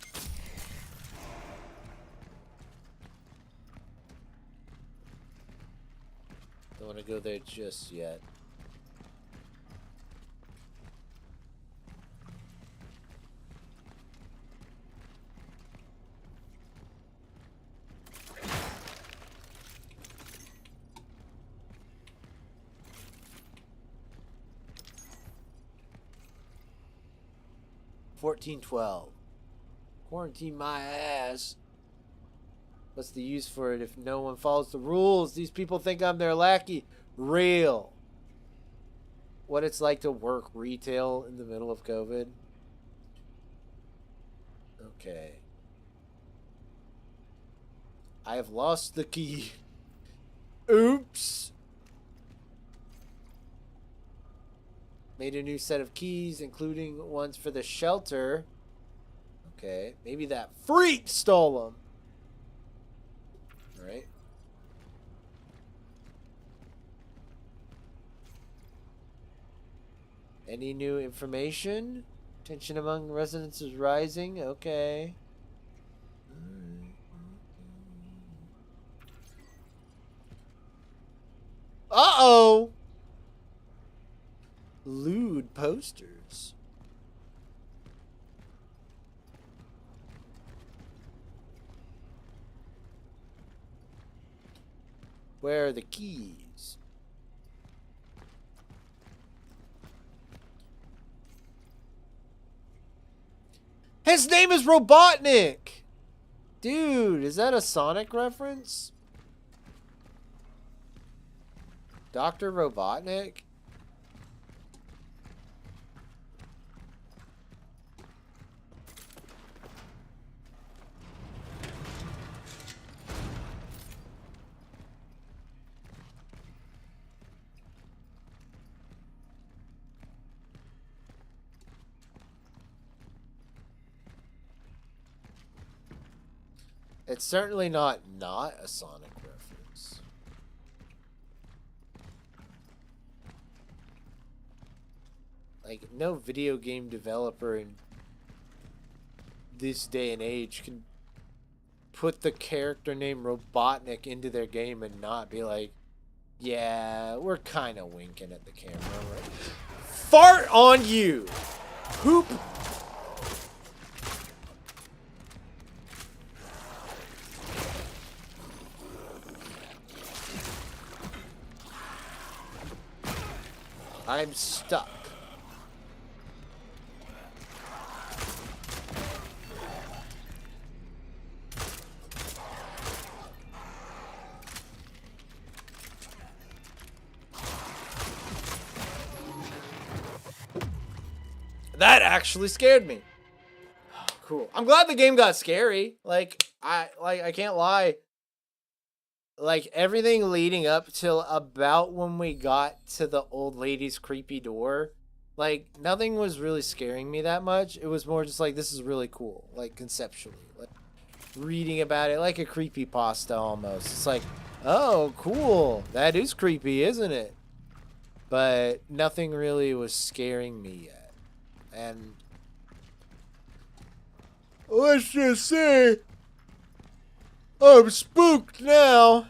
Don't want to go there just yet. $14.12. Quarantine my ass. What's the use for it if no one follows the rules? These people think I'm their lackey. Real. What it's like to work retail in the middle of COVID. Okay. I have lost the key. Oops. Made a new set of keys, including ones for the shelter. Okay. Maybe that freak stole them. Alright. Any new information? Tension among residents is rising. Okay. Uh-oh! Lewd posters. Where are the keys? His name is Robotnik! Dude, is that a Sonic reference? Dr. Robotnik? It's certainly not a Sonic reference. Like, no video game developer in this day and age can put the character name Robotnik into their game and not be like, yeah, we're kind of winking at the camera, right? Fart on you! Poop! I'm stuck. That actually scared me. Cool. I'm glad the game got scary. I can't lie. Like, everything leading up till about when we got to the old lady's creepy door, like, nothing was really scaring me that much. It was more just like, this is really cool, like, conceptually. Like, reading about it like a creepypasta almost. It's like, oh, cool. That is creepy, isn't it? But nothing really was scaring me yet. And let's just say I'm spooked now.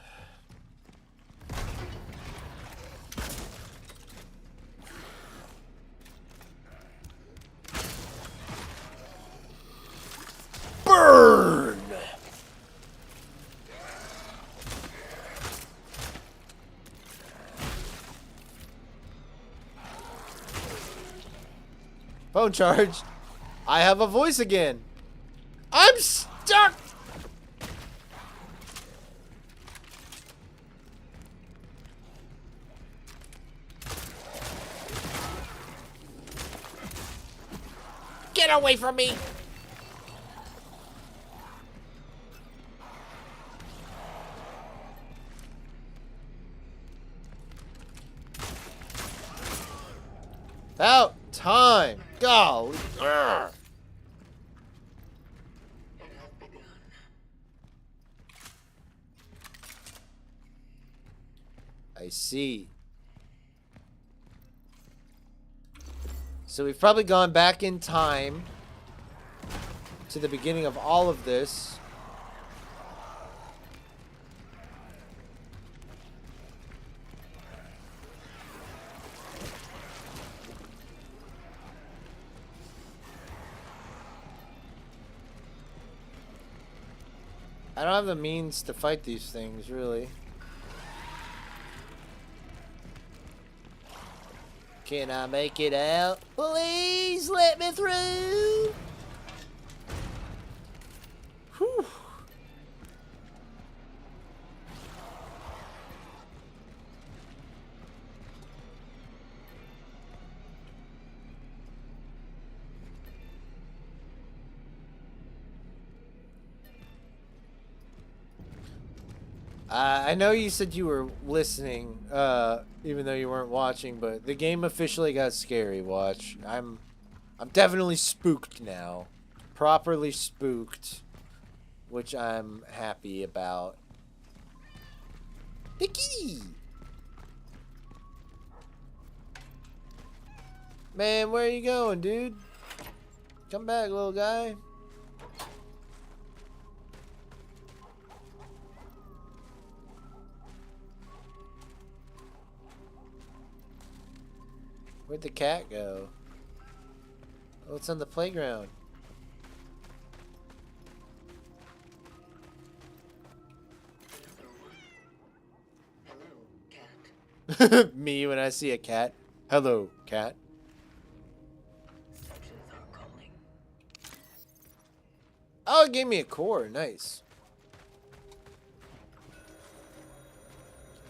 Burn! Phone charged. I have a voice again. I'm stuck! Get away from me! About time. Golly. Urgh. I see. So we've probably gone back in time to the beginning of all of this. I don't have the means to fight these things, really. Can I make it out? Please let me through. Whew. I know you said you were listening, even though you weren't watching, but the game officially got scary, Watch. I'm definitely spooked now. Properly spooked, which I'm happy about. The key! Man, where are you going, dude? Come back, little guy. Where'd the cat go? Oh, it's on the playground. Hello, cat. Me when I see a cat. Hello, cat. Searches are calling. Oh, it gave me a core. Nice.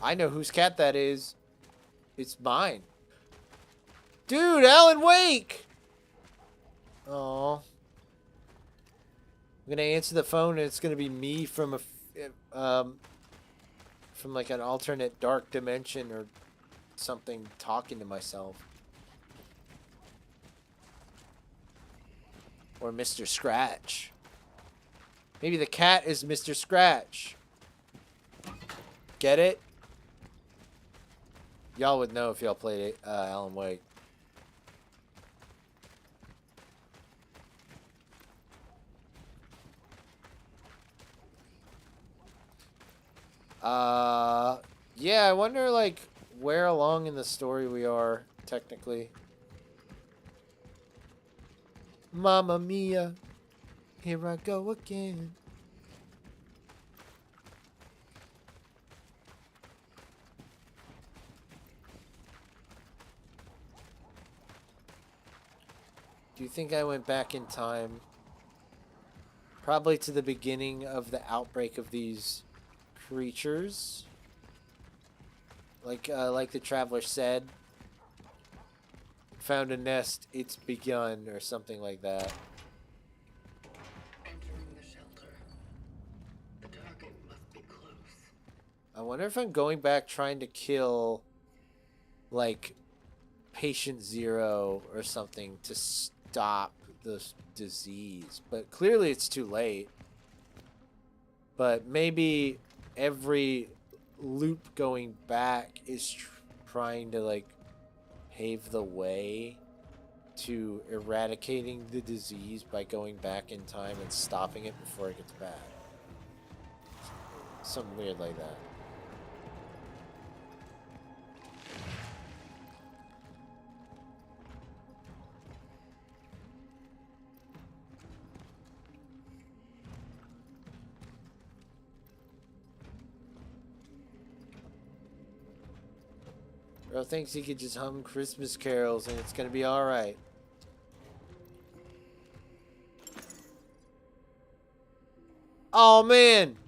I know whose cat that is. It's mine. Dude, Alan Wake! Aw. I'm gonna answer the phone and it's gonna be me from from like an alternate dark dimension or something talking to myself. Or Mr. Scratch. Maybe the cat is Mr. Scratch. Get it? Y'all would know if y'all played Alan Wake. Yeah, I wonder, like, where along in the story we are, technically. Mamma mia, here I go again. Do you think I went back in time? Probably to the beginning of the outbreak of these creatures. Like the traveler said. Found a nest, it's begun, or something like that. Entering the shelter. The target must be close. I wonder if I'm going back trying to kill, like, Patient Zero or something to stop the disease. But clearly it's too late. But maybe every loop going back is trying to, like, pave the way to eradicating the disease by going back in time and stopping it before it gets bad. Something weird like that. Bro thinks he could just hum Christmas carols and it's gonna be alright. Oh man!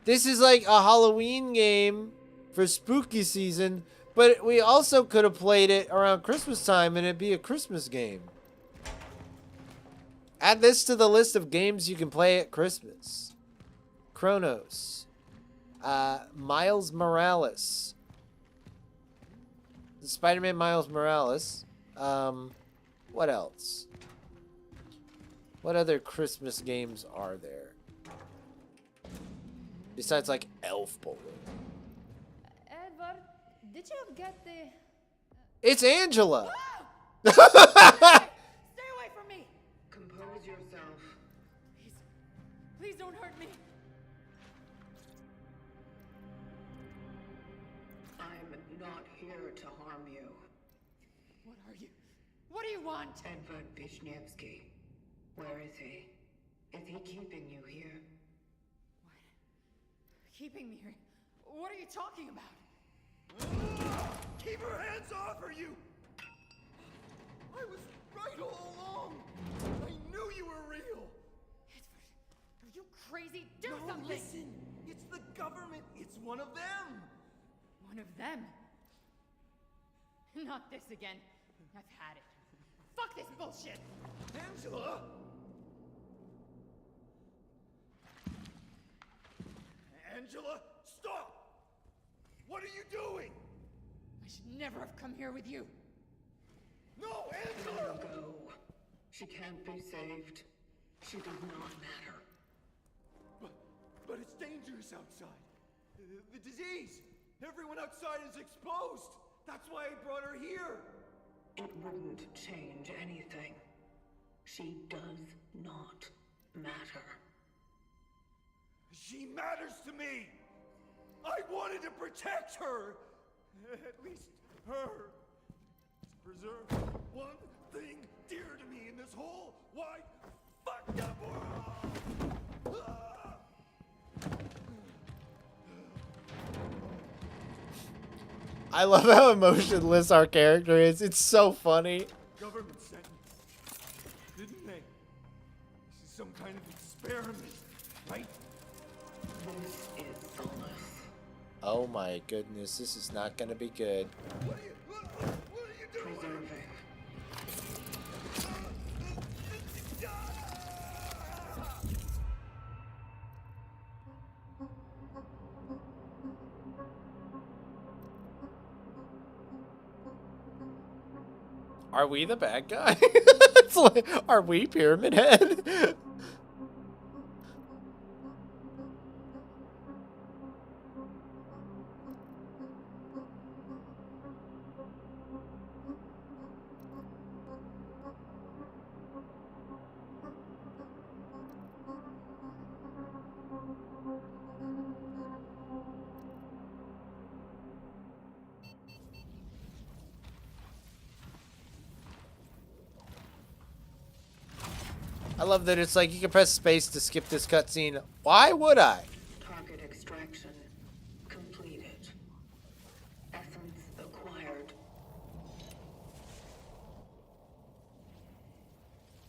This is like a Halloween game for spooky season, but we also could have played it around Christmas time and it'd be a Christmas game. Add this to the list of games you can play at Christmas. Cronos. Miles Morales. Spider-Man Miles Morales. What else? What other Christmas games are there? Besides, like, Elf Bowling. Edward, did you get the... It's Angela! Stay away from me! Compose yourself. Please don't hurt me. I'm not here to harm you. What are you? What do you want? Edward Wisniewski. Where is he? Is he keeping you here? What? Keeping me here? What are you talking about? Keep her hands off her, you! I was right all along. I knew you were real. Edward, are you crazy? Do No, something! listen. It's the government. It's one of them. One of them? Not this again. I've had it. Fuck this bullshit! Angela! Angela, stop! What are you doing? I should never have come here with you. No, Let Angela! her go. She can't be saved. She does not matter. But it's dangerous outside. The disease. Everyone outside is exposed. That's why I brought her here. It wouldn't change anything. She does not matter. She matters to me! I wanted to protect her! At least her. To preserve one thing dear to me in this whole wide, fucked up world! Ah! I love how emotionless our character is. It's so funny. Government sent me, didn't they? This is some kind of experiment, right? This is solace. Oh my goodness, this is not gonna be good. What are you doing? Preserving. Are we the bad guy? It's like, are we Pyramid Head? I love that it's like you can press space to skip this cutscene. Why would I? Target extraction completed. Essence acquired.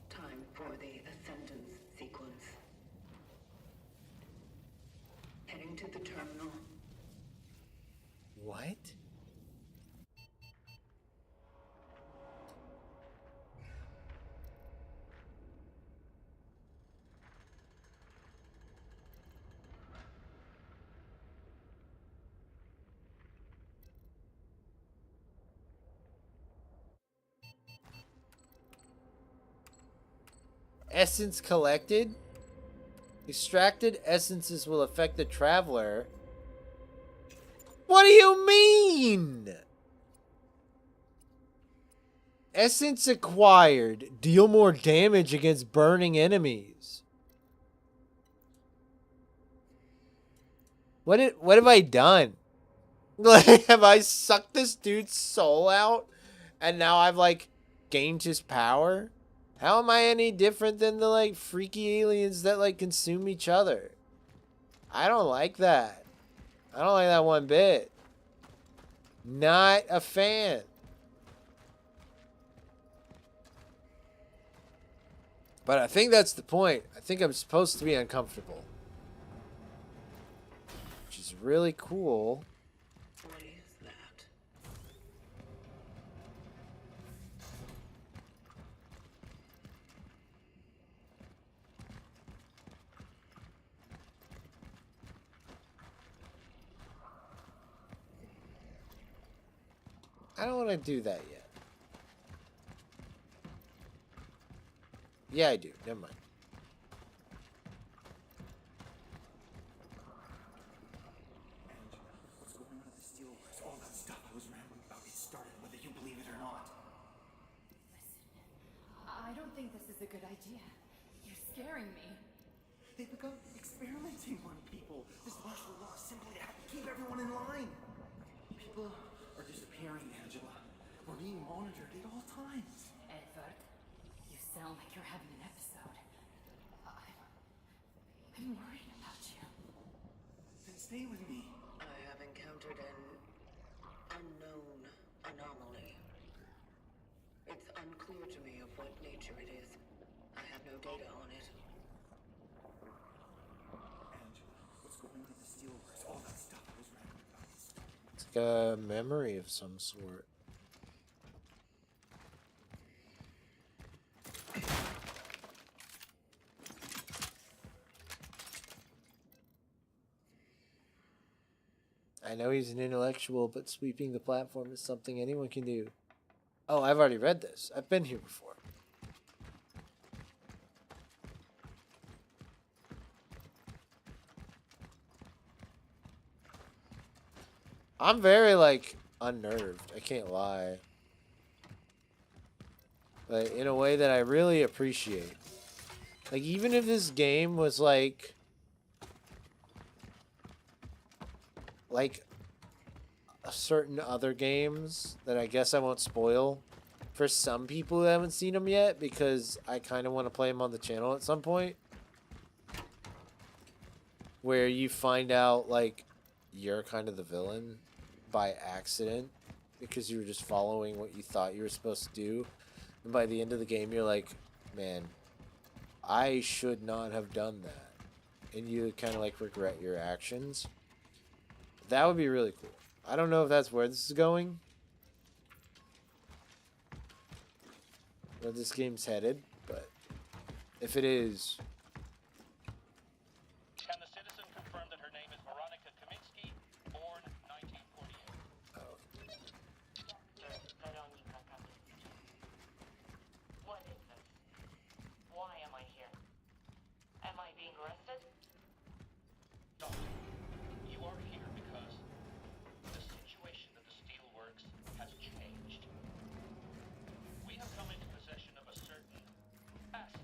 Time for the ascendance sequence. Heading to the terminal. What? Essence collected? Extracted essences will affect the traveler. What do you mean? Essence acquired. Deal more damage against burning enemies. What have I done? Like, have I sucked this dude's soul out? And now I've, like, gained his power? How am I any different than the, like, freaky aliens that, like, consume each other? I don't like that. I don't like that one bit. Not a fan. But I think that's the point. I think I'm supposed to be uncomfortable. Which is really cool. What is that? I don't want to do that yet. Yeah, I do. Never mind. What's going on at the Steelworks? All that stuff I was rambling about, it started whether you believe it or not. I don't think this is a good idea. You're scaring me. They've begun experimenting on people. This martial law simply had to keep everyone in line. People are disappearing, Angela. We're being monitored at all times. Edward, you sound like you're having an episode. I'm worried about you. Then stay with me. I have encountered an unknown anomaly. It's unclear to me of what nature it is. I have no data on it. Angela, what's going on at the Steelworks? All that stuff I was rambling about. It's like a memory of some sort. I know he's an intellectual, but sweeping the platform is something anyone can do. Oh, I've already read this. I've been here before. I'm very, like, unnerved. I can't lie. but in a way that I really appreciate. Like, even if this game was like certain other games that I guess I won't spoil for some people who haven't seen them yet, because I kind of want to play them on the channel at some point, where you find out like you're kind of the villain by accident because you were just following what you thought you were supposed to do, and by the end of the game you're like, man, I should not have done that, and you kind of like regret your actions. That would be really cool. I don't know if that's where this is going, where this game's headed, but if it is, can the citizen confirm that her name is Veronica Kaminsky, born 1948? Dr. Veronica Kaminsky. What is this? Why am I here? Am I being arrested? Doctor, you are here because the situation at the steelworks has changed. We have come into possession of a certain asset.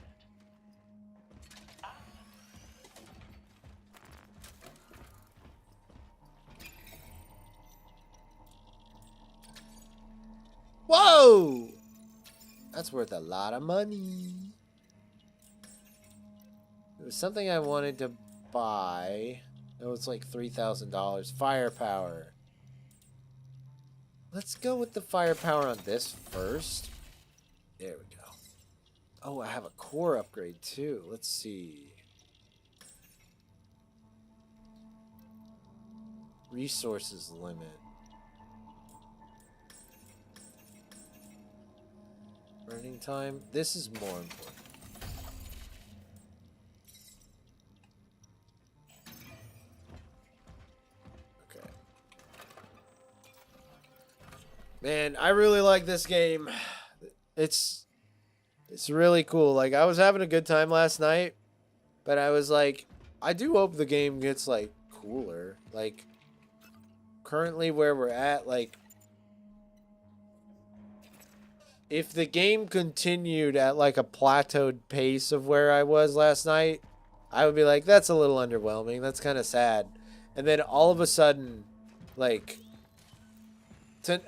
whoa, that's worth a lot of money. It was something I wanted to buy. It was like $3,000. Firepower. Let's go with the firepower on this first. There we go. Oh, I have a core upgrade too. Let's see. Resources limit. Running time. This is more important. Okay. Man, I really like this game. It's really cool. Like, I was having a good time last night, but I was like, I do hope the game gets like cooler. Like, currently where we're at, like, if the game continued at like a plateaued pace of where I was last night, I would be like, that's a little underwhelming. That's kind of sad. And then all of a sudden, like,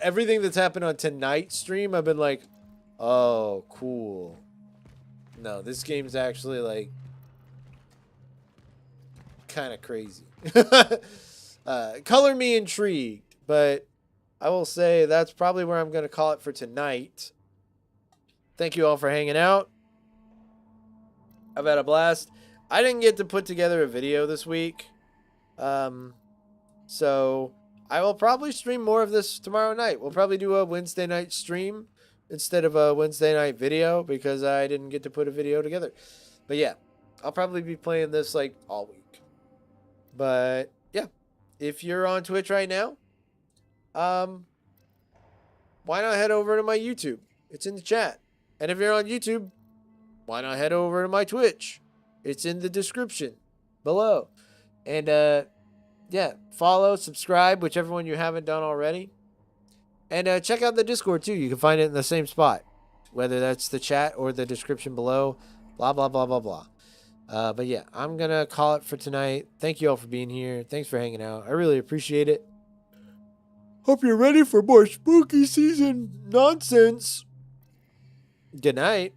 everything that's happened on tonight's stream, I've been like, oh, cool. No, this game's actually like kind of crazy. Color me intrigued, but I will say that's probably where I'm going to call it for tonight. Thank you all for hanging out. I've had a blast. I didn't get to put together a video this week. So I will probably stream more of this tomorrow night. We'll probably do a Wednesday night stream instead of a Wednesday night video because I didn't get to put a video together. But yeah, I'll probably be playing this like all week. But yeah, if you're on Twitch right now, why not head over to my YouTube? It's in the chat. And if you're on YouTube, why not head over to my Twitch? It's in the description below. And yeah, follow, subscribe, whichever one you haven't done already. And check out the Discord too. You can find it in the same spot, whether that's the chat or the description below. Blah, blah, blah, blah, blah. But yeah, I'm going to call it for tonight. Thank you all for being here. Thanks for hanging out. I really appreciate it. Hope you're ready for more spooky season nonsense. Good night.